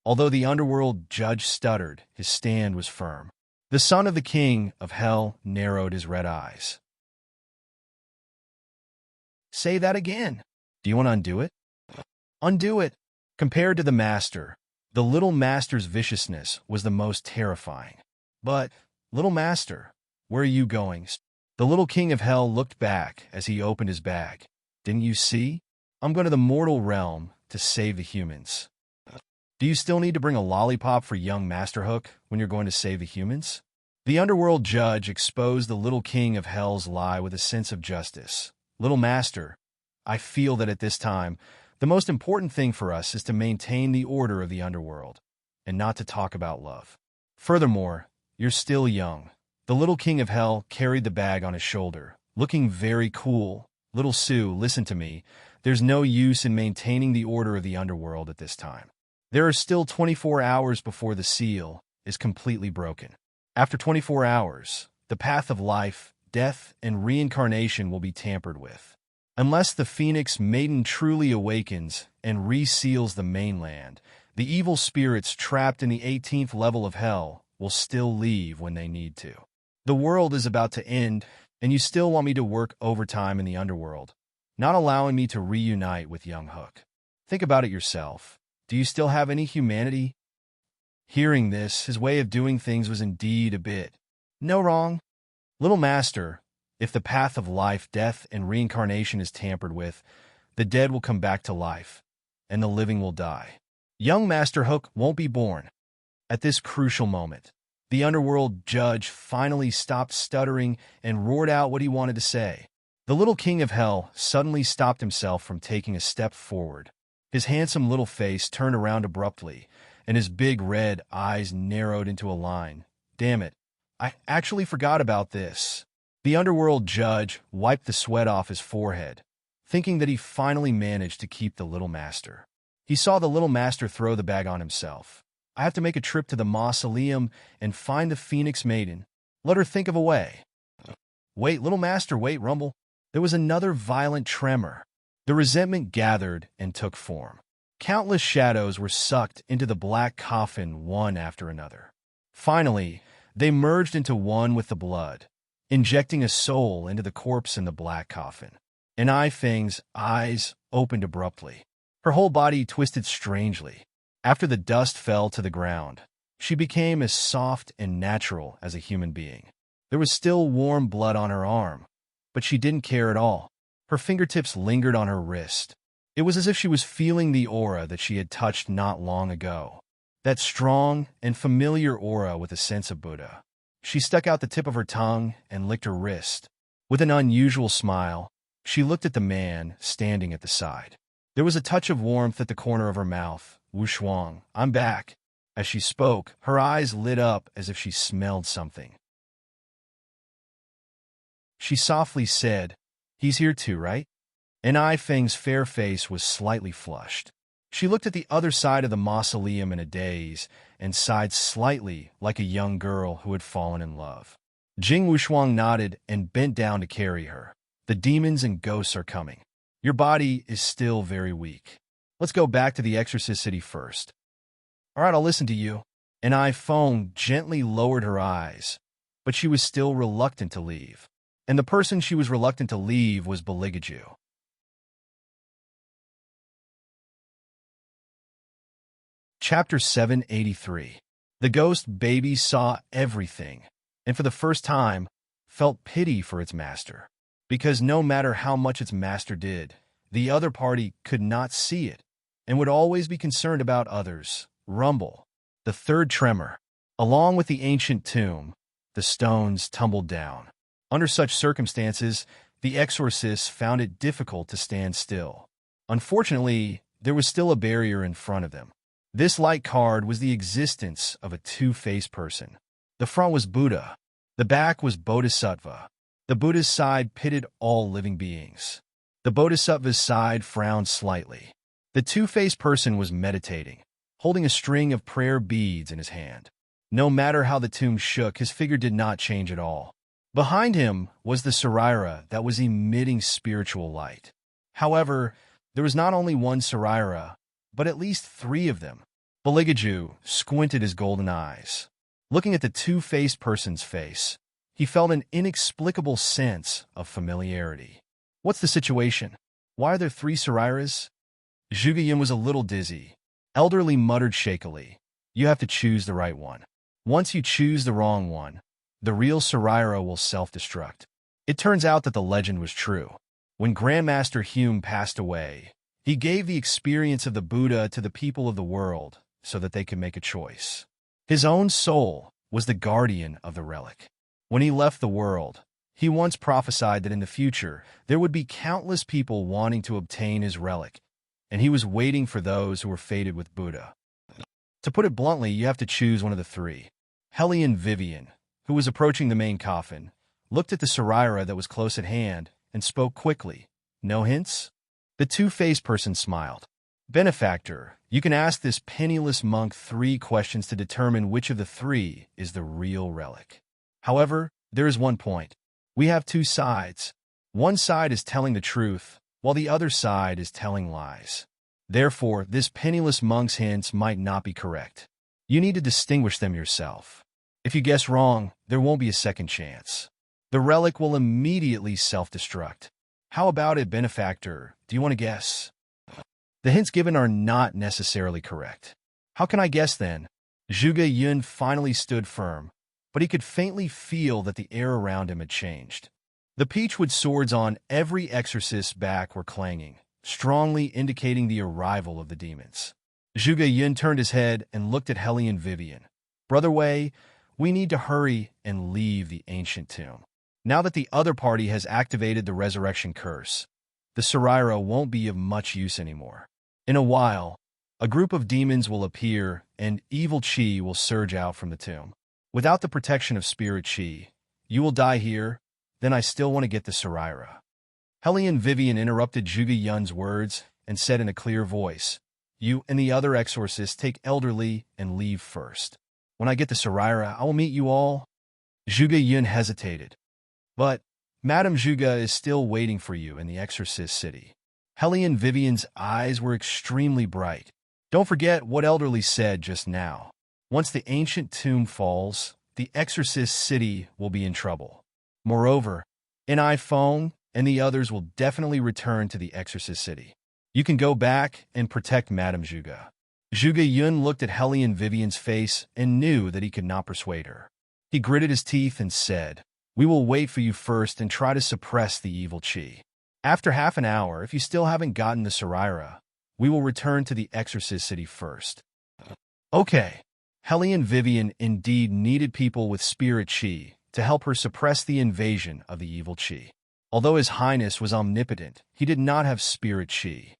Although the underworld judge stuttered, his stand was firm. The son of the king of hell narrowed his red eyes. Say that again. Do you want to undo it? Undo it. Compared to the master, the little master's viciousness was the most terrifying. But, little master, where are you going? The little king of hell looked back as he opened his bag. Didn't you see? I'm going to the mortal realm to save the humans. Do you still need to bring a lollipop for young Master Hook when you're going to save the humans? The underworld judge exposed the little king of hell's lie with a sense of justice. Little master, I feel that at this time, the most important thing for us is to maintain the order of the underworld, and not to talk about love. Furthermore, you're still young. The little king of hell carried the bag on his shoulder, looking very cool. Little Sue, listen to me. There's no use in maintaining the order of the underworld at this time. There are still 24 hours before the seal is completely broken. After 24 hours, the path of life, death, and reincarnation will be tampered with. Unless the Phoenix Maiden truly awakens and reseals the mainland, the evil spirits trapped in the 18th level of hell will still leave when they need to. The world is about to end, and you still want me to work overtime in the underworld, not allowing me to reunite with young Hook. Think about it yourself. Do you still have any humanity? Hearing this, his way of doing things was indeed a bit no wrong. Little master, if the path of life, death, and reincarnation is tampered with, the dead will come back to life, and the living will die. Young Master Hook won't be born. At this crucial moment, the underworld judge finally stopped stuttering and roared out what he wanted to say. The little king of hell suddenly stopped himself from taking a step forward. His handsome little face turned around abruptly, and his big red eyes narrowed into a line. Damn it, I actually forgot about this. The underworld judge wiped the sweat off his forehead, thinking that he finally managed to keep the little master. He saw the little master throw the bag on himself. I have to make a trip to the mausoleum and find the Phoenix Maiden. Let her think of a way. Wait, little master, wait, Rumble. There was another violent tremor. The resentment gathered and took form. Countless shadows were sucked into the black coffin one after another. Finally, they merged into one with the blood, injecting a soul into the corpse in the black coffin. And Feng's eyes opened abruptly. Her whole body twisted strangely. After the dust fell to the ground, she became as soft and natural as a human being. There was still warm blood on her arm, but she didn't care at all. Her fingertips lingered on her wrist. It was as if she was feeling the aura that she had touched not long ago. That strong and familiar aura with a sense of Buddha. She stuck out the tip of her tongue and licked her wrist. With an unusual smile, she looked at the man standing at the side. There was a touch of warmth at the corner of her mouth. Wu Shuang, I'm back. As she spoke, her eyes lit up as if she smelled something. She softly said, He's here too, right? And Feng's fair face was slightly flushed. She looked at the other side of the mausoleum in a daze and sighed slightly like a young girl who had fallen in love. Jing Wushuang nodded and bent down to carry her. The demons and ghosts are coming. Your body is still very weak. Let's go back to the Exorcist City first. All right, I'll listen to you. And Feng gently lowered her eyes, but she was still reluctant to leave. And the person she was reluctant to leave was Beligaju. Chapter 783. The ghost baby saw everything, and for the first time, felt pity for its master. Because no matter how much its master did, the other party could not see it, and would always be concerned about others. Rumble. The third tremor. Along with the ancient tomb, the stones tumbled down. Under such circumstances, the exorcists found it difficult to stand still. Unfortunately, there was still a barrier in front of them. This light card was the existence of a two-faced person. The front was Buddha. The back was Bodhisattva. The Buddha's side pitted all living beings. The Bodhisattva's side frowned slightly. The two-faced person was meditating, holding a string of prayer beads in his hand. No matter how the tomb shook, his figure did not change at all. Behind him was the Saraira that was emitting spiritual light. However, there was not only one Saraira, but at least three of them. Beligaju squinted his golden eyes. Looking at the two-faced person's face, he felt an inexplicable sense of familiarity. What's the situation? Why are there three Sarairas? Zhuge was a little dizzy. Elderly muttered shakily, You have to choose the right one. Once you choose the wrong one, the real Saraira will self-destruct. It turns out that the legend was true. When Grandmaster Hume passed away, he gave the experience of the Buddha to the people of the world so that they could make a choice. His own soul was the guardian of the relic. When he left the world, he once prophesied that in the future there would be countless people wanting to obtain his relic, and he was waiting for those who were fated with Buddha. To put it bluntly, you have to choose one of the three. Hellion Vivian, who was approaching the main coffin, looked at the Saraira that was close at hand and spoke quickly. No hints? The two-faced person smiled. Benefactor, you can ask this penniless monk 3 questions to determine which of the 3 is the real relic. However, there is one point. We have 2 sides. One side is telling the truth, while the other side is telling lies. Therefore, this penniless monk's hints might not be correct. You need to distinguish them yourself. If you guess wrong, there won't be a second chance. The relic will immediately self-destruct. How about it, Benefactor? Do you want to guess? The hints given are not necessarily correct. How can I guess then? Zhuge Yun finally stood firm, but he could faintly feel that the air around him had changed. The peachwood swords on every exorcist's back were clanging, strongly indicating the arrival of the demons. Zhuge Yun turned his head and looked at Hellion Vivian. Brother Wei, we need to hurry and leave the ancient tomb. Now that the other party has activated the resurrection curse, the Saraira won't be of much use anymore. In a while, a group of demons will appear and evil chi will surge out from the tomb. Without the protection of spirit chi, you will die here, then I still want to get the Saraira. Hellion Vivian interrupted Zhuge Yun's words and said in a clear voice, you and the other exorcists take elderly and leave first. When I get the Saraira, I will meet you all. Zhuge Yun hesitated. But Madame Zhuge is still waiting for you in the exorcist city. Hellion Vivian's eyes were extremely bright. Don't forget what elderly said just now. Once the ancient tomb falls, the exorcist city will be in trouble. Moreover, an iPhone and the others will definitely return to the exorcist city. You can go back and protect Madame Zhuge. Zhuge Yun looked at Hellion Vivian's face and knew that he could not persuade her. He gritted his teeth and said, we will wait for you first and try to suppress the evil chi. After half an hour, if you still haven't gotten the Saraira, we will return to the exorcist city first. Okay. Hellion Vivian indeed needed people with spirit chi to help her suppress the invasion of the evil chi. Although His Highness was omnipotent, he did not have spirit chi.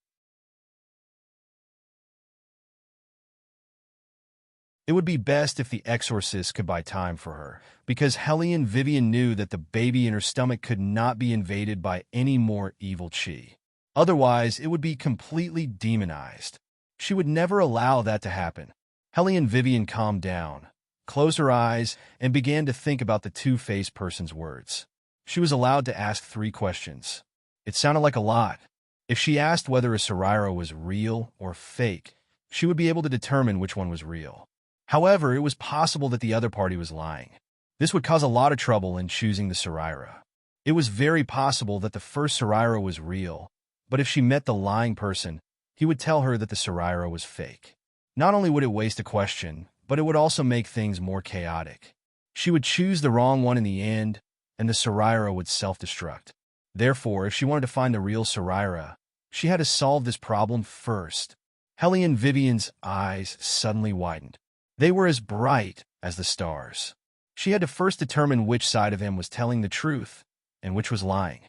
It would be best if the exorcist could buy time for her, because Hellion Vivian knew that the baby in her stomach could not be invaded by any more evil chi. Otherwise, it would be completely demonized. She would never allow that to happen. Hellion Vivian calmed down, closed her eyes, and began to think about the two-faced person's words. She was allowed to ask 3 questions. It sounded like a lot. If she asked whether a Saraira was real or fake, she would be able to determine which one was real. However, it was possible that the other party was lying. This would cause a lot of trouble in choosing the Saraira. It was very possible that the first Saraira was real, but if she met the lying person, he would tell her that the Saraira was fake. Not only would it waste a question, but it would also make things more chaotic. She would choose the wrong one in the end, and the Saraira would self-destruct. Therefore, if she wanted to find the real Saraira, she had to solve this problem first. Hellion Vivian's eyes suddenly widened. They were as bright as the stars. She had to first determine which side of him was telling the truth and which was lying.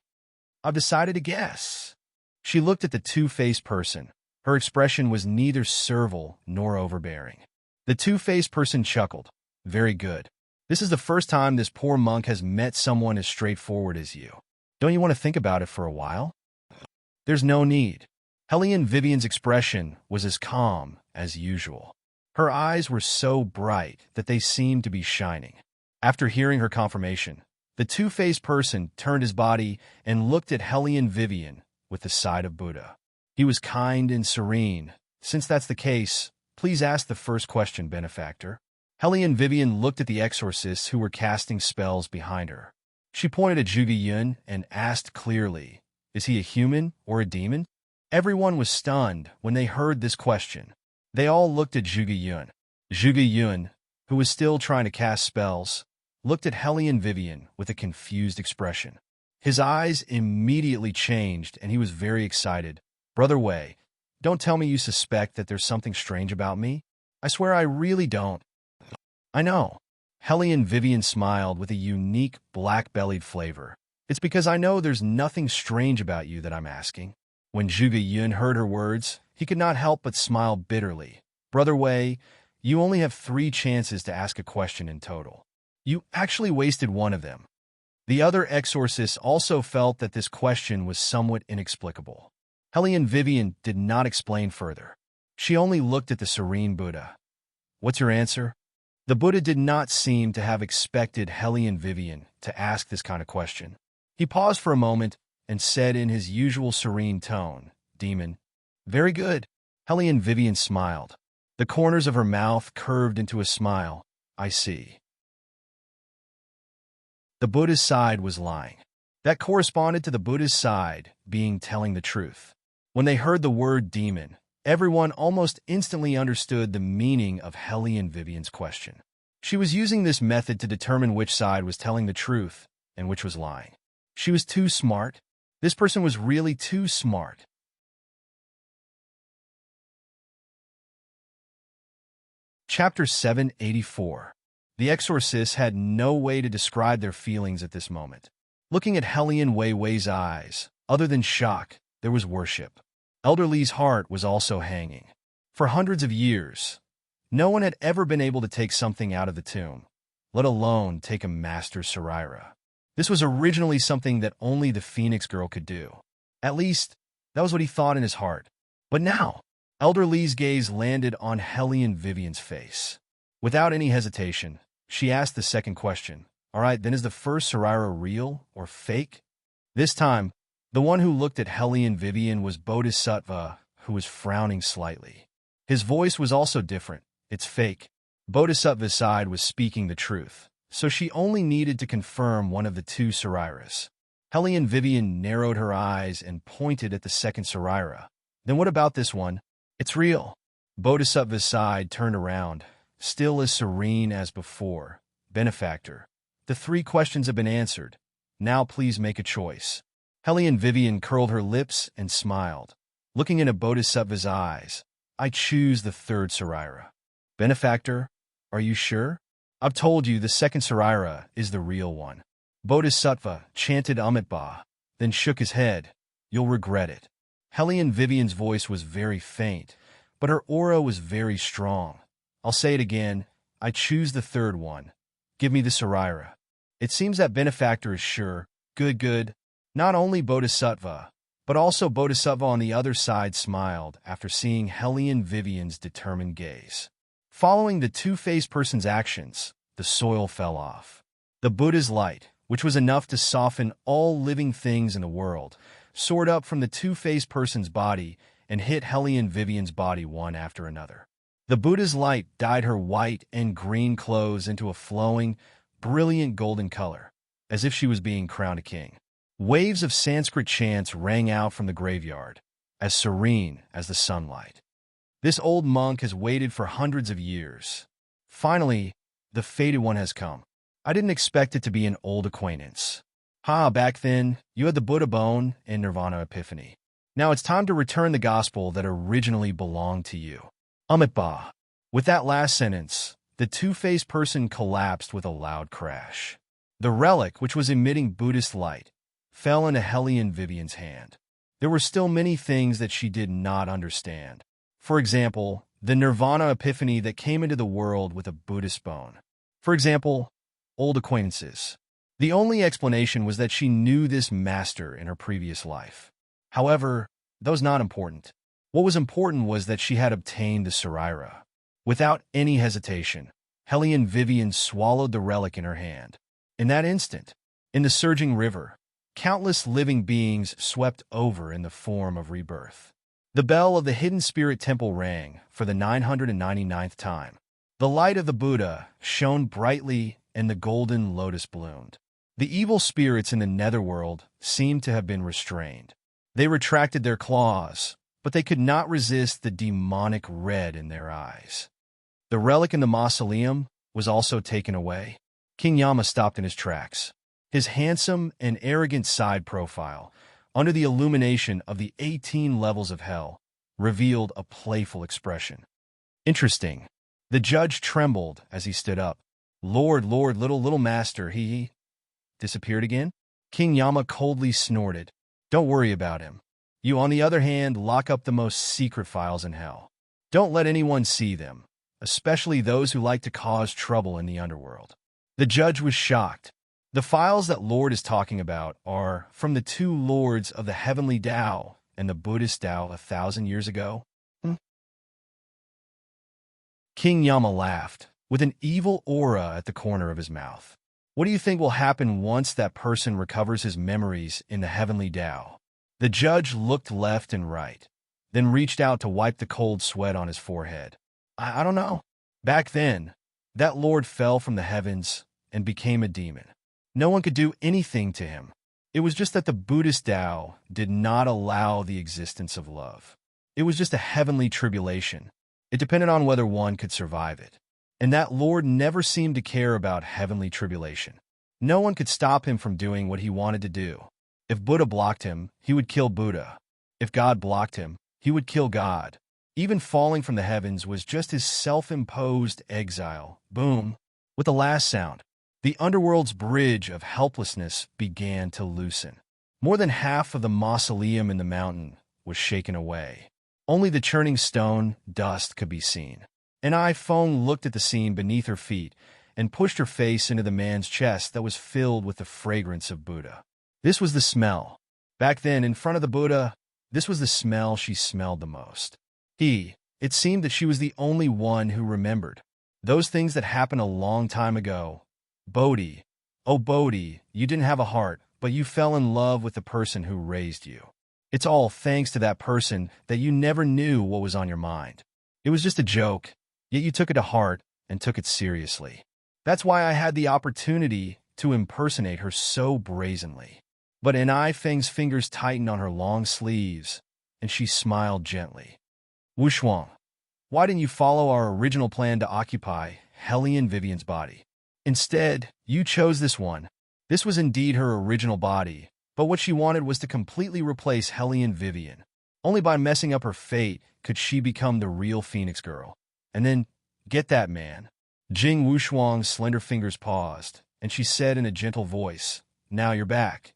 I've decided to guess. She looked at the two-faced person. Her expression was neither servile nor overbearing. The two-faced person chuckled. Very good. This is the first time this poor monk has met someone as straightforward as you. Don't you want to think about it for a while? There's no need. Hellion Vivian's expression was as calm as usual. Her eyes were so bright that they seemed to be shining. After hearing her confirmation, the two-faced person turned his body and looked at Hellion Vivian with the side of Buddha. He was kind and serene. Since that's the case, please ask the first question, benefactor. Hellion Vivian looked at the exorcists who were casting spells behind her. She pointed at Zhuge Yun and asked clearly, is he a human or a demon? Everyone was stunned when they heard this question. They all looked at Zhuge Yun. Zhuge Yun, who was still trying to cast spells, looked at Hellion Vivian with a confused expression. His eyes immediately changed and he was very excited. Brother Wei, don't tell me you suspect that there's something strange about me. I swear I really don't. I know. Hellion Vivian smiled with a unique black-bellied flavor. It's because I know there's nothing strange about you that I'm asking. When Zhuge Yun heard her words, he could not help but smile bitterly. Brother Wei, you only have 3 chances to ask a question in total. You actually wasted one of them. The other exorcists also felt that this question was somewhat inexplicable. Hellion Vivian did not explain further. She only looked at the serene Buddha. What's your answer? The Buddha did not seem to have expected Hellion Vivian to ask this kind of question. He paused for a moment and said in his usual serene tone, Demon. Very good. Hellion Vivian smiled. The corners of her mouth curved into a smile. I see. The Buddha's side was lying. That corresponded to the Buddha's side being telling the truth. When they heard the word demon, everyone almost instantly understood the meaning of Hellion Vivian's question. She was using this method to determine which side was telling the truth and which was lying. She was too smart. This person was really too smart. Chapter 784. The exorcists had no way to describe their feelings at this moment. Looking at Hellion Wei Wei's eyes, other than shock, there was worship. Elder Li's heart was also hanging. For hundreds of years, no one had ever been able to take something out of the tomb, let alone take a master Saraira. This was originally something that only the Phoenix Girl could do. At least, that was what he thought in his heart. But now, Elder Li's gaze landed on Hellion Vivian's face. Without any hesitation, she asked the second question. All right, then is the first Saraira real or fake? This time, the one who looked at Hellion Vivian was Bodhisattva, who was frowning slightly. His voice was also different. It's fake. Bodhisattva's side was speaking the truth, so she only needed to confirm one of the two Sarairas. Hellion Vivian narrowed her eyes and pointed at the second Saraira. Then what about this one? It's real. Bodhisattva's side turned around, still as serene as before. Benefactor, the 3 questions have been answered. Now please make a choice. Hellion Vivian curled her lips and smiled. Looking into Bodhisattva's eyes, I choose the third Saraira. Benefactor, are you sure? I've told you the second Saraira is the real one. Bodhisattva chanted Amitabha, then shook his head. You'll regret it. Hellion Vivian's voice was very faint, but her aura was very strong. I'll say it again. I choose the third one. Give me the Saraira. It seems that Benefactor is sure. Good. Not only Bodhisattva, but also Bodhisattva on the other side smiled after seeing Hellion Vivian's determined gaze. Following the two-faced person's actions, the soil fell off. The Buddha's light, which was enough to soften all living things in the world, soared up from the two-faced person's body and hit Hellion Vivian's body one after another. The Buddha's light dyed her white and green clothes into a flowing, brilliant golden color, as if she was being crowned a king. Waves of Sanskrit chants rang out from the graveyard, as serene as the sunlight. This old monk has waited for hundreds of years. Finally, the fated one has come. I didn't expect it to be an old acquaintance. Back then, you had the Buddha bone and Nirvana epiphany. Now it's time to return the gospel that originally belonged to you. Amitabha. With that last sentence, the two-faced person collapsed with a loud crash. The relic, which was emitting Buddhist light, fell into Hellion Vivian's hand. There were still many things that she did not understand. For example, the Nirvana epiphany that came into the world with a Buddhist bone. For example, old acquaintances. The only explanation was that she knew this master in her previous life. However, that was not important. What was important was that she had obtained the Saraira. Without any hesitation, Hellion Vivian swallowed the relic in her hand. In that instant, in the surging river, countless living beings swept over in the form of rebirth. The bell of the Hidden Spirit Temple rang for the 999th time. The light of the Buddha shone brightly and the golden lotus bloomed. The evil spirits in the netherworld seemed to have been restrained. They retracted their claws, but they could not resist the demonic red in their eyes. The relic in the mausoleum was also taken away. King Yama stopped in his tracks. His handsome and arrogant side profile, under the illumination of the 18 levels of hell, revealed a playful expression. Interesting. The judge trembled as he stood up. Lord, little master, he disappeared again? King Yama coldly snorted. Don't worry about him. You, on the other hand, lock up the most secret files in hell. Don't let anyone see them, especially those who like to cause trouble in the underworld. The judge was shocked. The files that Lord is talking about are from the two lords of the heavenly Tao and the Buddhist Tao 1,000 years ago. King Yama laughed, with an evil aura at the corner of his mouth. What do you think will happen once that person recovers his memories in the heavenly Tao? The judge looked left and right, then reached out to wipe the cold sweat on his forehead. I don't know. Back then, that lord fell from the heavens and became a demon. No one could do anything to him. It was just that the Buddhist Tao did not allow the existence of love. It was just a heavenly tribulation. It depended on whether one could survive it. And that lord never seemed to care about heavenly tribulation. No one could stop him from doing what he wanted to do. If Buddha blocked him, he would kill Buddha. If God blocked him, he would kill God. Even falling from the heavens was just his self-imposed exile. Boom. With the last sound, The underworld's bridge of helplessness began to loosen. More than half of the mausoleum in the mountain was shaken away. Only the churning stone dust could be seen. An iPhone looked at the scene beneath her feet and pushed her face into the man's chest that was filled with the fragrance of Buddha. This was the smell. Back then, in front of the Buddha, this was the smell she smelled the most. It seemed that she was the only one who remembered. Those things that happened a long time ago. Bodhi, oh Bodhi, you didn't have a heart, but you fell in love with the person who raised you. It's all thanks to that person that you never knew what was on your mind. It was just a joke, yet you took it to heart and took it seriously. That's why I had the opportunity to impersonate her so brazenly. But Anai Feng's fingers tightened on her long sleeves, and she smiled gently. Wushuang, why didn't you follow our original plan to occupy Hellion Vivian's body? Instead, you chose this one. This was indeed her original body, but what she wanted was to completely replace Hellion Vivian. Only by messing up her fate could she become the real Phoenix Girl. And then, get that man. Jing Wushuang's slender fingers paused, and she said in a gentle voice, now you're back.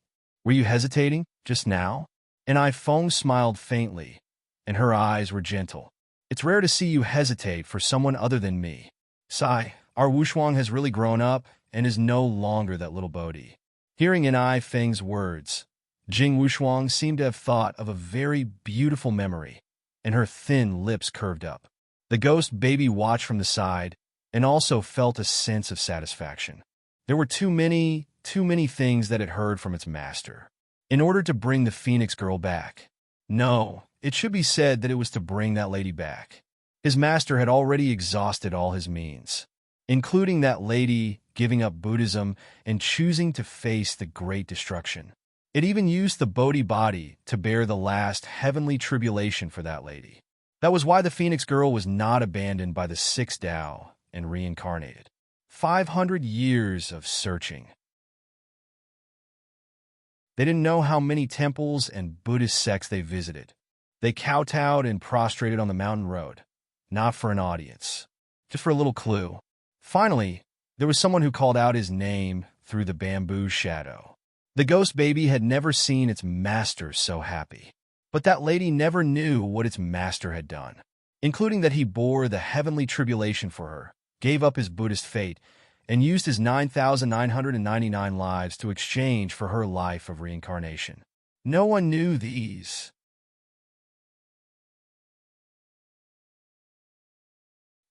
Were you hesitating just now? And Feng smiled faintly, and her eyes were gentle. It's rare to see you hesitate for someone other than me. Sigh, our Wushuang has really grown up and is no longer that little Bodhi. Hearing Anai Feng's words, Jing Wushuang seemed to have thought of a very beautiful memory, and her thin lips curved up. The ghost baby watched from the side and also felt a sense of satisfaction. There were too many things that it heard from its master. In order to bring the Phoenix Girl back. No, it should be said that it was to bring that lady back. His master had already exhausted all his means, including that lady giving up Buddhism and choosing to face the great destruction. It even used the Bodhi body to bear the last heavenly tribulation for that lady. That was why the Phoenix Girl was not abandoned by the Sixth Tao and reincarnated. 500 years of searching. They didn't know how many temples and Buddhist sects they visited. They kowtowed and prostrated on the mountain road, not for an audience, just for a little clue. Finally, there was someone who called out his name through the bamboo shadow. The ghost baby had never seen its master so happy. But that lady never knew what its master had done, including that he bore the heavenly tribulation for her, gave up his Buddhist fate, and used his 9,999 lives to exchange for her life of reincarnation. No one knew these.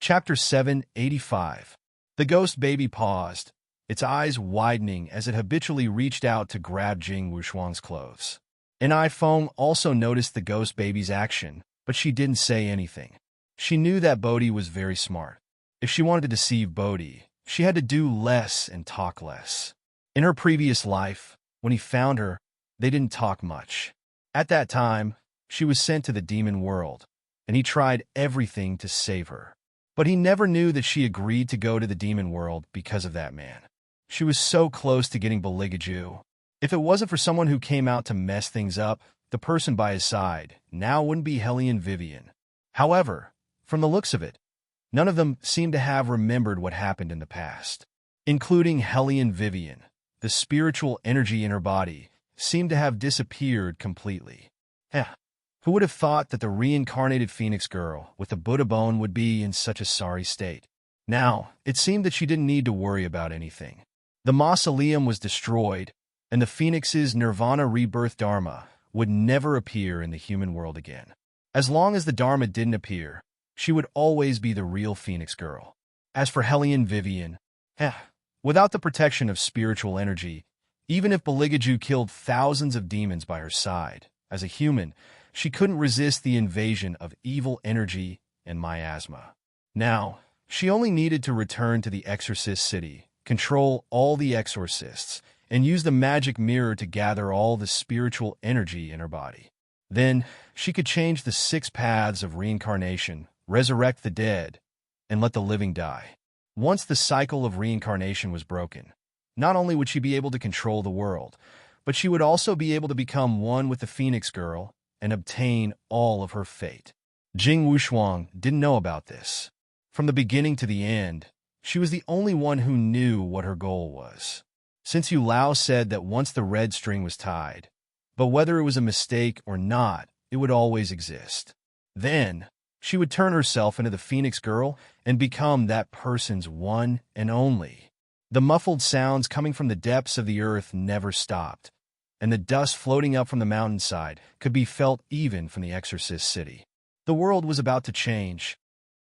Chapter 785. The ghost baby paused, its eyes widening as it habitually reached out to grab Jing Wushuang's clothes. An Feng also noticed the ghost baby's action, but she didn't say anything. She knew that Bodhi was very smart. If she wanted to deceive Bodhi, she had to do less and talk less. In her previous life, when he found her, they didn't talk much. At that time, she was sent to the demon world, and he tried everything to save her. But he never knew that she agreed to go to the demon world because of that man. She was so close to getting Beligaju. If it wasn't for someone who came out to mess things up, the person by his side now wouldn't be Hellion Vivian. However, from the looks of it, none of them seemed to have remembered what happened in the past. Including Hellion Vivian, the spiritual energy in her body seemed to have disappeared completely. Who would have thought that the reincarnated Phoenix Girl with the Buddha bone would be in such a sorry state? Now, it seemed that she didn't need to worry about anything. The mausoleum was destroyed, and the Phoenix's Nirvana rebirth Dharma would never appear in the human world again. As long as the Dharma didn't appear, she would always be the real Phoenix Girl. As for Hellion Vivian, without the protection of spiritual energy, even if Beligaju killed thousands of demons by her side, as a human, she couldn't resist the invasion of evil energy and miasma. Now, she only needed to return to the Exorcist City, control all the exorcists, and use the magic mirror to gather all the spiritual energy in her body. Then, she could change the 6 paths of reincarnation, resurrect the dead, and let the living die. Once the cycle of reincarnation was broken, not only would she be able to control the world, but she would also be able to become one with the Phoenix Girl and obtain all of her fate. Jing Wushuang didn't know about this. From the beginning to the end, She was the only one who knew what her goal was. Since Yu Lao said that once the red string was tied, but whether it was a mistake or not, it would always exist. Then, she would turn herself into the Phoenix Girl and become that person's one and only. The muffled sounds coming from the depths of the earth never stopped, and the dust floating up from the mountainside could be felt even from the Exorcist city. The world was about to change.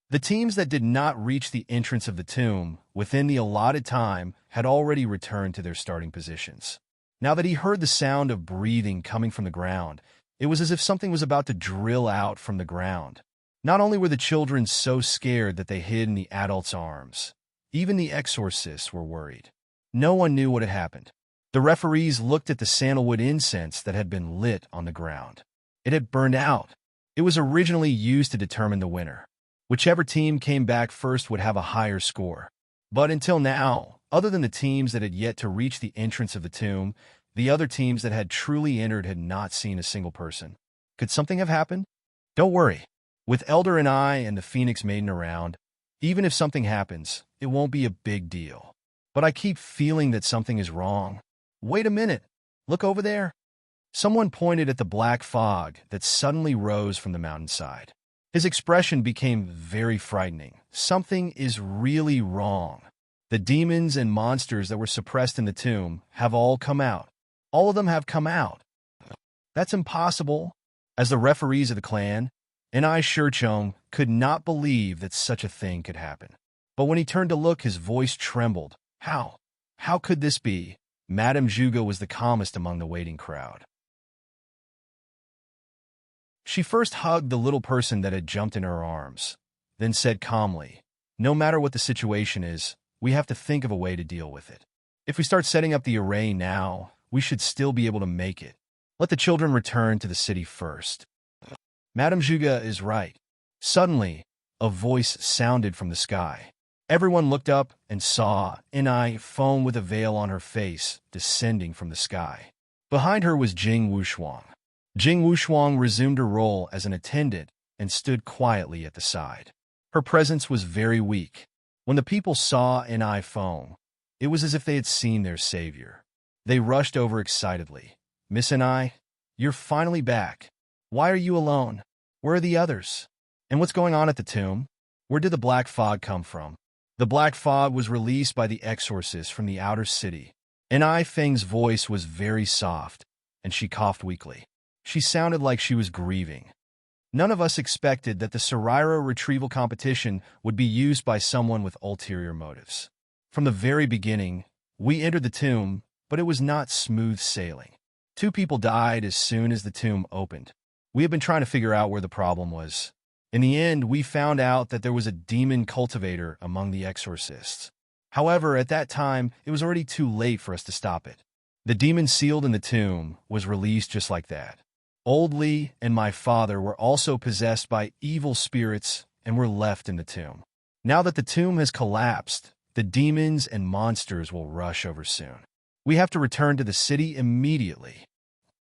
The teams that did not reach the entrance of the tomb within the allotted time had already returned to their starting positions. Now that he heard the sound of breathing coming from the ground, it was as if something was about to drill out from the ground. Not only were the children so scared that they hid in the adults' arms, even the exorcists were worried. No one knew what had happened. The referees looked at the sandalwood incense that had been lit on the ground. It had burned out. It was originally used to determine the winner. Whichever team came back first would have a higher score. But until now, other than the teams that had yet to reach the entrance of the tomb, the other teams that had truly entered had not seen a single person. Could something have happened? Don't worry. With Elder and I and the Phoenix Maiden around, even if something happens, it won't be a big deal. But I keep feeling that something is wrong. Wait a minute. Look over there. Someone pointed at the black fog that suddenly rose from the mountainside. His expression became very frightening. Something is really wrong. The demons and monsters that were suppressed in the tomb have all come out. All of them have come out. That's impossible. As the referees of the clan, and I, Shurchong, could not believe that such a thing could happen. But when he turned to look, his voice trembled. How? How could this be? Madame Zhuge was the calmest among the waiting crowd. She first hugged the little person that had jumped in her arms, then said calmly, "No matter what the situation is, we have to think of a way to deal with it. If we start setting up the array now, we should still be able to make it. Let the children return to the city first." Madame Zhuge is right. Suddenly, a voice sounded from the sky. Everyone looked up and saw Ni foam with a veil on her face descending from the sky. Behind her was Jing Wushuang. Jing Wushuang resumed her role as an attendant and stood quietly at the side. Her presence was very weak. When the people saw Ni foam, it was as if they had seen their savior. They rushed over excitedly. "Miss Ni, you're finally back. Why are you alone? Where are the others? And what's going on at the tomb? Where did the black fog come from?" The black fog was released by the exorcist from the outer city. Ni Feng's voice was very soft, and she coughed weakly. She sounded like she was grieving. None of us expected that the Saraira retrieval competition would be used by someone with ulterior motives. From the very beginning, we entered the tomb, but it was not smooth sailing. 2 people died as soon as the tomb opened. We have been trying to figure out where the problem was. In the end, we found out that there was a demon cultivator among the exorcists. However, at that time, it was already too late for us to stop it. The demon sealed in the tomb was released just like that. Old Li and my father were also possessed by evil spirits and were left in the tomb. Now that the tomb has collapsed, the demons and monsters will rush over soon. We have to return to the city immediately.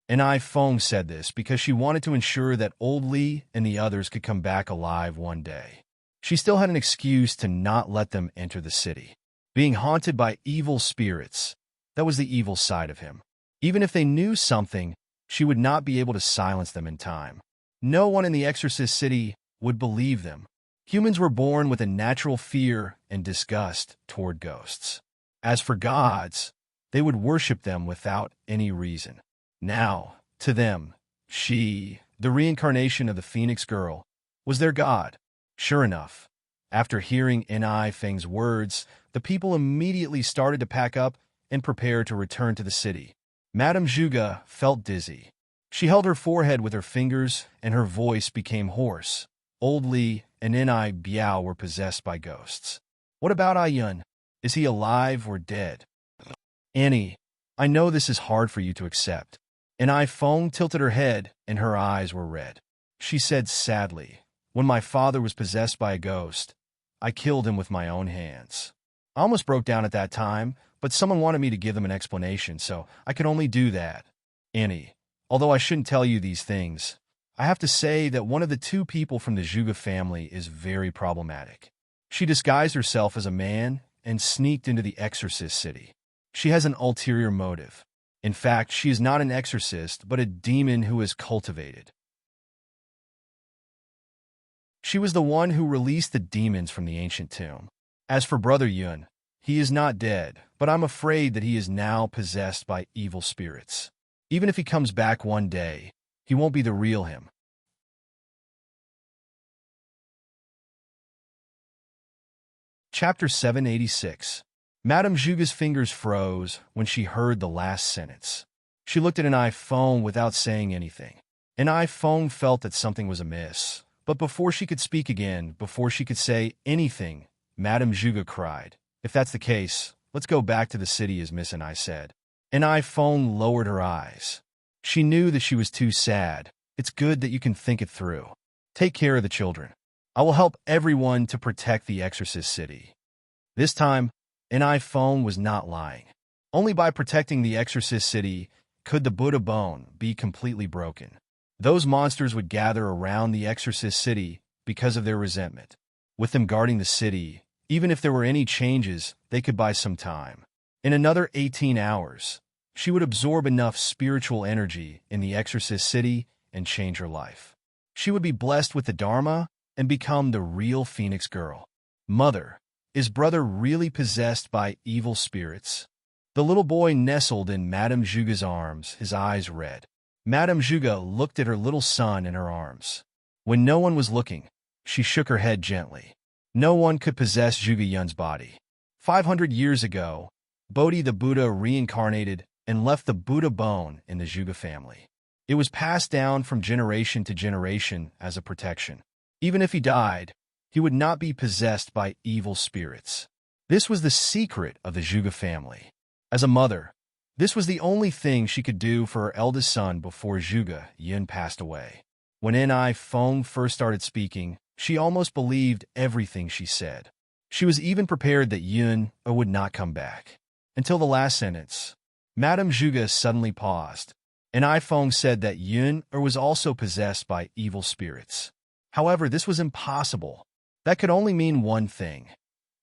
And I Feng said this because she wanted to ensure that Old Li and the others could come back alive one day. She still had an excuse to not let them enter the city. Being haunted by evil spirits, that was the evil side of him. Even if they knew something, she would not be able to silence them in time. No one in the Exorcist city would believe them. Humans were born with a natural fear and disgust toward ghosts. As for gods, they would worship them without any reason. Now, to them, she, the reincarnation of the Phoenix Girl, was their god. Sure enough, after hearing Ni Feng's words, the people immediately started to pack up and prepare to return to the city. Madame Zhuge felt dizzy. She held her forehead with her fingers, and her voice became hoarse. Old Li and Ni Biao were possessed by ghosts. What about Ayun? Is he alive or dead? Annie, I know this is hard for you to accept. Ni Feng tilted her head, and her eyes were red. She said sadly, "When my father was possessed by a ghost, I killed him with my own hands. I almost broke down at that time, but someone wanted me to give them an explanation, so I could only do that. Annie, although I shouldn't tell you these things, I have to say that one of the 2 people from the Zhuge family is very problematic. She disguised herself as a man and sneaked into the exorcist city. She has an ulterior motive. In fact, she is not an exorcist, but a demon who is cultivated. She was the one who released the demons from the ancient tomb. As for Brother Yun, he is not dead, but I'm afraid that he is now possessed by evil spirits. Even if he comes back one day, he won't be the real him. Chapter 786. Madame Zhuge's fingers froze when she heard the last sentence. She looked at an iPhone without saying anything. An iPhone felt that something was amiss. But before she could speak again, before she could say anything, Madame Zhuge cried, "If that's the case, let's go back to the city as Miss and I said." An iPhone lowered her eyes. She knew that she was too sad. It's good that you can think it through. Take care of the children. I will help everyone to protect the exorcist city. This time, an iPhone was not lying. Only by protecting the exorcist city could the Buddha bone be completely broken. Those monsters would gather around the exorcist city because of their resentment. With them guarding the city, even if there were any changes, they could buy some time. In another 18 hours, she would absorb enough spiritual energy in the exorcist city and change her life. She would be blessed with the Dharma and become the real Phoenix girl. Mother, is brother really possessed by evil spirits? The little boy nestled in Madame Zhuge's arms, his eyes red. Madame Zhuge looked at her little son in her arms. When no one was looking, she shook her head gently. No one could possess Zhuge Yun's body. 500 years ago, Bodhi the Buddha reincarnated and left the Buddha bone in the Zhuge family. It was passed down from generation to generation as a protection. Even if he died, he would not be possessed by evil spirits. This was the secret of the Zhuge family. As a mother, this was the only thing she could do for her eldest son before Zhuge Yun passed away. When N.I. Feng first started speaking, she almost believed everything she said. She was even prepared that Yun would not come back. Until the last sentence, Madame Zhuge suddenly paused. N.I. Feng said that Yun was also possessed by evil spirits. However, this was impossible. That could only mean one thing.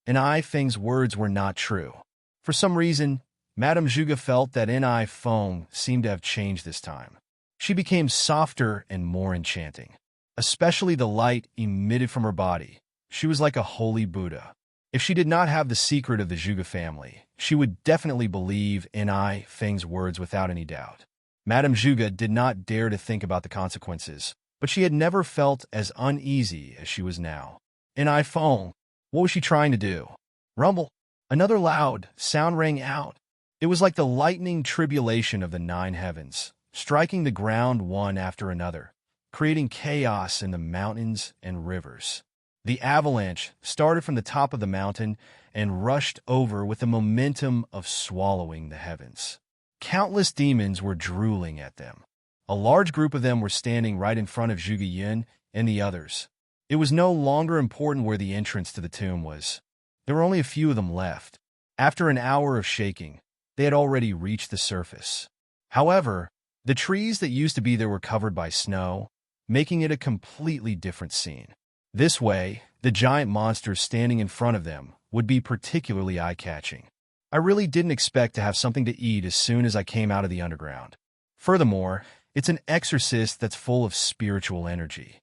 N.I. Feng's words were not true. For some reason, Madame Zhuge felt that N.I. Feng seemed to have changed this time. She became softer and more enchanting. Especially the light emitted from her body. She was like a holy Buddha. If she did not have the secret of the Zhuge family, she would definitely believe N.I. Feng's words without any doubt. Madame Zhuge did not dare to think about the consequences, but she had never felt as uneasy as she was now. N.I. Feng, what was she trying to do? Rumble. Another loud sound rang out. It was like the lightning tribulation of the 9 heavens, striking the ground one after another, creating chaos in the mountains and rivers. The avalanche started from the top of the mountain and rushed over with the momentum of swallowing the heavens. Countless demons were drooling at them. A large group of them were standing right in front of Zhuge Yun and the others. It was no longer important where the entrance to the tomb was. There were only a few of them left. After an hour of shaking, they had already reached the surface. However, the trees that used to be there were covered by snow, making it a completely different scene. This way, the giant monsters standing in front of them would be particularly eye-catching. I really didn't expect to have something to eat as soon as I came out of the underground. Furthermore, it's an exorcist that's full of spiritual energy.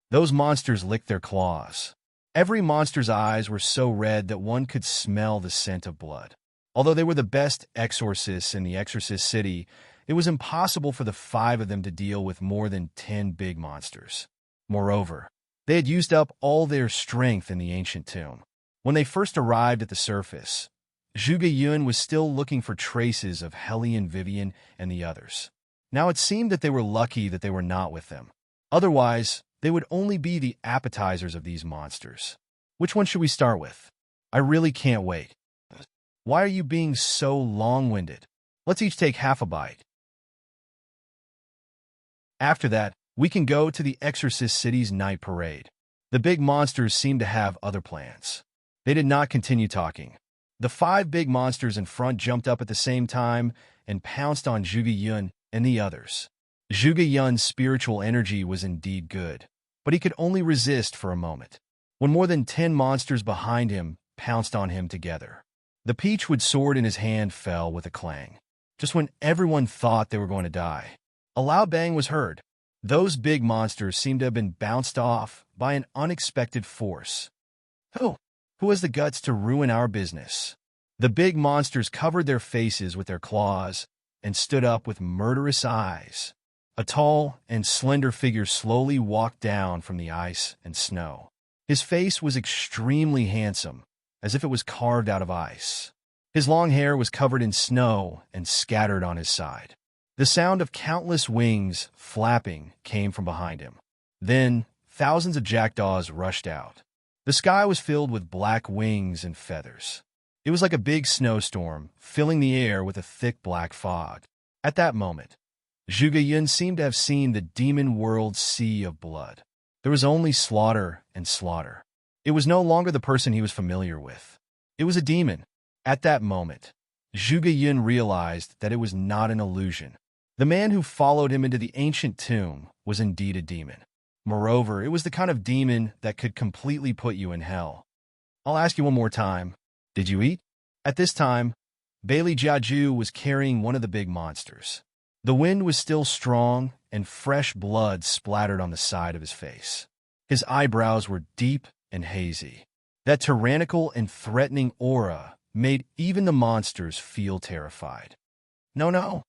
Those monsters licked their claws. Every monster's eyes were so red that one could smell the scent of blood. Although they were the best exorcists in the exorcist city, it was impossible for the 5 of them to deal with more than 10 big monsters. Moreover, they had used up all their strength in the ancient tomb. When they first arrived at the surface, Zhuge Yun was still looking for traces of Hellion Vivian and the others. Now it seemed that they were lucky that they were not with them. Otherwise, they would only be the appetizers of these monsters. Which one should we start with? I really can't wait. Why are you being so long-winded? Let's each take half a bite. After that, we can go to the Exorcist City's night parade. The big monsters seemed to have other plans. They did not continue talking. The 5 big monsters in front jumped up at the same time and pounced on Zhuge Yun and the others. Zhuge Yun's spiritual energy was indeed good, but he could only resist for a moment. when more than 10 monsters behind him pounced on him together. The peachwood sword in his hand fell with a clang. Just when everyone thought they were going to die, a loud bang was heard. Those big monsters seemed to have been bounced off by an unexpected force. Who has the guts to ruin our business? The big monsters covered their faces with their claws and stood up with murderous eyes. A tall and slender figure slowly walked down from the ice and snow. His face was extremely handsome, as if it was carved out of ice. His long hair was covered in snow and scattered on his side. The sound of countless wings flapping came from behind him. Then, thousands of jackdaws rushed out. The sky was filled with black wings and feathers. It was like a big snowstorm, filling the air with a thick black fog. At that moment, Zhuge Yun seemed to have seen the demon world's sea of blood. There was only slaughter and slaughter. It was no longer the person he was familiar with. It was a demon. At that moment, Zhuge Yun realized that it was not an illusion. The man who followed him into the ancient tomb was indeed a demon. Moreover, it was the kind of demon that could completely put you in hell. I'll ask you one more time. Did you eat? At this time, Bailey Jiaju was carrying one of the big monsters. The wind was still strong, and fresh blood splattered on the side of his face. His eyebrows were deep and hazy. That tyrannical and threatening aura made even the monsters feel terrified. No.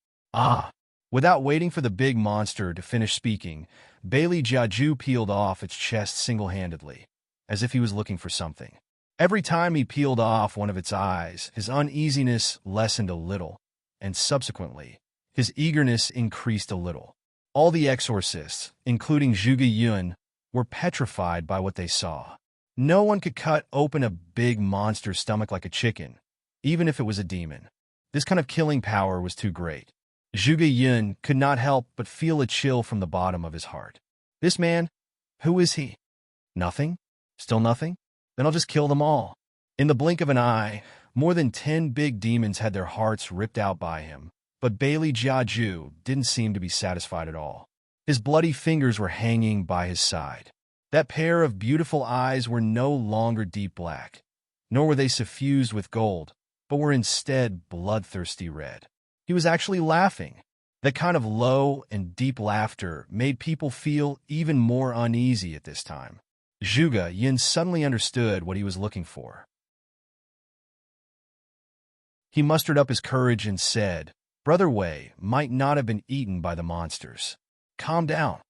Without waiting for the big monster to finish speaking, Bailey Jiaju peeled off its chest single-handedly, as if he was looking for something. Every time he peeled off one of its eyes, his uneasiness lessened a little, and subsequently, his eagerness increased a little. All the exorcists, including Zhuge Yun, were petrified by what they saw. No one could cut open a big monster's stomach like a chicken, even if it was a demon. This kind of killing power was too great. Zhuge Yun could not help but feel a chill from the bottom of his heart. This man, who is he? Nothing? Still nothing? Then I'll just kill them all. In the blink of an eye, more than 10 big demons had their hearts ripped out by him, but Bailey Jiaju didn't seem to be satisfied at all. His bloody fingers were hanging by his side. That pair of beautiful eyes were no longer deep black, nor were they suffused with gold, but were instead bloodthirsty red. He was actually laughing. That kind of low and deep laughter made people feel even more uneasy at this time. Zhuge Yun suddenly understood what he was looking for. He mustered up his courage and said, "Brother Wei might not have been eaten by the monsters. Calm down."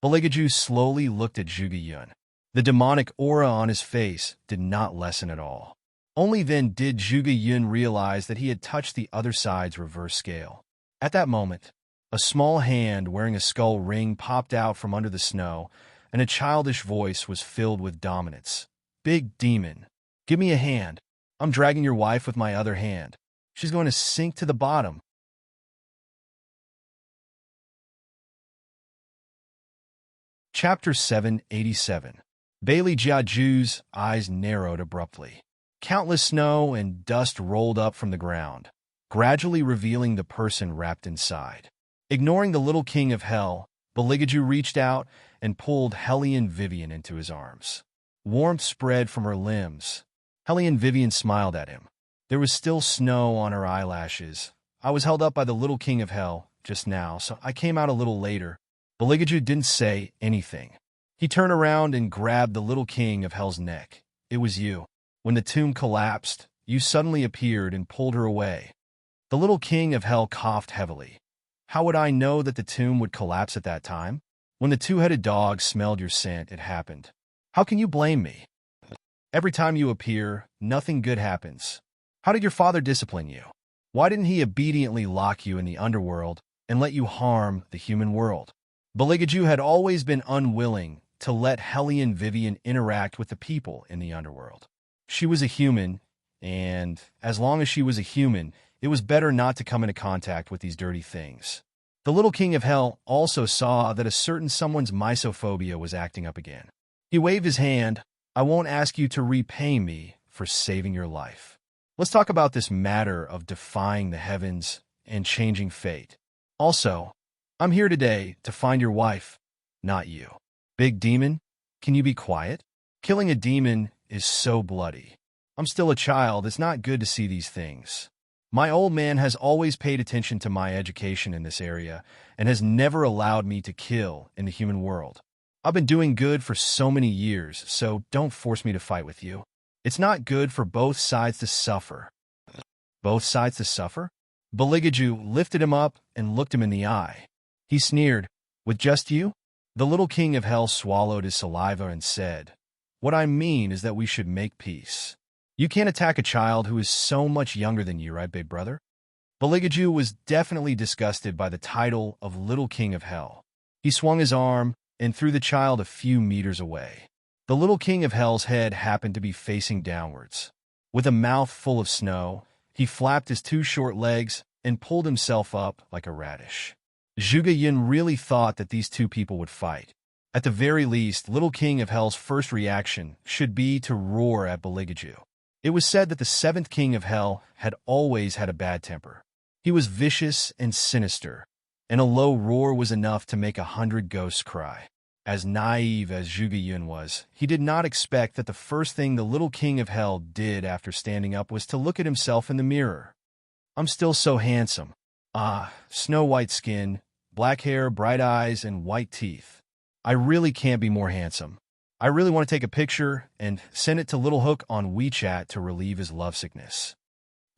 Baligaju slowly looked at Zhuge Yun. The demonic aura on his face did not lessen at all. Only then did Zhuge Yun realize that he had touched the other side's reverse scale. At that moment, a small hand wearing a skull ring popped out from under the snow, and a childish voice was filled with dominance. "Big demon, give me a hand. I'm dragging your wife with my other hand. She's going to sink to the bottom." Chapter 787. Bailey Jiaju's eyes narrowed abruptly. Countless snow and dust rolled up from the ground, gradually revealing the person wrapped inside. Ignoring the little king of hell, Baligaju reached out and pulled Hellion Vivian into his arms. Warmth spread from her limbs. Hellion Vivian smiled at him. There was still snow on her eyelashes. "I was held up by the little king of hell just now, so I came out a little later." Baligaju didn't say anything. He turned around and grabbed the little king of hell's neck. "It was you. When the tomb collapsed, you suddenly appeared and pulled her away." The little king of hell coughed heavily. "How would I know that the tomb would collapse at that time? When the two-headed dog smelled your scent, it happened. How can you blame me? Every time you appear, nothing good happens. How did your father discipline you? Why didn't he obediently lock you in the underworld and let you harm the human world?" Baligaju had always been unwilling to let Hellion Vivian interact with the people in the underworld. She was a human, and as long as she was a human, it was better not to come into contact with these dirty things. The little king of hell also saw that a certain someone's misophobia was acting up again. He waved his hand. "I won't ask you to repay me for saving your life. Let's talk about this matter of defying the heavens and changing fate. Also, I'm here today to find your wife, not you. Big demon, can you be quiet? Killing a demon is so bloody. I'm still a child. It's not good to see these things. My old man has always paid attention to my education in this area and has never allowed me to kill in the human world. I've been doing good for so many years, so don't force me to fight with you. It's not good for both sides to suffer. Both sides to suffer? Beligaju lifted him up and looked him in the eye. He sneered, "With just you?" The little king of hell swallowed his saliva and said, "What I mean is that we should make peace. You can't attack a child who is so much younger than you, right, big brother?" Beligaju was definitely disgusted by the title of Little King of Hell. He swung his arm and threw the child a few meters away. The Little King of Hell's head happened to be facing downwards. With a mouth full of snow, he flapped his two short legs and pulled himself up like a radish. Zhuge Yun really thought that these two people would fight. At the very least, Little King of Hell's first reaction should be to roar at Beligaju. It was said that the seventh King of Hell had always had a bad temper. He was vicious and sinister, and a low roar was enough to make 100 ghosts cry. As naive as Zhuge Yun was, he did not expect that the first thing the Little King of Hell did after standing up was to look at himself in the mirror. "I'm still so handsome. Ah, snow-white skin, black hair, bright eyes, and white teeth. I really can't be more handsome. I really want to take a picture and send it to Little Hook on WeChat to relieve his lovesickness."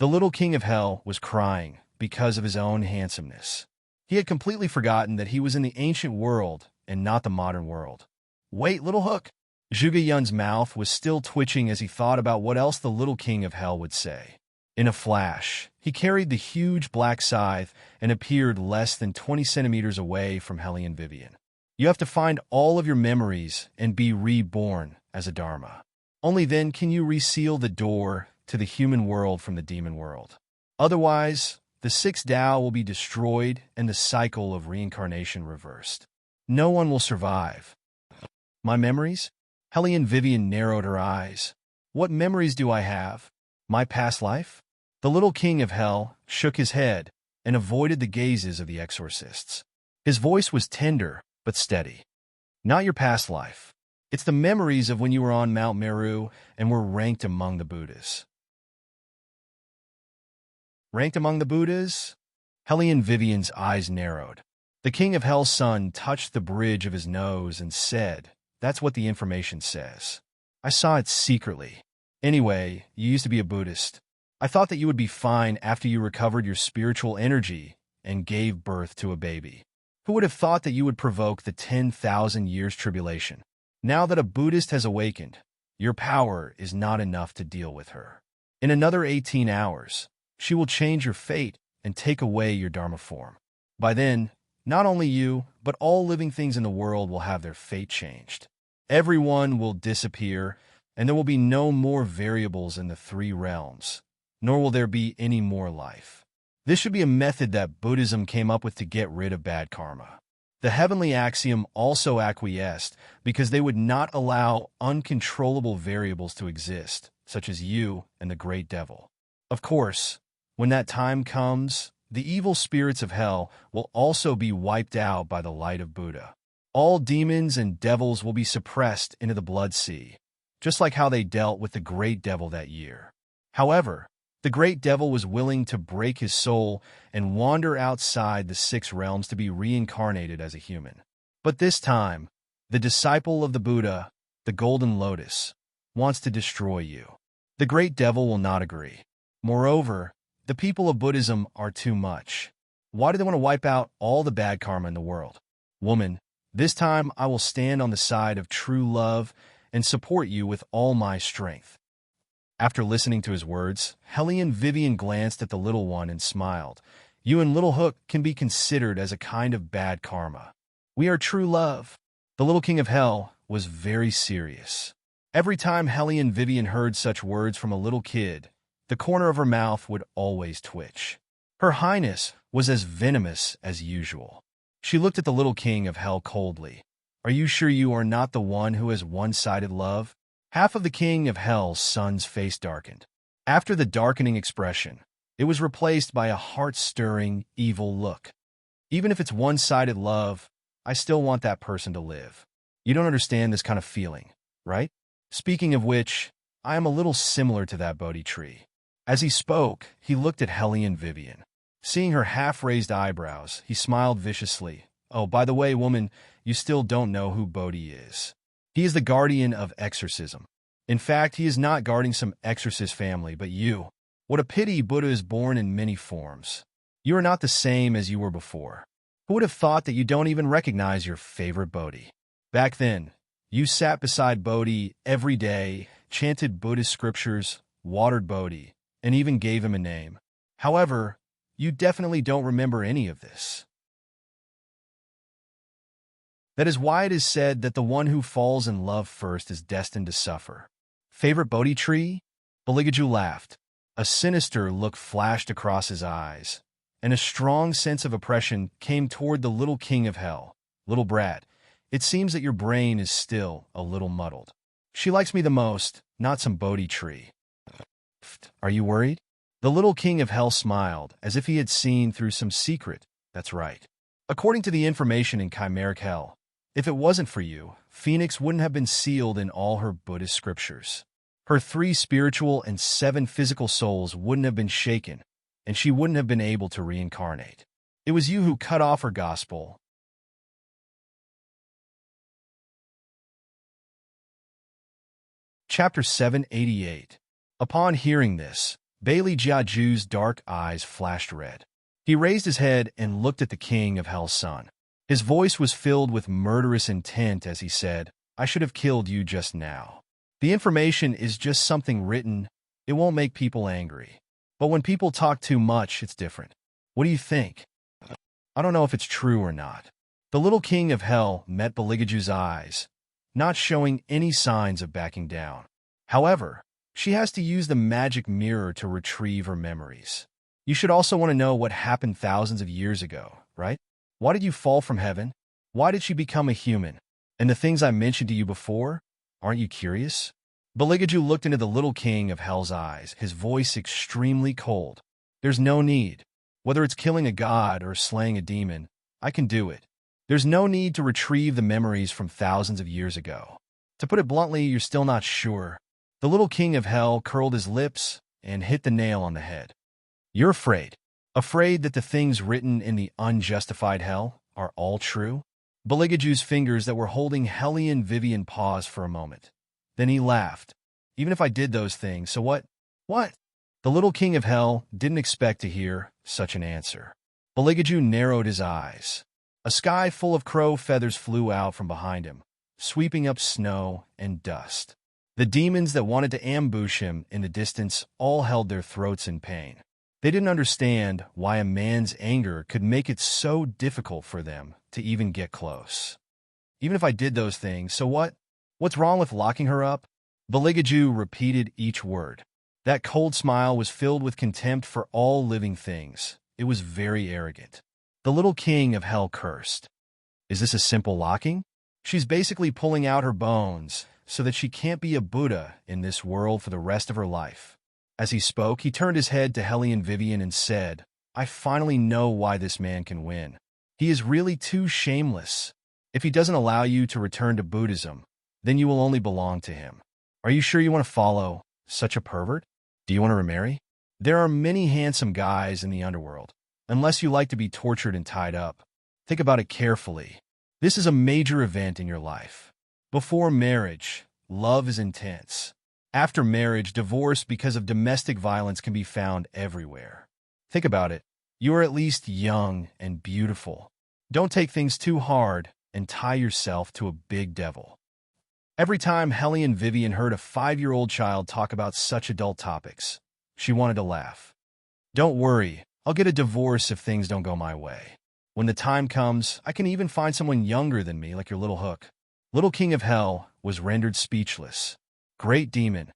The Little King of Hell was crying because of his own handsomeness. He had completely forgotten that he was in the ancient world and not the modern world. "Wait, Little Hook!" Zhuge Yun's mouth was still twitching as he thought about what else the Little King of Hell would say. In a flash, he carried the huge black scythe and appeared less than 20 centimeters away from Hellion Vivian. "You have to find all of your memories and be reborn as a Dharma. Only then can you reseal the door to the human world from the demon world. Otherwise, the sixth Tao will be destroyed and the cycle of reincarnation reversed. No one will survive." "My memories?" Hellion Vivian narrowed her eyes. "What memories do I have? My past life?" The Little King of Hell shook his head and avoided the gazes of the exorcists. His voice was tender but steady. "Not your past life. It's the memories of when you were on Mount Meru and were ranked among the Buddhas." "Ranked among the Buddhas?" Hellion Vivian's eyes narrowed. The King of Hell's son touched the bridge of his nose and said, "That's what the information says. I saw it secretly. Anyway, you used to be a Buddhist. I thought that you would be fine after you recovered your spiritual energy and gave birth to a baby. Who would have thought that you would provoke the 10,000 years tribulation? Now that a Buddhist has awakened, your power is not enough to deal with her. In another 18 hours, she will change your fate and take away your Dharma form. By then, not only you, but all living things in the world will have their fate changed. Everyone will disappear, and there will be no more variables in the three realms, nor will there be any more life. This should be a method that Buddhism came up with to get rid of bad karma." The heavenly axiom also acquiesced because they would not allow uncontrollable variables to exist, such as you and the great devil. Of course, when that time comes, the evil spirits of hell will also be wiped out by the light of Buddha. All demons and devils will be suppressed into the blood sea, just like how they dealt with the great devil that year. However, the great devil was willing to break his soul and wander outside the six realms to be reincarnated as a human. But this time, the disciple of the Buddha, the Golden Lotus, wants to destroy you. The great devil will not agree. Moreover, the people of Buddhism are too much. Why do they want to wipe out all the bad karma in the world? Woman, this time I will stand on the side of true love and support you with all my strength." After listening to his words, Hellion Vivian glanced at the little one and smiled. "You and Little Hook can be considered as a kind of bad karma. We are true love." The Little King of Hell was very serious. Every time Hellion Vivian heard such words from a little kid, the corner of her mouth would always twitch. Her Highness was as venomous as usual. She looked at the Little King of Hell coldly. "Are you sure you are not the one who has one-sided love?" Half of the King of Hell's son's face darkened. After the darkening expression, it was replaced by a heart-stirring, evil look. "Even if it's one-sided love, I still want that person to live. You don't understand this kind of feeling, right?" Speaking of which, I am a little similar to that Bodhi tree. As he spoke, he looked at Hellion Vivian. Seeing her half-raised eyebrows, he smiled viciously. Oh, by the way, woman, you still don't know who Bodhi is. He is the guardian of exorcism. In fact, he is not guarding some exorcist family, but you. What a pity Buddha is born in many forms. You are not the same as you were before. Who would have thought that you don't even recognize your favorite Bodhi? Back then, you sat beside Bodhi every day, chanted Buddhist scriptures, watered Bodhi, and even gave him a name. However, you definitely don't remember any of this. That is why it is said that the one who falls in love first is destined to suffer. Favorite Bodhi tree? Baligaju laughed. A sinister look flashed across his eyes, and a strong sense of oppression came toward the little king of hell. Little brat, it seems that your brain is still a little muddled. She likes me the most, not some Bodhi tree. Are you worried? The little king of hell smiled, as if he had seen through some secret. That's right. According to the information in chimeric hell, if it wasn't for you, Phoenix wouldn't have been sealed in all her Buddhist scriptures. Her 3 spiritual and 7 physical souls wouldn't have been shaken, and she wouldn't have been able to reincarnate. It was you who cut off her gospel. Chapter 788. Upon hearing this, Bailey Jiaju's dark eyes flashed red. He raised his head and looked at the king of hell's son. His voice was filled with murderous intent as he said, I should have killed you just now. The information is just something written. It won't make people angry. But when people talk too much, it's different. What do you think? I don't know if it's true or not. The little king of hell met Baligaju's eyes, not showing any signs of backing down. However, she has to use the magic mirror to retrieve her memories. You should also want to know what happened thousands of years ago, right? Why did you fall from heaven? Why did she become a human? And the things I mentioned to you before? Aren't you curious? Baligaju looked into the little king of hell's eyes, his voice extremely cold. There's no need. Whether it's killing a god or slaying a demon, I can do it. There's no need to retrieve the memories from thousands of years ago. To put it bluntly, you're still not sure. The little king of hell curled his lips and hit the nail on the head. You're afraid. Afraid that the things written in the unjustified hell are all true? Baligaju's fingers that were holding Hellion Vivian paused for a moment. Then he laughed. Even if I did those things, so what? What? The little king of hell didn't expect to hear such an answer. Baligaju narrowed his eyes. A sky full of crow feathers flew out from behind him, sweeping up snow and dust. The demons that wanted to ambush him in the distance all held their throats in pain. They didn't understand why a man's anger could make it so difficult for them to even get close. Even if I did those things, so what? What's wrong with locking her up? Baligaju repeated each word. That cold smile was filled with contempt for all living things. It was very arrogant. The little king of hell cursed. Is this a simple locking? She's basically pulling out her bones so that she can't be a Buddha in this world for the rest of her life. As he spoke, he turned his head to Hellion Vivian and said, I finally know why this man can win. He is really too shameless. If he doesn't allow you to return to Buddhism, then you will only belong to him. Are you sure you want to follow such a pervert? Do you want to remarry? There are many handsome guys in the underworld, unless you like to be tortured and tied up. Think about it carefully. This is a major event in your life. Before marriage, love is intense. After marriage, divorce because of domestic violence can be found everywhere. Think about it. You are at least young and beautiful. Don't take things too hard and tie yourself to a big devil. Every time Hellion Vivian heard a 5-year-old child talk about such adult topics, she wanted to laugh. Don't worry, I'll get a divorce if things don't go my way. When the time comes, I can even find someone younger than me like your little hook. Little King of Hell was rendered speechless. Great demon,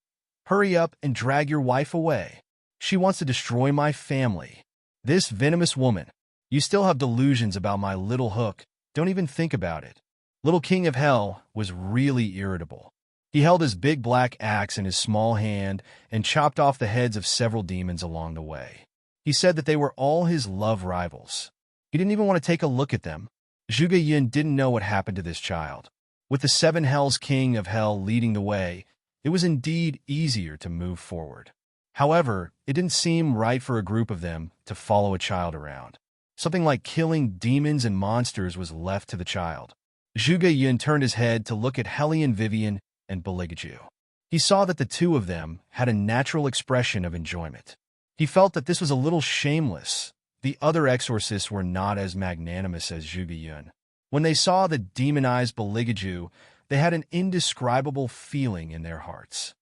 hurry up and drag your wife away. She wants to destroy my family. This venomous woman. You still have delusions about my little hook. Don't even think about it. Little King of Hell was really irritable. He held his big black axe in his small hand and chopped off the heads of several demons along the way. He said that they were all his love rivals. He didn't even want to take a look at them. Zhuge Yun didn't know what happened to this child. With the 7 Hells King of Hell leading the way, It was indeed easier to move forward. However, it didn't seem right for a group of them to follow a child around. Something like killing demons and monsters was left to the child. Zhuge Yun turned his head to look at Hellion Vivian and Beligaju. He saw that the two of them had a natural expression of enjoyment. He felt that this was a little shameless. The other exorcists were not as magnanimous as Zhuge Yun. When they saw the demonized Beligaju, they had an indescribable feeling in their hearts.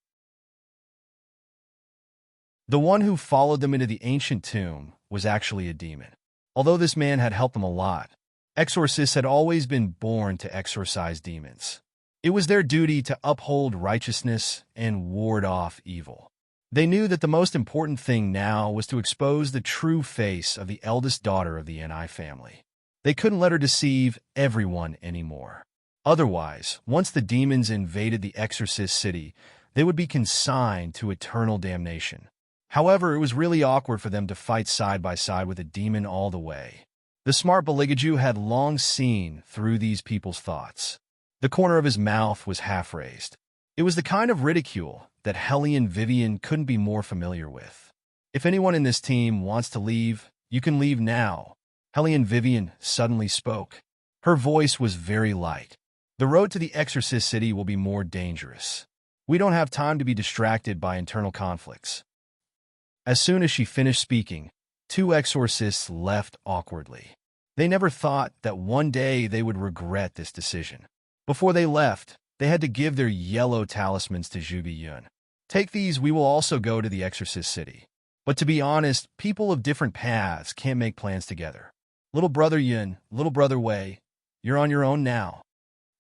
The one who followed them into the ancient tomb was actually a demon. Although this man had helped them a lot, exorcists had always been born to exorcise demons. It was their duty to uphold righteousness and ward off evil. They knew that the most important thing now was to expose the true face of the eldest daughter of the Ni family. They couldn't let her deceive everyone anymore. Otherwise, once the demons invaded the exorcist city, they would be consigned to eternal damnation. However, it was really awkward for them to fight side by side with a demon all the way. The smart Beligaju had long seen through these people's thoughts. The corner of his mouth was half raised. It was the kind of ridicule that Hellion Vivian couldn't be more familiar with. If anyone in this team wants to leave, you can leave now. Hellion Vivian suddenly spoke. Her voice was very light. The road to the exorcist city will be more dangerous. We don't have time to be distracted by internal conflicts. As soon as she finished speaking, two exorcists left awkwardly. They never thought that one day they would regret this decision. Before they left, they had to give their yellow talismans to Zhuge Yun. Take these, we will also go to the exorcist city. But to be honest, people of different paths can't make plans together. Little brother Yun, little brother Wei, you're on your own now.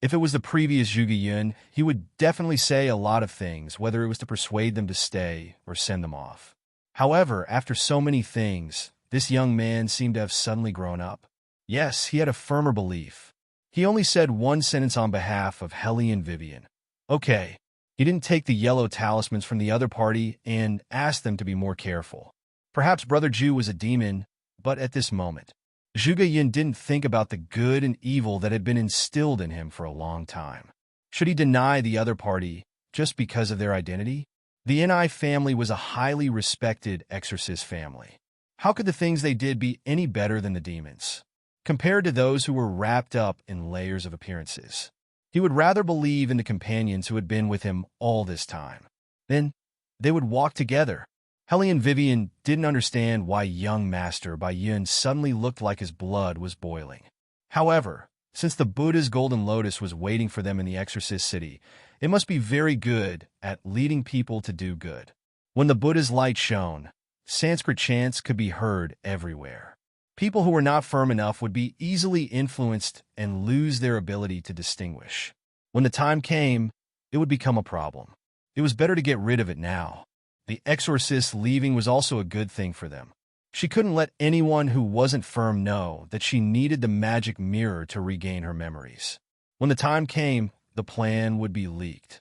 If it was the previous Zhuge Yun, he would definitely say a lot of things, whether it was to persuade them to stay or send them off. However, after so many things, this young man seemed to have suddenly grown up. Yes, he had a firmer belief. He only said one sentence on behalf of Hellion Vivian. Okay. He didn't take the yellow talismans from the other party and asked them to be more careful. Perhaps Brother Ju was a demon, but at this moment, Zhuge Yun didn't think about the good and evil that had been instilled in him for a long time. Should he deny the other party just because of their identity? The Ni family was a highly respected exorcist family. How could the things they did be any better than the demons? Compared to those who were wrapped up in layers of appearances. He would rather believe in the companions who had been with him all this time. Then, they would walk together. Hellion Vivian didn't understand why young Master Bai Yun suddenly looked like his blood was boiling. However, since the Buddha's golden lotus was waiting for them in the exorcist city, it must be very good at leading people to do good. When the Buddha's light shone, Sanskrit chants could be heard everywhere. People who were not firm enough would be easily influenced and lose their ability to distinguish. When the time came, it would become a problem. It was better to get rid of it now. The exorcist leaving was also a good thing for them. She couldn't let anyone who wasn't firm know that she needed the magic mirror to regain her memories. When the time came, the plan would be leaked.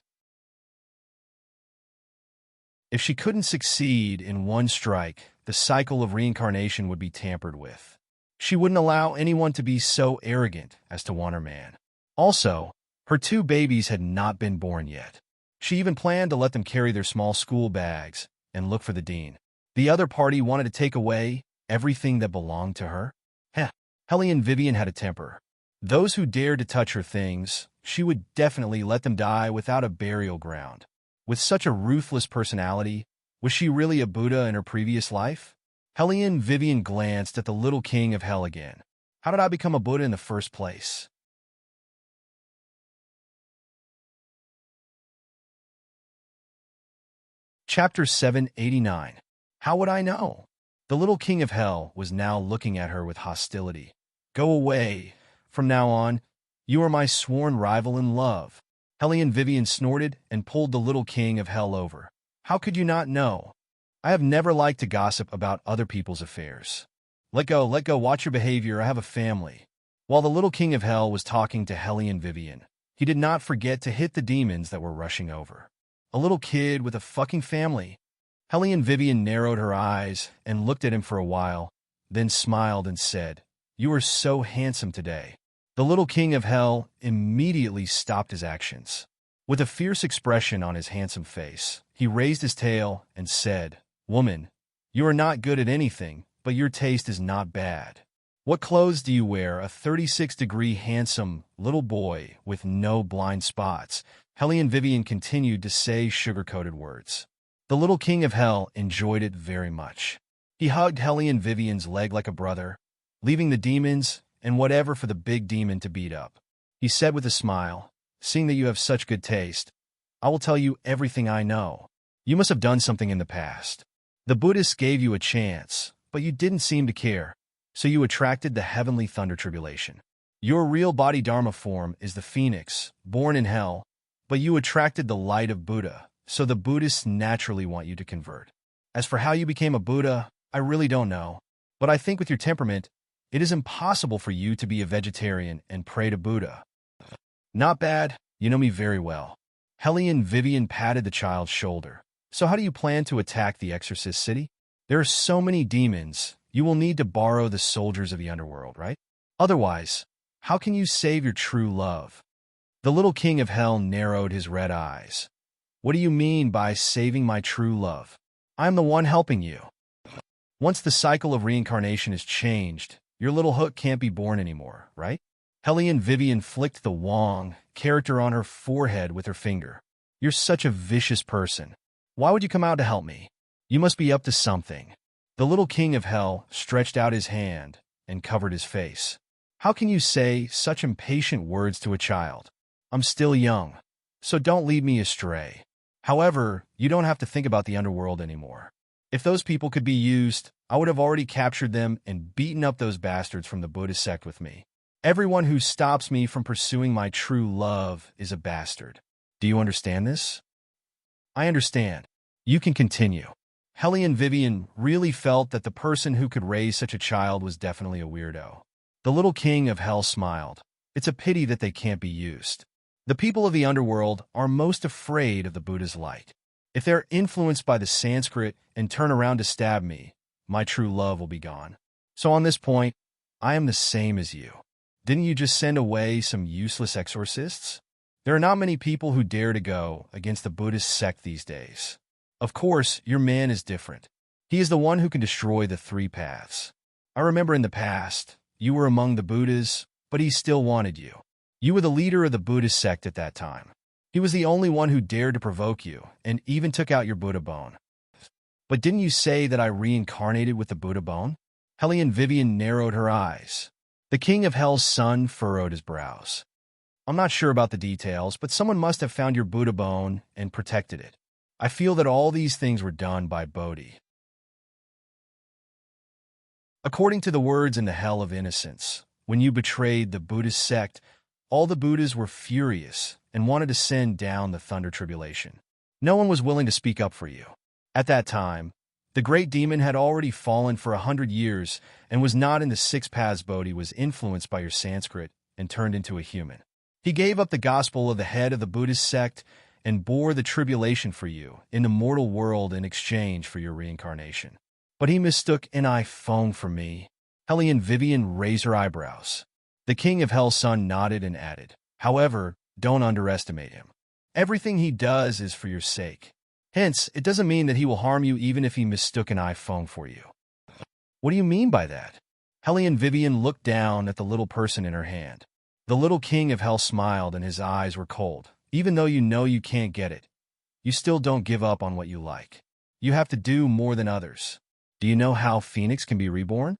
If she couldn't succeed in one strike, the cycle of reincarnation would be tampered with. She wouldn't allow anyone to be so arrogant as to want her man. Also, her two babies had not been born yet. She even planned to let them carry their small school bags and look for the dean. The other party wanted to take away everything that belonged to her. Hellion Vivian had a temper. Those who dared to touch her things, she would definitely let them die without a burial ground. With such a ruthless personality, was she really a Buddha in her previous life? Hellion Vivian glanced at the little king of hell again. How did I become a Buddha in the first place? Chapter 789. How would I know? The little king of hell was now looking at her with hostility. Go away. From now on, you are my sworn rival in love. Hellion Vivian snorted and pulled the little king of hell over. How could you not know? I have never liked to gossip about other people's affairs. Let go, watch your behavior, I have a family. While the little king of hell was talking to Hellion Vivian, he did not forget to hit the demons that were rushing over. A little kid with a fucking family. Hellion Vivian narrowed her eyes and looked at him for a while, then smiled and said, You are so handsome today. The little king of hell immediately stopped his actions. With a fierce expression on his handsome face, he raised his tail and said, "Woman, you are not good at anything, but your taste is not bad. What clothes do you wear?" A 36-degree handsome little boy with no blind spots, Hellion Vivian continued to say sugar-coated words. The little king of hell enjoyed it very much. He hugged Hellion Vivian's leg like a brother, leaving the demons and whatever for the big demon to beat up. He said with a smile, "Seeing that you have such good taste, I will tell you everything I know. You must have done something in the past. The Buddhists gave you a chance, but you didn't seem to care, so you attracted the heavenly thunder tribulation. Your real body dharma form is the phoenix, born in hell, but you attracted the light of Buddha, so the Buddhists naturally want you to convert. As for how you became a Buddha, I really don't know, but I think with your temperament, it is impossible for you to be a vegetarian and pray to Buddha." "Not bad. You know me very well." Hellion Vivian patted the child's shoulder. "So how do you plan to attack the Exorcist city? There are so many demons, you will need to borrow the soldiers of the underworld, right? Otherwise, how can you save your true love?" The little king of hell narrowed his red eyes. "What do you mean by saving my true love? I am the one helping you. Once the cycle of reincarnation is changed, your little hook can't be born anymore, right?" Hellion Vivian flicked the Wong character on her forehead with her finger. "You're such a vicious person. Why would you come out to help me? You must be up to something." The little king of hell stretched out his hand and covered his face. "How can you say such impatient words to a child? I'm still young, so don't lead me astray. However, you don't have to think about the underworld anymore. If those people could be used, I would have already captured them and beaten up those bastards from the Buddhist sect with me. Everyone who stops me from pursuing my true love is a bastard. Do you understand this?" "I understand. You can continue." Hellion Vivian really felt that the person who could raise such a child was definitely a weirdo. The little king of hell smiled. "It's a pity that they can't be used. The people of the underworld are most afraid of the Buddha's light. If they're influenced by the Sanskrit and turn around to stab me, my true love will be gone. So on this point, I am the same as you. Didn't you just send away some useless exorcists? There are not many people who dare to go against the Buddhist sect these days. Of course, your man is different. He is the one who can destroy the three paths. I remember in the past, you were among the Buddhas, but he still wanted you. You were the leader of the Buddhist sect at that time. He was the only one who dared to provoke you, and even took out your Buddha bone. But didn't you say that I reincarnated with the Buddha bone?" Hellion Vivian narrowed her eyes. The king of hell's son furrowed his brows. "I'm not sure about the details, but someone must have found your Buddha bone and protected it. I feel that all these things were done by Bodhi." According to the words in the Hell of Innocence, when you betrayed the Buddhist sect, all the Buddhas were furious and wanted to send down the thunder tribulation. No one was willing to speak up for you. At that time, the great demon had already fallen for 100 years and was not in the six paths. Bodhi was influenced by your Sanskrit and turned into a human. He gave up the gospel of the head of the Buddhist sect and bore the tribulation for you in the mortal world in exchange for your reincarnation. But he mistook an iPhone for me. Hellion Vivian raised her eyebrows. The king of hell's son nodded and added, "However, don't underestimate him. Everything he does is for your sake. Hence, it doesn't mean that he will harm you even if he mistook an iPhone for you." "What do you mean by that?" Hellion Vivian looked down at the little person in her hand. The little king of hell smiled and his eyes were cold. "Even though you know you can't get it, you still don't give up on what you like. You have to do more than others. Do you know how Phoenix can be reborn?"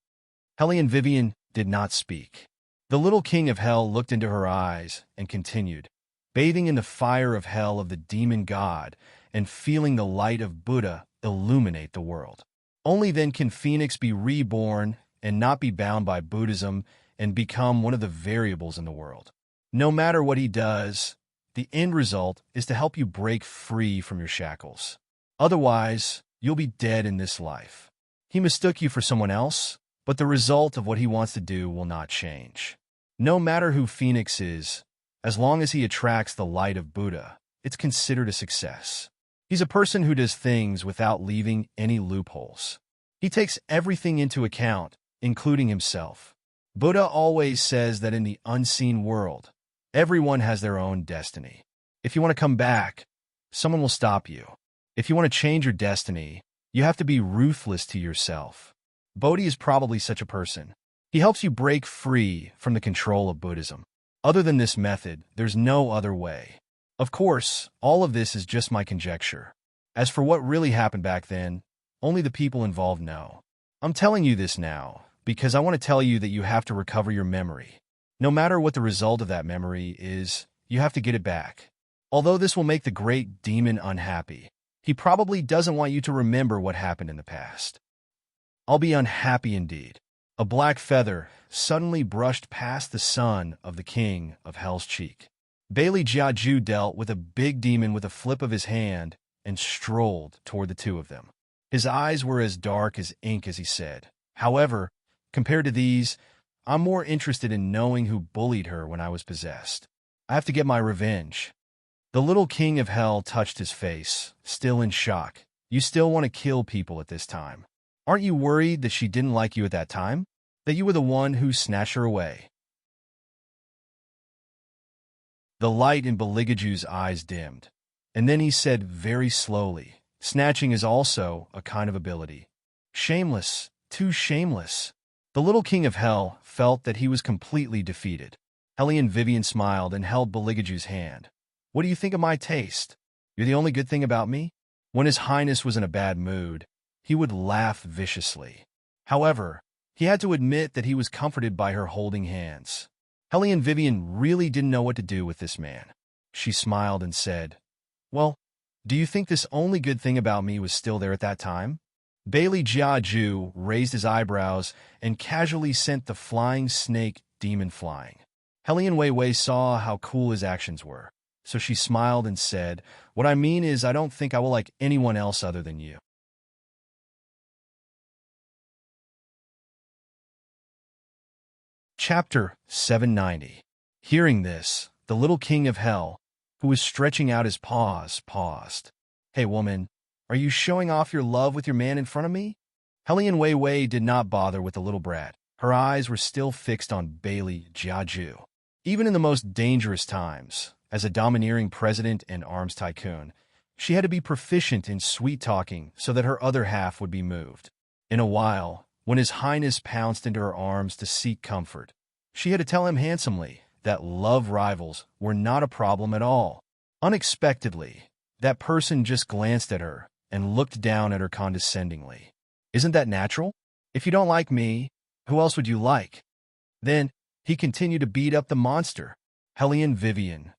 Hellion Vivian did not speak. The little king of hell looked into her eyes and continued, "Bathing in the fire of hell of the demon god and feeling the light of Buddha illuminate the world. Only then can Phoenix be reborn and not be bound by Buddhism and become one of the variables in the world. No matter what he does, the end result is to help you break free from your shackles. Otherwise, you'll be dead in this life. He mistook you for someone else, but the result of what he wants to do will not change. No matter who Phoenix is, as long as he attracts the light of Buddha, it's considered a success. He's a person who does things without leaving any loopholes. He takes everything into account, including himself. Buddha always says that in the unseen world, everyone has their own destiny. If you want to come back, someone will stop you. If you want to change your destiny, you have to be ruthless to yourself. Bodhi is probably such a person. He helps you break free from the control of Buddhism. Other than this method, there's no other way. Of course, all of this is just my conjecture. As for what really happened back then, only the people involved know. I'm telling you this now because I want to tell you that you have to recover your memory. No matter what the result of that memory is, you have to get it back. Although this will make the great demon unhappy, he probably doesn't want you to remember what happened in the past. I'll be unhappy indeed. A black feather suddenly brushed past the son of the king of Hell's cheek. Bailey Jiaju dealt with a big demon with a flip of his hand and strolled toward the two of them. His eyes were as dark as ink as he said, "However, compared to these, I'm more interested in knowing who bullied her when I was possessed. I have to get my revenge." The little king of hell touched his face, still in shock. "You still want to kill people at this time? Aren't you worried that she didn't like you at that time? That you were the one who snatched her away?" The light in Beligaju's eyes dimmed, and then he said very slowly, "Snatching is also a kind of ability. Shameless, too shameless." The little king of hell felt that he was completely defeated. Hellion Vivian smiled and held Beligaju's hand. "What do you think of my taste? You're the only good thing about me?" When His Highness was in a bad mood, he would laugh viciously. However, he had to admit that he was comforted by her holding hands. Hellion Vivian really didn't know what to do with this man. She smiled and said, "Well, do you think this only good thing about me was still there at that time?" Bailey Jiaju raised his eyebrows and casually sent the flying snake demon flying. Hellion Wei saw how cool his actions were, so she smiled and said, "What I mean is I don't think I will like anyone else other than you." Chapter 790. Hearing this, the little king of hell, who was stretching out his paws, paused. "Hey, woman, are you showing off your love with your man in front of me?" Hellion Wei did not bother with the little brat. Her eyes were still fixed on Bailey Jiaju. Even in the most dangerous times, as a domineering president and arms tycoon, she had to be proficient in sweet-talking so that her other half would be moved. In a while, when His Highness pounced into her arms to seek comfort, she had to tell him handsomely that love rivals were not a problem at all. Unexpectedly, that person just glanced at her and looked down at her condescendingly. "Isn't that natural? If you don't like me, who else would you like?" Then he continued to beat up the monster. Hellion Vivian.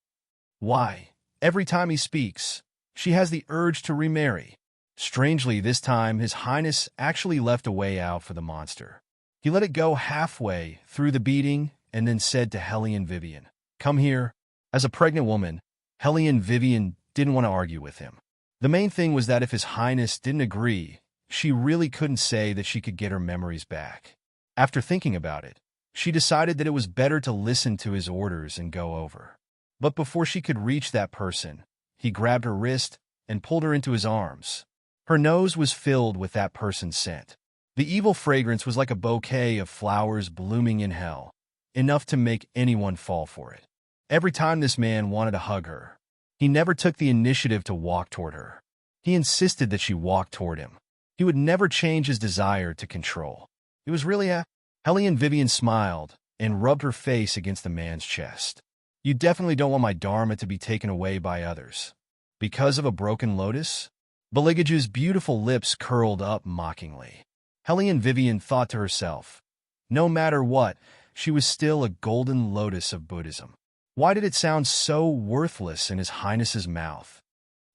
Why, every time he speaks, she has the urge to remarry. Strangely, this time His Highness actually left a way out for the monster. He let it go halfway through the beating and then said to Hellion Vivian, "Come here." As a pregnant woman, Hellion Vivian didn't want to argue with him. The main thing was that if His Highness didn't agree, she really couldn't say that she could get her memories back. After thinking about it, she decided that it was better to listen to his orders and go over. But before she could reach that person, he grabbed her wrist and pulled her into his arms. Her nose was filled with that person's scent. The evil fragrance was like a bouquet of flowers blooming in hell, enough to make anyone fall for it. Every time this man wanted to hug her, he never took the initiative to walk toward her. He insisted that she walk toward him. He would never change his desire to control. It was really a... Hellion Vivian smiled and rubbed her face against the man's chest. "You definitely don't want my dharma to be taken away by others. Because of a broken lotus?" Beligaju's beautiful lips curled up mockingly. Hellion Vivian thought to herself, no matter what, she was still a golden lotus of Buddhism. Why did it sound so worthless in His Highness's mouth?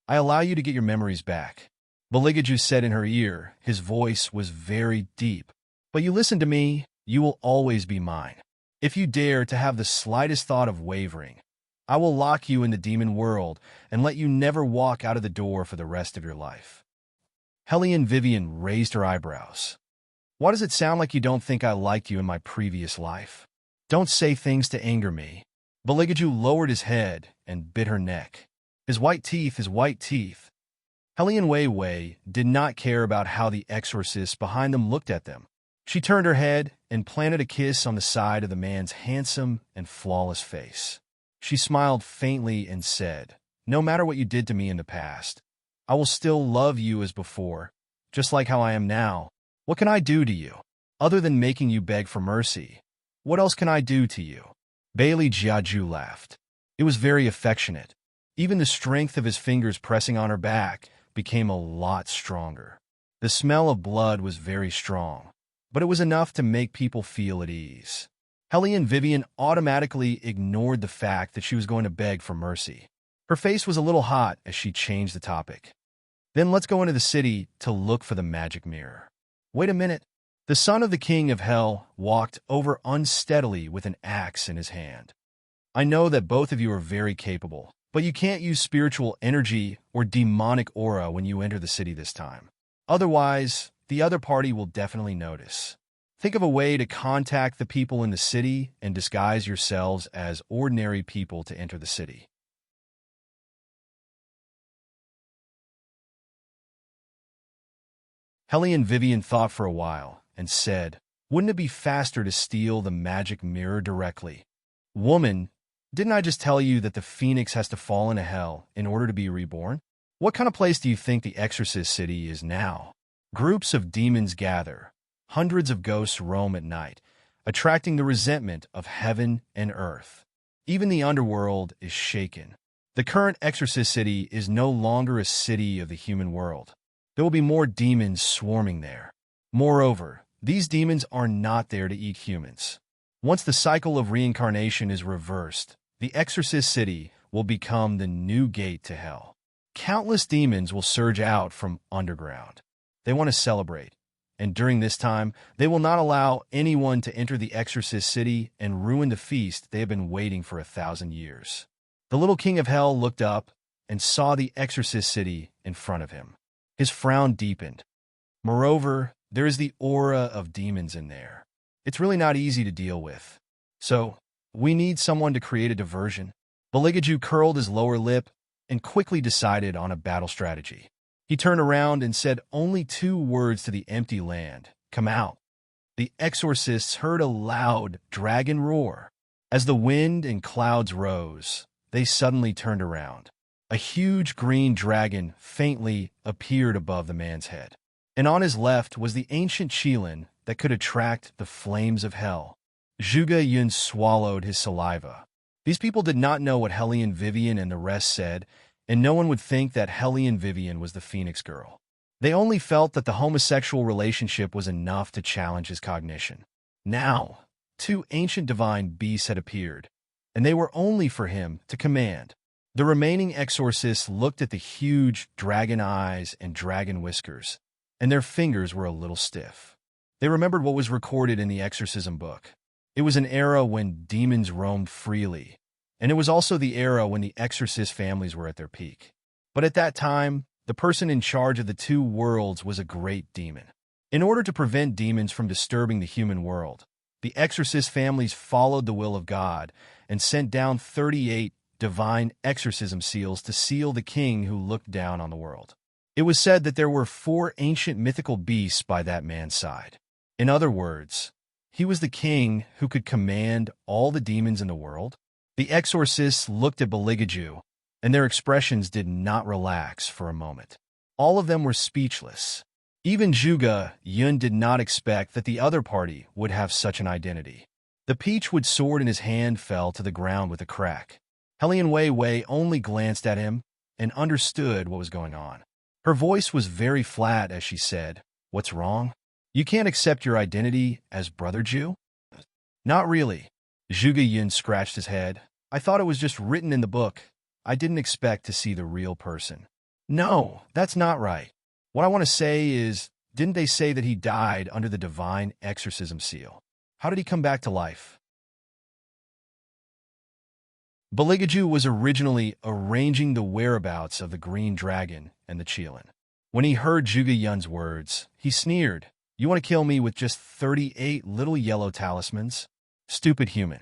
"I allow you to get your memories back," Beligaju said in her ear. His voice was very deep. "But you listen to me, you will always be mine. If you dare to have the slightest thought of wavering, I will lock you in the demon world and let you never walk out of the door for the rest of your life." Hellion Vivian raised her eyebrows. "Why does it sound like you don't think I liked you in my previous life? Don't say things to anger me." Beligaju lowered his head and bit her neck. His white teeth. Hellion Wei did not care about how the exorcist behind them looked at them. She turned her head and planted a kiss on the side of the man's handsome and flawless face. She smiled faintly and said, no matter what you did to me in the past, I will still love you as before, just like how I am now. What can I do to you? Other than making you beg for mercy, what else can I do to you?" Bailey Jiaju laughed. It was very affectionate. Even the strength of his fingers pressing on her back became a lot stronger. The smell of blood was very strong, but it was enough to make people feel at ease. Hellion Vivian automatically ignored the fact that she was going to beg for mercy. Her face was a little hot as she changed the topic. "Then let's go into the city to look for the magic mirror." "Wait a minute." The son of the king of hell walked over unsteadily with an axe in his hand. "I know that both of you are very capable, but you can't use spiritual energy or demonic aura when you enter the city this time. Otherwise, the other party will definitely notice. Think of a way to contact the people in the city and disguise yourselves as ordinary people to enter the city." Hellion Vivian thought for a while and said, "Wouldn't it be faster to steal the magic mirror directly?" "Woman, didn't I just tell you that the phoenix has to fall into hell in order to be reborn? What kind of place do you think the Exorcist City is now? Groups of demons gather. Hundreds of ghosts roam at night, attracting the resentment of heaven and earth. Even the underworld is shaken. The current Exorcist City is no longer a city of the human world. There will be more demons swarming there. Moreover, these demons are not there to eat humans. Once the cycle of reincarnation is reversed, the Exorcist City will become the new gate to hell. Countless demons will surge out from underground. They want to celebrate, and during this time, they will not allow anyone to enter the Exorcist City and ruin the feast they have been waiting for 1,000 years. The little king of hell looked up and saw the Exorcist City in front of him. His frown deepened. Moreover, there is the aura of demons in there. It's really not easy to deal with. So, we need someone to create a diversion. Beligaju curled his lower lip and quickly decided on a battle strategy. He turned around and said only 2 words to the empty land, "Come out." The exorcists heard a loud dragon roar. As the wind and clouds rose, they suddenly turned around. A huge green dragon faintly appeared above the man's head, and on his left was the ancient Qilin that could attract the flames of hell. Zhuge Yun swallowed his saliva. These people did not know what Hellion Vivian and the rest said, and no one would think that Hellion Vivian was the Phoenix Girl. They only felt that the homosexual relationship was enough to challenge his cognition. Now, 2 ancient divine beasts had appeared, and they were only for him to command. The remaining exorcists looked at the huge dragon eyes and dragon whiskers, and their fingers were a little stiff. They remembered what was recorded in the exorcism book. It was an era when demons roamed freely, and it was also the era when the exorcist families were at their peak. But at that time, the person in charge of the 2 worlds was a great demon. In order to prevent demons from disturbing the human world, the exorcist families followed the will of God and sent down 38 divine exorcism seals to seal the king who looked down on the world. It was said that there were 4 ancient mythical beasts by that man's side. In other words, he was the king who could command all the demons in the world. The exorcists looked at Beligaju, and their expressions did not relax for a moment. All of them were speechless. Even Zhuge Yun did not expect that the other party would have such an identity. The peachwood sword in his hand fell to the ground with a crack. Hellion Wei Wei only glanced at him and understood what was going on. Her voice was very flat as she said, "What's wrong? You can't accept your identity as Brother Jew?" "Not really." Zhuge Yun scratched his head. "I thought it was just written in the book. I didn't expect to see the real person." "No, that's not right. What I want to say is, didn't they say that he died under the divine exorcism seal? How did he come back to life?" Beligaju was originally arranging the whereabouts of the green dragon and the Qilin. When he heard Zhuge Yun's words, he sneered. "You want to kill me with just 38 little yellow talismans? Stupid human.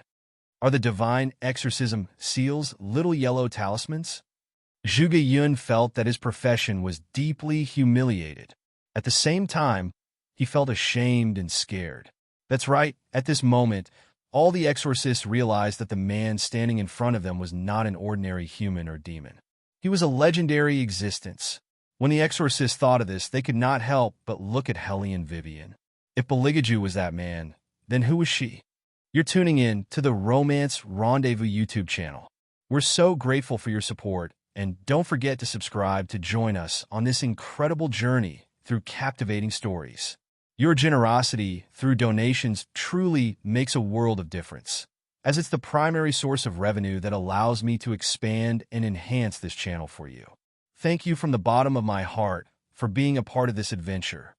Are the divine exorcism seals little yellow talismans?" Zhuge Yun felt that his profession was deeply humiliated. At the same time, he felt ashamed and scared. That's right, at this moment, all the exorcists realized that the man standing in front of them was not an ordinary human or demon. He was a legendary existence. When the exorcists thought of this, they could not help but look at Hellion Vivian. If Beligaju was that man, then who was she? You're tuning in to the Romance Rendezvous YouTube channel. We're so grateful for your support, and don't forget to subscribe to join us on this incredible journey through captivating stories. Your generosity through donations truly makes a world of difference, as it's the primary source of revenue that allows me to expand and enhance this channel for you. Thank you from the bottom of my heart for being a part of this adventure.